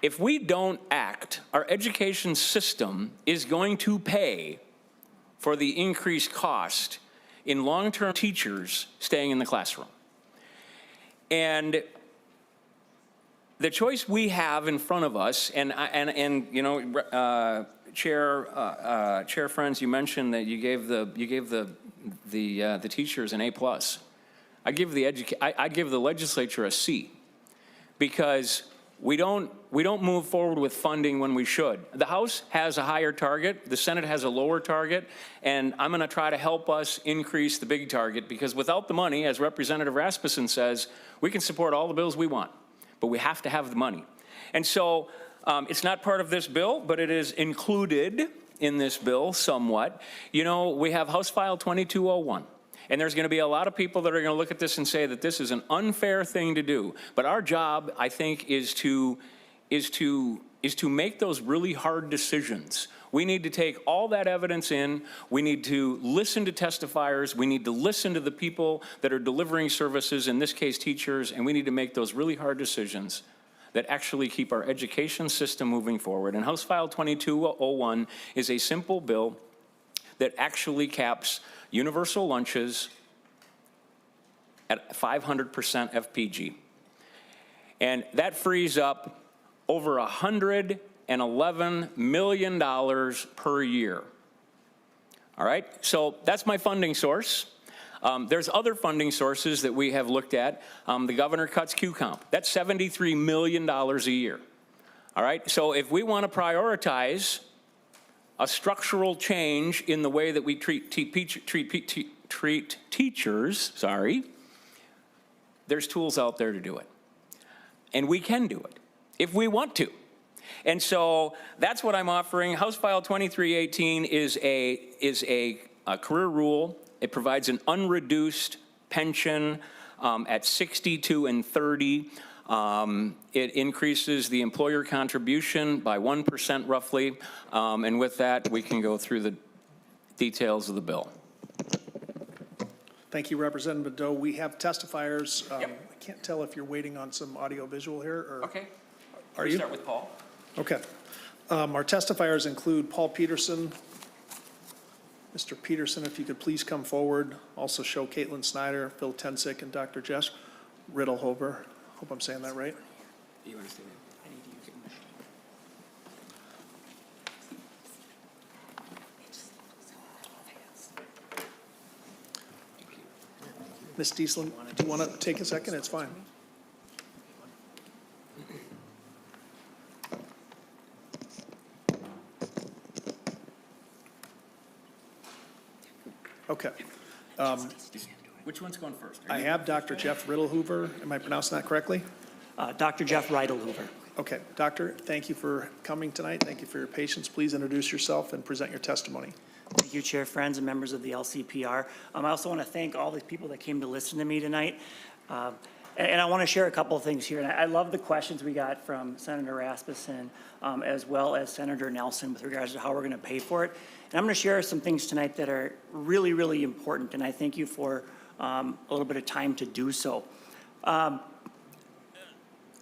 If we don't act, our education system is going to pay for the increased cost in long-term teachers staying in the classroom. And the choice we have in front of us, Chair Friends, you mentioned that you gave the teachers an A+. I'd give the legislature a C, because we don't move forward with funding when we should. The House has a higher target, the Senate has a lower target, and I'm going to try to help us increase the big target, because without the money, as Representative Rasmussen says, we can support all the bills we want, but we have to have the money. And so it's not part of this bill, but it is included in this bill somewhat. We have House File 2201. And there's going to be a lot of people that are going to look at this and say that this is an unfair thing to do. But our job, I think, is to make those really hard decisions. We need to take all that evidence in. We need to listen to testifiers. We need to listen to the people that are delivering services, in this case teachers, and we need to make those really hard decisions that actually keep our education system moving forward. And House File 2201 is a simple bill that actually caps universal lunches at 500% FPG. And that frees up over $111 million per year. All right, so that's my funding source. There's other funding sources that we have looked at. The governor cuts QComp. That's $73 million a year. All right, so if we want to prioritize a structural change in the way that we treat teachers, there's tools out there to do it. And we can do it if we want to. And so that's what I'm offering. House File 2318 is a career rule. It provides an unreduced pension at 62 and 30. It increases the employer contribution by 1% roughly, and with that, we can go through the details of the bill. Thank you, Representative Nadeau. We have testifiers. I can't tell if you're waiting on some audio visual here, or okay. Are you? Start with Paul. Okay. Our testifiers include Paul Peterson, Mr. Peterson, if you could please come forward. Also show Caitlin Snyder, Phil Tensick, and Dr. Jess Riddlehover. Hope I'm saying that right. Ms. Dieslin, do you want to take a second? It's fine. Okay. Which one's going first? I have Dr. Jeff Riddlehover. Am I pronouncing that correctly? Dr. Jeff Riddlehover. Okay. Doctor, thank you for coming tonight. Thank you for your patience. Please introduce yourself and present your testimony. Thank you, Chair, friends, and members of the LCPR. I also want to thank all the people that came to listen to me tonight. And I want to share a couple of things here. And I love the questions we got from Senator Rasmussen as well as Senator Nelson with regards to how we're going to pay for it. And I'm going to share some things tonight that are really, really important. And I thank you for a little bit of time to do so.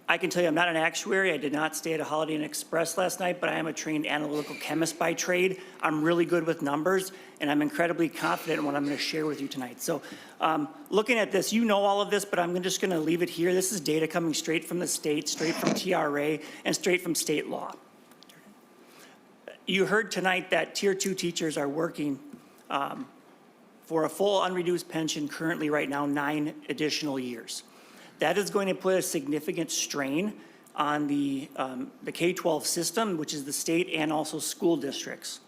I can tell you I'm not an actuary. I did not stay at a Holiday Inn Express last night, but I am a trained analytical chemist by trade. I'm really good with numbers, and I'm incredibly confident in what I'm going to share with you tonight. So looking at this, you know all of this, but I'm just going to leave it here. This is data coming straight from the state, straight from TRA, and straight from state law. You heard tonight that Tier 2 teachers are working for a full unreduced pension currently right now 9 additional years. That is going to put a significant strain on the K-12 system, which is the state and also school districts.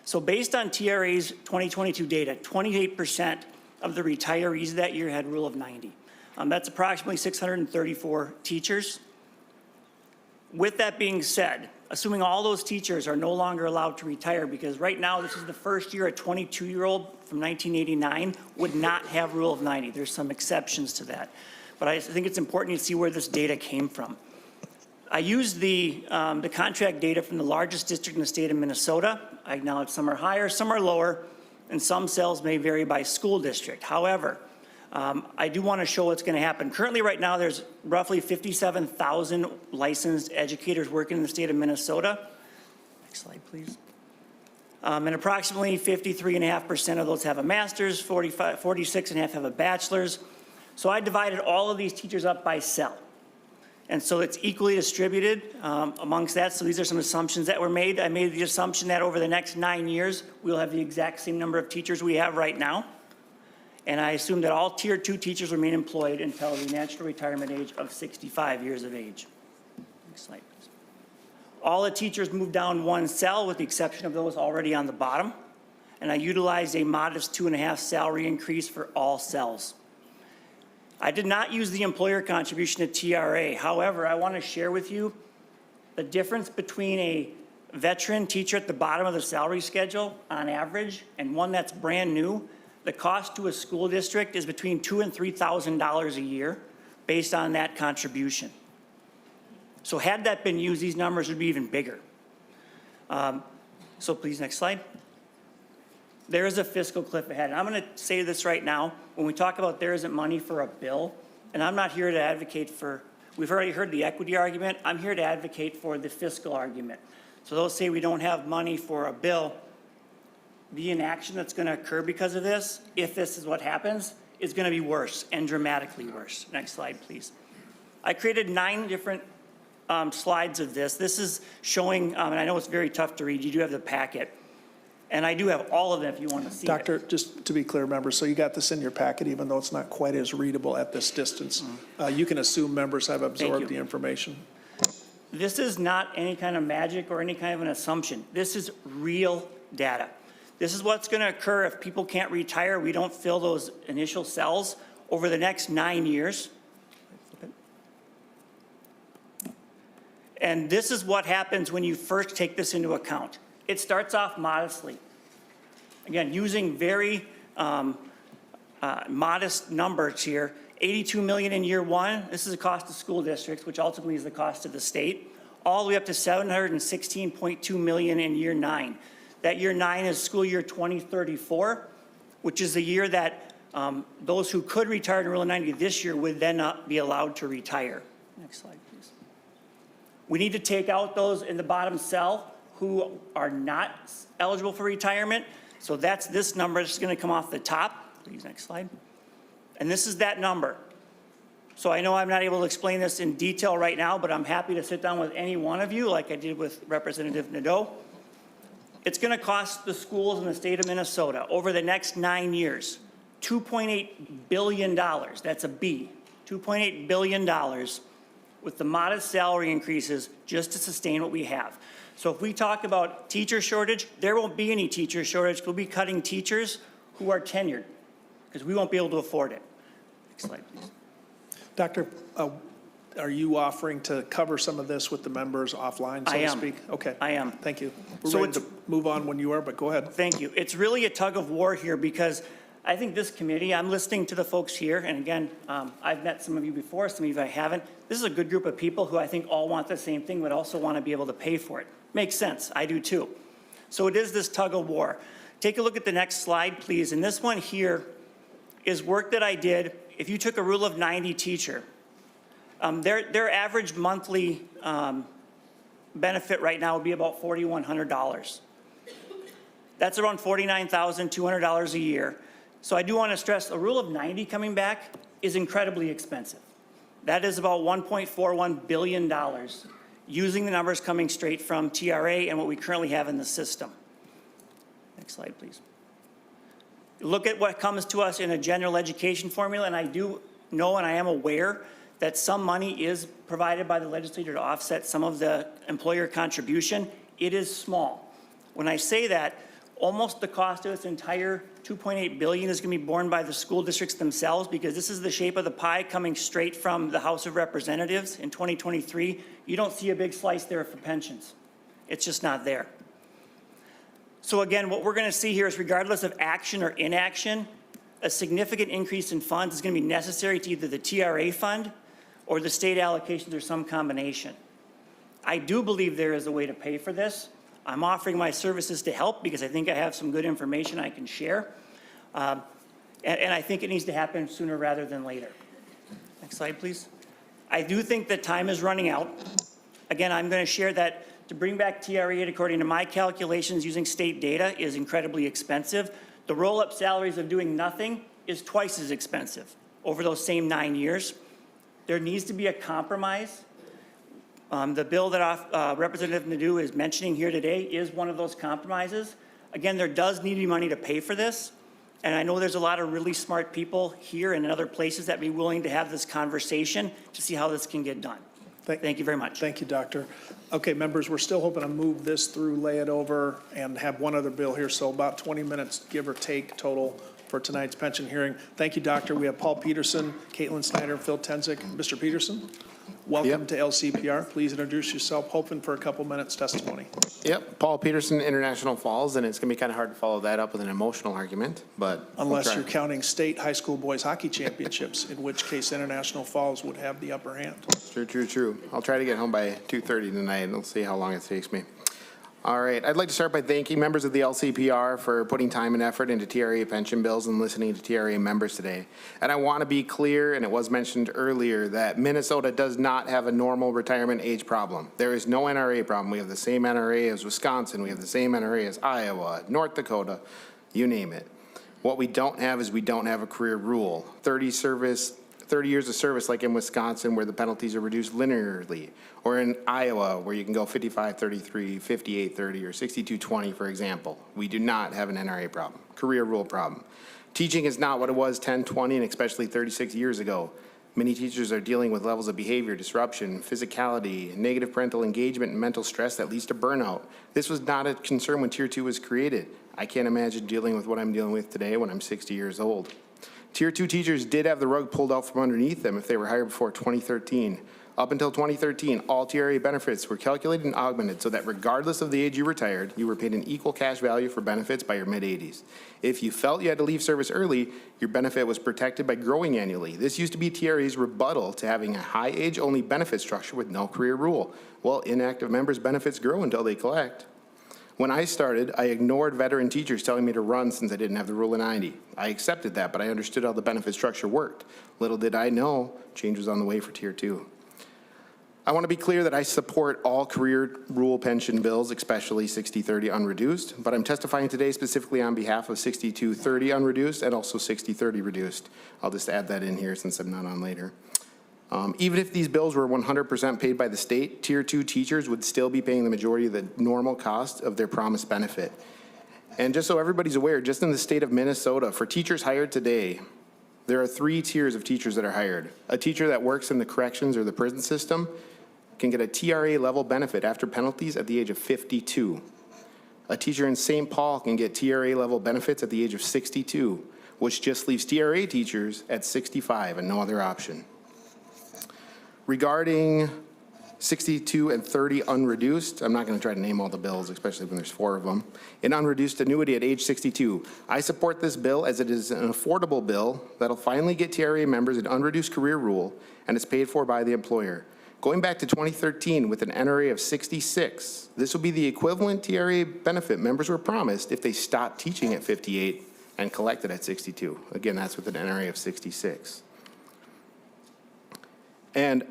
So based on TRA's 2022 data, 28% of the retirees that year had rule of 90. That's approximately 634 teachers. With that being said, assuming all those teachers are no longer allowed to retire, because right now this is the first year a 22-year-old from 1989 would not have rule of 90. There's some exceptions to that. But I think it's important to see where this data came from. I used the contract data from the largest district in the state of Minnesota. I acknowledge some are higher, some are lower, and some cells may vary by school district. However, I do want to show what's going to happen. Currently, right now, there's roughly 57,000 licensed educators working in the state of Minnesota. Next slide, please. And approximately 53.5% of those have a master's, 46.5% have a bachelor's. So I divided all of these teachers up by cell. And so it's equally distributed amongst that. So these are some assumptions that were made. I made the assumption that over the next 9 years, we'll have the exact same number of teachers we have right now. And I assume that all Tier 2 teachers remain employed until the natural retirement age of 65 years of age. Next slide, please. All the teachers moved down 1 cell with the exception of those already on the bottom. And I utilized a modest 2.5 salary increase for all cells. I did not use the employer contribution to TRA. However, I want to share with you the difference between a veteran teacher at the bottom of the salary schedule on average and one that's brand new. The cost to a school district is between $2,000 and $3,000 a year based on that contribution. So had that been used, these numbers would be even bigger. So please, next slide. There is a fiscal cliff ahead. And I'm going to say this right now. When we talk about there isn't money for a bill, and I'm not here to advocate for, we've already heard the equity argument. I'm here to advocate for the fiscal argument. So those say we don't have money for a bill. The inaction that's going to occur because of this, if this is what happens, is going to be worse and dramatically worse. Next slide, please. I created 9 different slides of this. This is showing, and I know it's very tough to read. You do have the packet. And I do have all of them if you want to see Doctor, it. just to be clear, members, so you got this in your packet, even though it's not quite as readable at this distance. You can assume members have absorbed the information. This is not any kind of magic or any kind of an assumption. This is real data. This is what's going to occur if people can't retire. We don't fill those initial cells over the next 9 years. And this is what happens when you first take this into account. It starts off modestly. Again, using very modest numbers here. $82 million in year 1. This is the cost of school districts, which ultimately is the cost of the state. All the way up to $716.2 million in year 9. That year 9 is school year 2034, which is the year that those who could retire in Rule 90 this year would then not be allowed to retire. Next slide, please. We need to take out those in the bottom cell who are not eligible for retirement. So that's this number. It's going to come off the top. Please, next slide. And this is that number. So I know I'm not able to explain this in detail right now, but I'm happy to sit down with any one of you, like I did with Representative Nadeau. It's going to cost the schools in the state of Minnesota over the next 9 years, $2.8 billion. That's a B, $2.8 billion with the modest salary increases just to sustain what we have. So if we talk about teacher shortage, there won't be any teacher shortage. We'll be cutting teachers who are tenured because we won't be able to afford it. Next slide, please. Doctor, are you offering to cover some of this with the members offline, so to speak? Okay. I am. Thank you. We're ready to move on when you are, but go ahead. Thank you. It's really a tug of war here because I think this committee, I'm listening to the folks here, and again, I've met some of you before, some of you I haven't. This is a good group of people who I think all want the same thing, but also want to be able to pay for it. Makes sense. I do too. So it is this tug of war. Take a look at the next slide, please. And this one here is work that I did. If you took a rule of 90 teacher, their average monthly benefit right now would be about $4,100. That's around $49,200 a year. So I do want to stress a rule of 90 coming back is incredibly expensive. That is about $1.41 billion using the numbers coming straight from TRA and what we currently have in the system. Next slide, please. Look at what comes to us in a general education formula, and I do know and I am aware that some money is provided by the legislature to offset some of the employer contribution. It is small. When I say that, almost the cost of this entire $2.8 billion is going to be borne by the school districts themselves because this is the shape of the pie coming straight from the House of Representatives in 2023. You don't see a big slice there for pensions. It's just not there. So again, what we're going to see here is regardless of action or inaction, a significant increase in funds is going to be necessary to either the TRA fund or the state allocations or some combination. I do believe there is a way to pay for this. I'm offering my services to help because I think I have some good information I can share. And I think it needs to happen sooner rather than later. Next slide, please. I do think that time is running out. Again, I'm going to share that to bring back TRA, according to my calculations using state data, is incredibly expensive. The roll-up salaries of doing nothing is twice as expensive over those same 9 years. There needs to be a compromise. The bill that Representative Nadeau is mentioning here today is one of those compromises. Again, there does need to be money to pay for this. And I know there's a lot of really smart people here and in other places that be willing to have this conversation to see how this can get done. Thank you very much. Thank you, Doctor. Okay, members, we're still hoping to move this through, lay it over, and have one other bill here, so about 20 minutes, give or take, total for tonight's pension hearing. Thank you, Doctor. We have Paul Peterson, Caitlin Snyder, Phil Tenzik. Mr. Peterson, welcome to LCPR. Please introduce yourself, hoping for a couple minutes testimony. Yep, Paul Peterson, International Falls, and it's going to be kind of hard to follow that up with an emotional argument, but Unless you're counting state high school boys hockey championships, in which case International Falls would have the upper hand. True. I'll try to get home by 2:30 tonight, and we'll see how long it takes me. All right, I'd like to start by thanking members of the LCPR for putting time and effort into TRA pension bills and listening to TRA members today. And I want to be clear, and it was mentioned earlier, that Minnesota does not have a normal retirement age problem. There is no NRA problem. We have the same NRA as Wisconsin. We have the same NRA as Iowa, North Dakota, you name it. What we don't have is we don't have a career rule. 30 years of service like in Wisconsin where the penalties are reduced linearly, or in Iowa where you can go 55-33, 58-30, or 62-20, for example. We do not have an NRA problem, career rule problem. Teaching is not what it was 10, 20, and especially 36 years ago. Many teachers are dealing with levels of behavior, disruption, physicality, negative parental engagement, and mental stress that leads to burnout. This was not a concern when Tier 2 was created. I can't imagine dealing with what I'm dealing with today when I'm 60 years old. Tier 2 teachers did have the rug pulled out from underneath them if they were hired before 2013. Up until 2013, all TRA benefits were calculated and augmented so that regardless of the age you retired, you were paid an equal cash value for benefits by your mid-80s. If you felt you had to leave service early, your benefit was protected by growing annually. This used to be TRA's rebuttal to having a high age-only benefit structure with no career rule. Well, inactive members' benefits grow until they collect. When I started, I ignored veteran teachers telling me to run since I didn't have the rule of 90. I accepted that, but I understood how the benefit structure worked. Little did I know, change was on the way for Tier 2. I want to be clear that I support all career rule pension bills, especially 60/30 unreduced, but I'm testifying today specifically on behalf of 62/30 unreduced and also 60/30 reduced. I'll just add that in here since I'm not on later. Even if these bills were 100% paid by the state, Tier 2 teachers would still be paying the majority of the normal cost of their promised benefit. And just so everybody's aware, just in the state of Minnesota, for teachers hired today, there are 3 tiers of teachers that are hired. A teacher that works in the corrections or the prison system can get a TRA level benefit after penalties at the age of 52. A teacher in St. Paul can get TRA level benefits at the age of 62, which just leaves TRA teachers at 65 and no other option. Regarding 62 and 30 unreduced, I'm not going to try to name all the bills, especially when there's 4 of them. An unreduced annuity at age 62. I support this bill as it is an affordable bill that'll finally get TRA members an unreduced career rule and it's paid for by the employer. Going back to 2013 with an NRA of 66, this will be the equivalent TRA benefit members were promised if they stopped teaching at 58 and collected at 62. Again, that's with an NRA of 66. And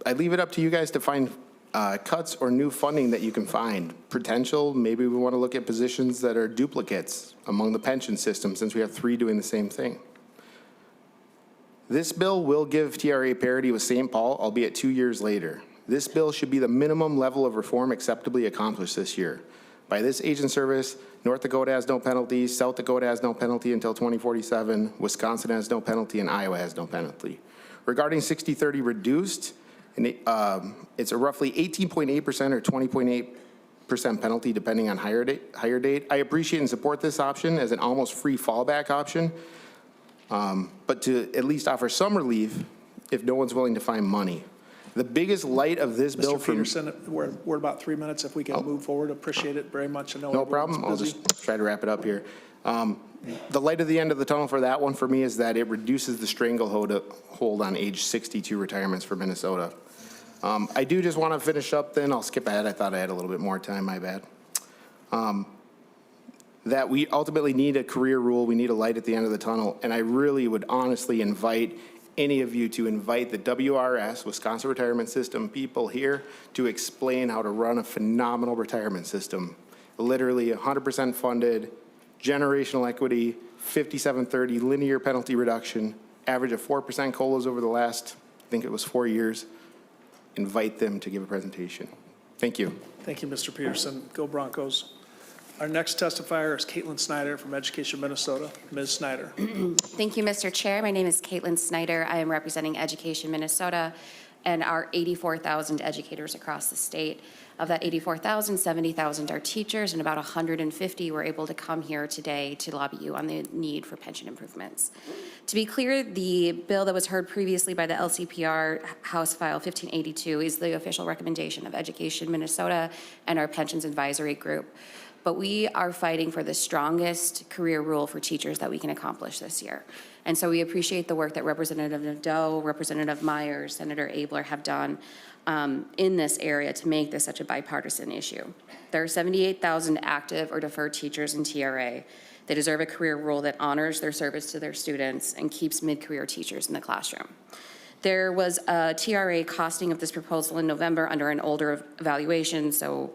I leave it up to you guys to find cuts or new funding that you can find. Potential, maybe we want to look at positions that are duplicates among the pension system since we have 3 doing the same thing. This bill will give TRA parity with St. Paul, albeit 2 years later. This bill should be the minimum level of reform acceptably accomplished this year. By this age in service, North Dakota has no penalties, South Dakota has no penalty until 2047, Wisconsin has no penalty, and Iowa has no penalty. Regarding 60/30 reduced, it's a roughly 18.8% or 20.8% penalty depending on hire date. I appreciate and support this option as an almost free fallback option, but to at least offer some relief if no one's willing to find money. The biggest light of this bill Mr. Peterson, we're about 3 minutes. If we can move forward, appreciate it very much. I know no problem. I'll just try to wrap it up here. The light at the end of the tunnel for that one for me is that it reduces the stranglehold on age 62 retirements for Minnesota. I do just want to finish up then. I'll skip ahead. I thought I had a little bit more time. My bad. That we ultimately need a career rule. We need a light at the end of the tunnel. And I really would honestly invite any of you to invite the WRS, Wisconsin Retirement System people here to explain how to run a phenomenal retirement system. Literally 100% funded, generational equity, 57/30 linear penalty reduction, average of 4% COLAs over the last, I think it was 4 years. Invite them to give a presentation. Thank you. Thank you, Mr. Peterson. Go Broncos. Our next testifier is Caitlin Snyder from Education Minnesota. Ms. Snyder. Thank you, Mr. Chair. My name is Caitlin Snyder. I am representing Education Minnesota and our 84,000 educators across the state. Of that 84,000, 70,000 are teachers, and about 150 were able to come here today to lobby you on the need for pension improvements. To be clear, the bill that was heard previously by the LCPR House File 1582 is the official recommendation of Education Minnesota and our Pensions Advisory Group. But we are fighting for the strongest career rule for teachers that we can accomplish this year. And so we appreciate the work that Representative Nadeau, Representative Myers, Senator Abeler have done in this area to make this such a bipartisan issue. There are 78,000 active or deferred teachers in TRA. They deserve a career rule that honors their service to their students and keeps mid-career teachers in the classroom. There was a TRA costing of this proposal in November under an older evaluation, so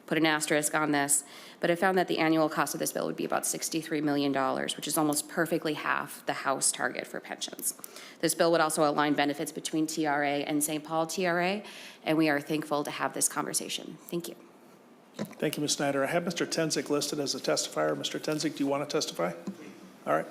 put an asterisk on this, but I found that the annual cost of this bill would be about $63 million, which is almost perfectly half the House target for pensions. This bill would also align benefits between TRA and St. Paul TRA, and we are thankful to have this conversation. Thank you. Thank you, Ms. Snyder. I have Mr. Tenzik listed as a testifier. Mr. Tenzik, do you want to testify? All right.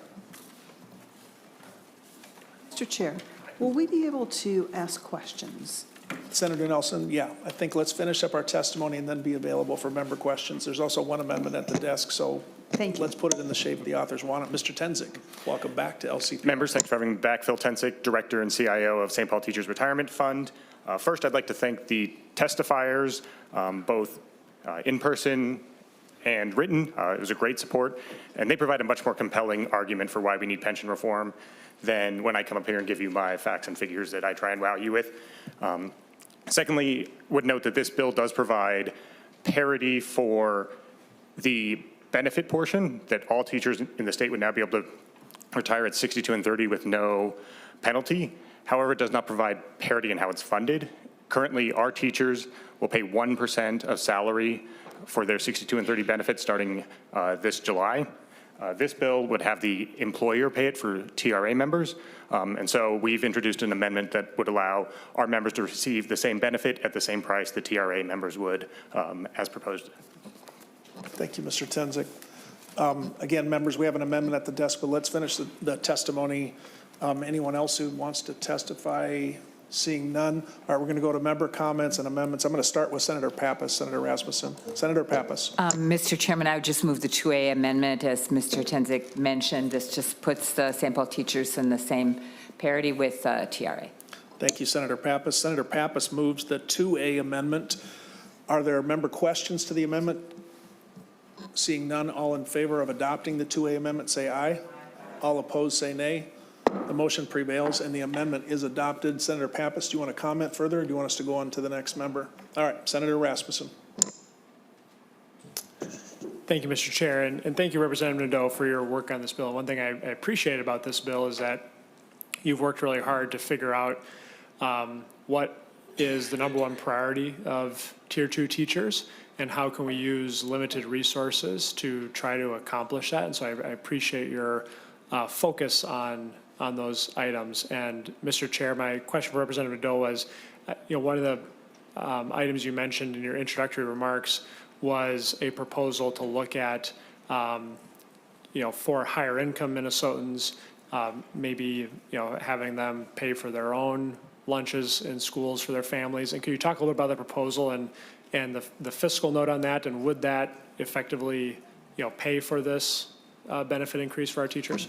Mr. Chair, will we be able to ask questions? Senator Nelson, yeah, I think let's finish up our testimony and then be available for member questions. There's also one amendment at the desk, so let's put it in the shape the authors want it. Mr. Tenzik, welcome back to LCP. Members, thanks for having me back. Phil Tenzik, Director and CIO of St. Paul Teachers Retirement Fund. First, I'd like to thank the testifiers, both in person and written. It was a great support, and they provide a much more compelling argument for why we need pension reform than when I come up here and give you my facts and figures that I try and wow you with. Secondly, would note that this bill does provide parity for the benefit portion, that all teachers in the state would now be able to retire at 62 and 30 with no penalty. However, it does not provide parity in how it's funded. Currently, our teachers will pay 1% of salary for their 62 and 30 benefits starting this July. This bill would have the employer pay it for TRA members. And so we've introduced an amendment that would allow our members to receive the same benefit at the same price the TRA members would as proposed. Thank you, Mr. Tenzik. Again, members, we have an amendment at the desk, but let's finish the testimony. Anyone else who wants to testify? Seeing none. All right, we're going to go to member comments and amendments. I'm going to start with Senator Pappas, Senator Rasmussen. Senator Pappas. Mr. Chairman, I would just move the 2A amendment. As Mr. Tenzik mentioned, this just puts the St. Paul teachers in the same parity with TRA. Thank you, Senator Pappas. Senator Pappas moves the 2A amendment. Are there member questions to the amendment? Seeing none, all in favor of adopting the 2A amendment, say aye. All opposed, say nay. The motion prevails and the amendment is adopted. Senator Pappas, do you want to comment further or do you want us to go on to the next member? All right, Senator Rasmussen. Thank you, Mr. Chair, and thank you, Representative Nadeau, for your work on this bill. One thing I appreciate about this bill is that you've worked really hard to figure out what is the #1 priority of Tier 2 teachers and how can we use limited resources to try to accomplish that. And so I appreciate your focus on those items. And Mr. Chair, my question for Representative Nadeau was, one of the items you mentioned in your introductory remarks was a proposal to look at, for higher income Minnesotans, maybe, having them pay for their own lunches in schools for their families. And could you talk a little about the proposal and the fiscal note on that? And would that effectively, pay for this benefit increase for our teachers?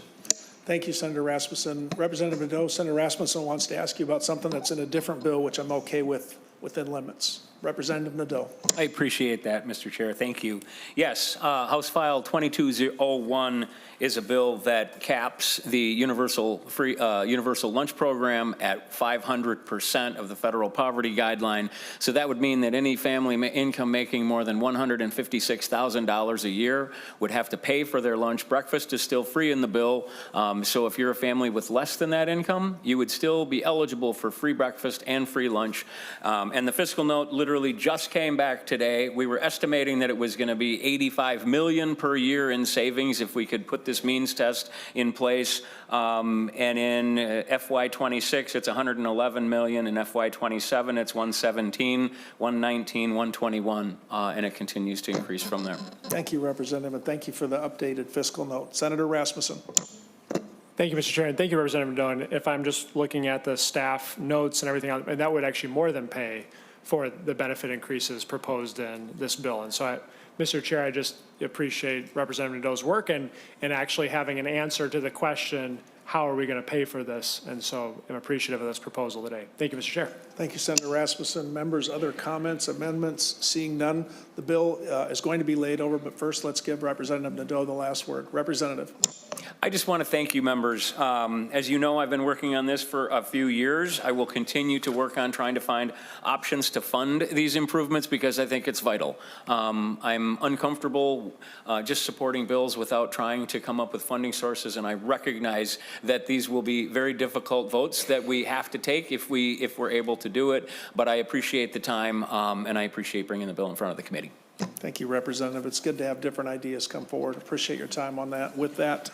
Thank you, Senator Rasmussen. Representative Nadeau, Senator Rasmussen wants to ask you about something that's in a different bill, which I'm okay with within limits. Representative Nadeau. I appreciate that, Mr. Chair. Thank you. Yes, House File 2201 is a bill that caps the universal lunch program at 500% of the federal poverty guideline. So that would mean that any family income making more than $156,000 a year would have to pay for their lunch. Breakfast is still free in the bill. So if you're a family with less than that income, you would still be eligible for free breakfast and free lunch. And the fiscal note literally just came back today. We were estimating that it was going to be $85 million per year in savings if we could put this means test in place. And in FY26, it's $111 million. In FY27, it's $117, $119, $121, and it continues to increase from there. Thank you, Representative, and thank you for the updated fiscal note. Senator Rasmussen. Thank you, Mr. Chair, and thank you, Representative Nadeau. And if I'm just looking at the staff notes and everything else, and that would actually more than pay for the benefit increases proposed in this bill. And so, Mr. Chair, I just appreciate Representative Nadeau's work and actually having an answer to the question, how are we going to pay for this? And so I'm appreciative of this proposal today. Thank you, Mr. Chair. Thank you, Senator Rasmussen. Members, other comments, amendments? Seeing none, the bill is going to be laid over, but first let's give Representative Nadeau the last word. Representative. I just want to thank you, members. As you know, I've been working on this for a few years. I will continue to work on trying to find options to fund these improvements because I think it's vital. I'm uncomfortable just supporting bills without trying to come up with funding sources, and I recognize that these will be very difficult votes that we have to take if we're able to do it. But I appreciate the time, and I appreciate bringing the bill in front of the committee. Thank you, Representative. It's good to have different ideas come forward. Appreciate your time on that. With that,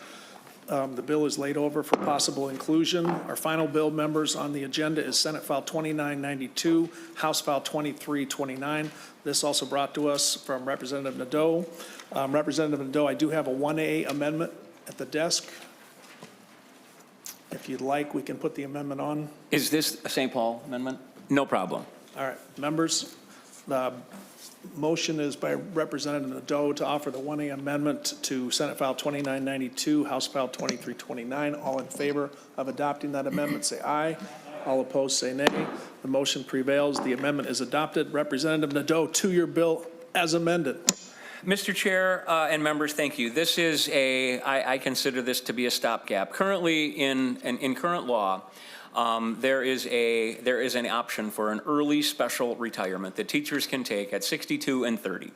the bill is laid over for possible inclusion. Our final bill, members, on the agenda is Senate File 2992, House File 2329. This also brought to us from Representative Nadeau. Representative Nadeau, I do have a 1A amendment at the desk. If you'd like, we can put the amendment on. Is this a St. Paul amendment? No problem. All right, members, the motion is by Representative Nadeau to offer the 1A amendment to Senate File 2992, House File 2329. All in favor of adopting that amendment, say aye. All opposed, say nay. The motion prevails. The amendment is adopted. Representative Nadeau, to your bill as amended. Mr. Chair and members, thank you. This is I consider this to be a stopgap. Currently, in current law, there is an option for an early special retirement that teachers can take at 62 and 30.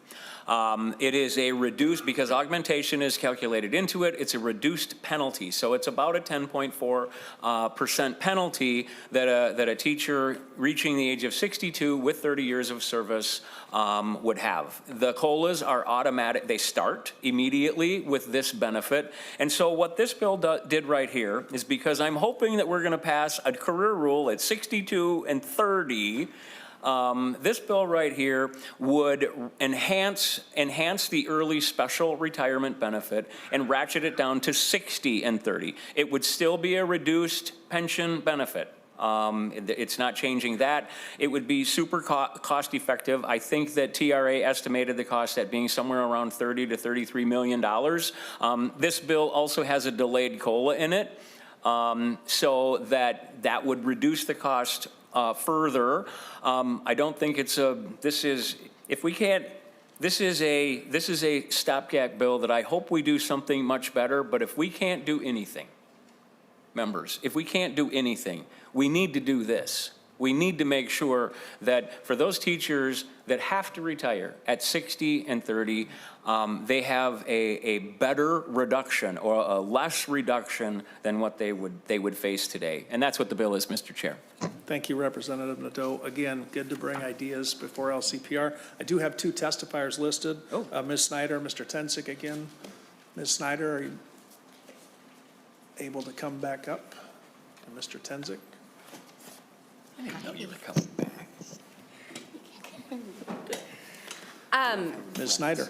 It is a reduced, because augmentation is calculated into it, it's a reduced penalty. So it's about a 10.4% penalty that a teacher reaching the age of 62 with 30 years of service would have. The COLAs are automatic. They start immediately with this benefit. And so what this bill did right here is, because I'm hoping that we're going to pass a career rule at 62 and 30, this bill right here would enhance the early special retirement benefit and ratchet it down to 60 and 30. It would still be a reduced pension benefit. It's not changing that. It would be super cost effective. I think that TRA estimated the cost at being somewhere around $30 to $33 million. This bill also has a delayed COLA in it, so that would reduce the cost further. I don't think it's this is a stopgap bill that I hope we do something much better, but if we can't do anything, members, if we can't do anything, we need to do this. We need to make sure that for those teachers that have to retire at 60 and 30, they have a better reduction or a less reduction than what they would face today. And that's what the bill is, Mr. Chair. Thank you, Representative Nadeau. Again, good to bring ideas before LCPR. I do have two testifiers listed. Ms. Snyder, Mr. Tensick again. Ms. Snyder, are you able to come back up? And Mr. Tensick? I didn't know you were coming back. Ms. Snyder.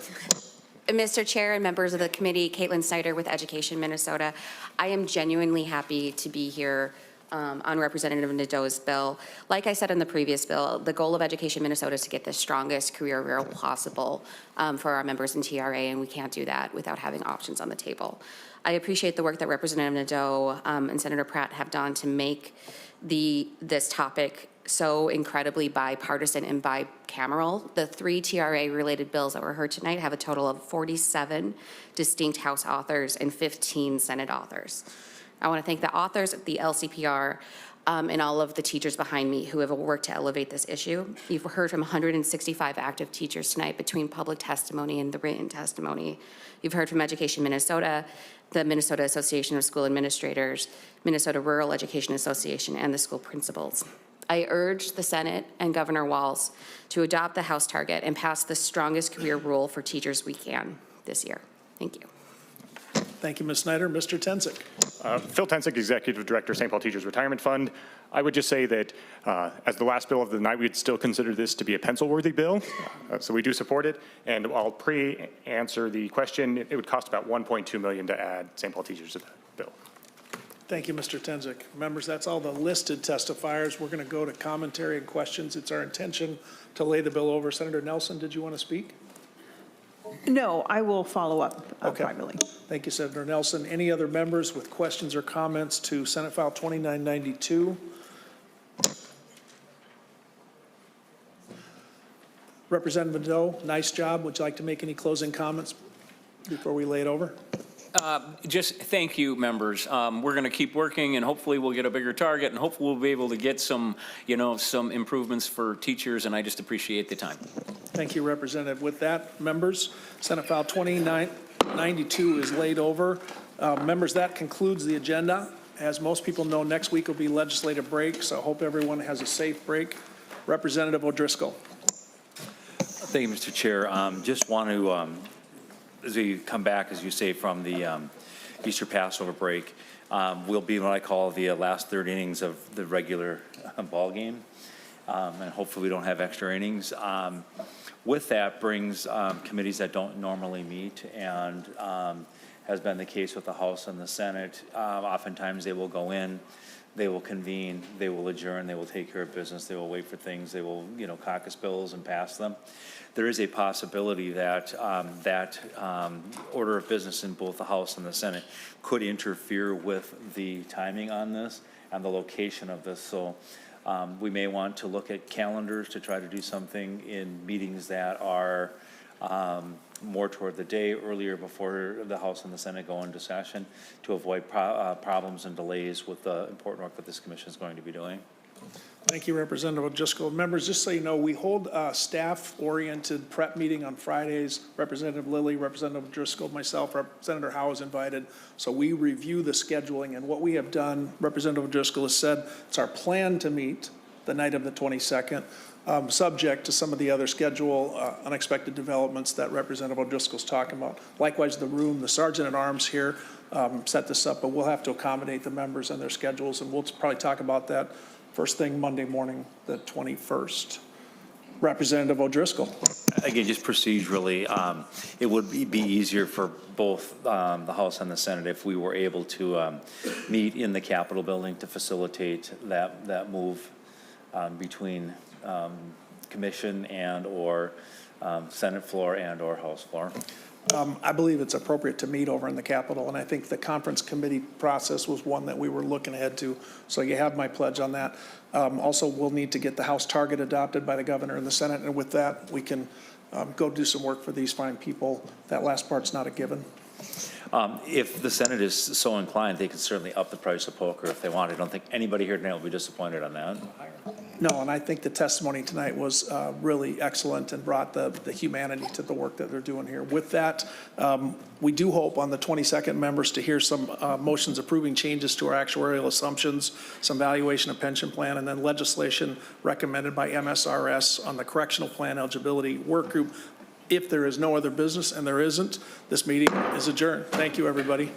Mr. Chair and members of the committee, Caitlin Snyder with Education Minnesota. I am genuinely happy to be here on Representative Nadeau's bill. Like I said in the previous bill, the goal of Education Minnesota is to get the strongest career rule possible for our members in TRA, and we can't do that without having options on the table. I appreciate the work that Representative Nadeau and Senator Pratt have done to make this topic so incredibly bipartisan and bicameral. The 3 TRA-related bills that were heard tonight have a total of 47 distinct House authors and 15 Senate authors. I want to thank the authors of the LCPR and all of the teachers behind me who have worked to elevate this issue. You've heard from 165 active teachers tonight between public testimony and the written testimony. You've heard from Education Minnesota, the Minnesota Association of School Administrators, Minnesota Rural Education Association, and the school principals. I urge the Senate and Governor Walz to adopt the House target and pass the strongest career rule for teachers we can this year. Thank you. Thank you, Ms. Snyder. Mr. Tensick. Phil Tensick, Executive Director, St. Paul Teachers Retirement Fund. I would just say that as the last bill of the night, we'd still consider this to be a pencil-worthy bill. So we do support it. And I'll pre-answer the question. It would cost about $1.2 million to add St. Paul teachers to that bill. Thank you, Mr. Tensick. Members, that's all the listed testifiers. We're going to go to commentary and questions. It's our intention to lay the bill over. Senator Nelson, did you want to speak? No, I will follow up privately. Thank you, Senator Nelson. Any other members with questions or comments to Senate File 2992? Representative Nadeau, nice job. Would you like to make any closing comments before we lay it over? Just thank you, members. We're going to keep working, and hopefully we'll get a bigger target, and hopefully we'll be able to get some, some improvements for teachers, and I just appreciate the time. Thank you, Representative. With that, members, Senate File 2992 is laid over. Members, that concludes the agenda. As most people know, next week will be legislative break, so I hope everyone has a safe break. Representative O'Driscoll. Thank you, Mr. Chair. Just want to, as we come back, as you say, from the Easter Passover break, we'll be what I call the last third innings of the regular ball game, and hopefully we don't have extra innings. With that brings committees that don't normally meet, and has been the case with the House and the Senate. Oftentimes they will go in, they will convene, they will adjourn, they will take care of business, they will wait for things, they will, caucus bills and pass them. There is a possibility that order of business in both the House and the Senate could interfere with the timing on this and the location of this. So we may want to look at calendars to try to do something in meetings that are more toward the day earlier before the House and the Senate go into session to avoid problems and delays with the important work that this commission is going to be doing. Thank you, Representative O'Driscoll. Members, just so you know, we hold a staff-oriented prep meeting on Fridays. Representative Lilly, Representative O'Driscoll, myself, Senator Howe is invited. So we review the scheduling, and what we have done, Representative O'Driscoll has said, it's our plan to meet the night of the 22nd, subject to some of the other schedule unexpected developments that Representative O'Driscoll's talking about. Likewise, the room, the Sergeant at Arms here set this up, but we'll have to accommodate the members and their schedules, and we'll probably talk about that first thing Monday morning, the 21st. Representative O'Driscoll. Again, just procedurally, it would be easier for both the House and the Senate if we were able to meet in the Capitol building to facilitate that move between commission and or Senate floor and or House floor. I believe it's appropriate to meet over in the Capitol, and I think the conference committee process was one that we were looking ahead to. So you have my pledge on that. Also, we'll need to get the House target adopted by the governor and the Senate, and with that, we can go do some work for these fine people. That last part's not a given. If the Senate is so inclined, they can certainly up the price of poker if they want. I don't think anybody here tonight will be disappointed on that. No, and I think the testimony tonight was really excellent and brought the humanity to the work that they're doing here. With that, we do hope on the 22nd, members, to hear some motions approving changes to our actuarial assumptions, some valuation of pension plan, and then legislation recommended by MSRS on the correctional plan eligibility work group. If there is no other business, and there isn't, this meeting is adjourned. Thank you, everybody.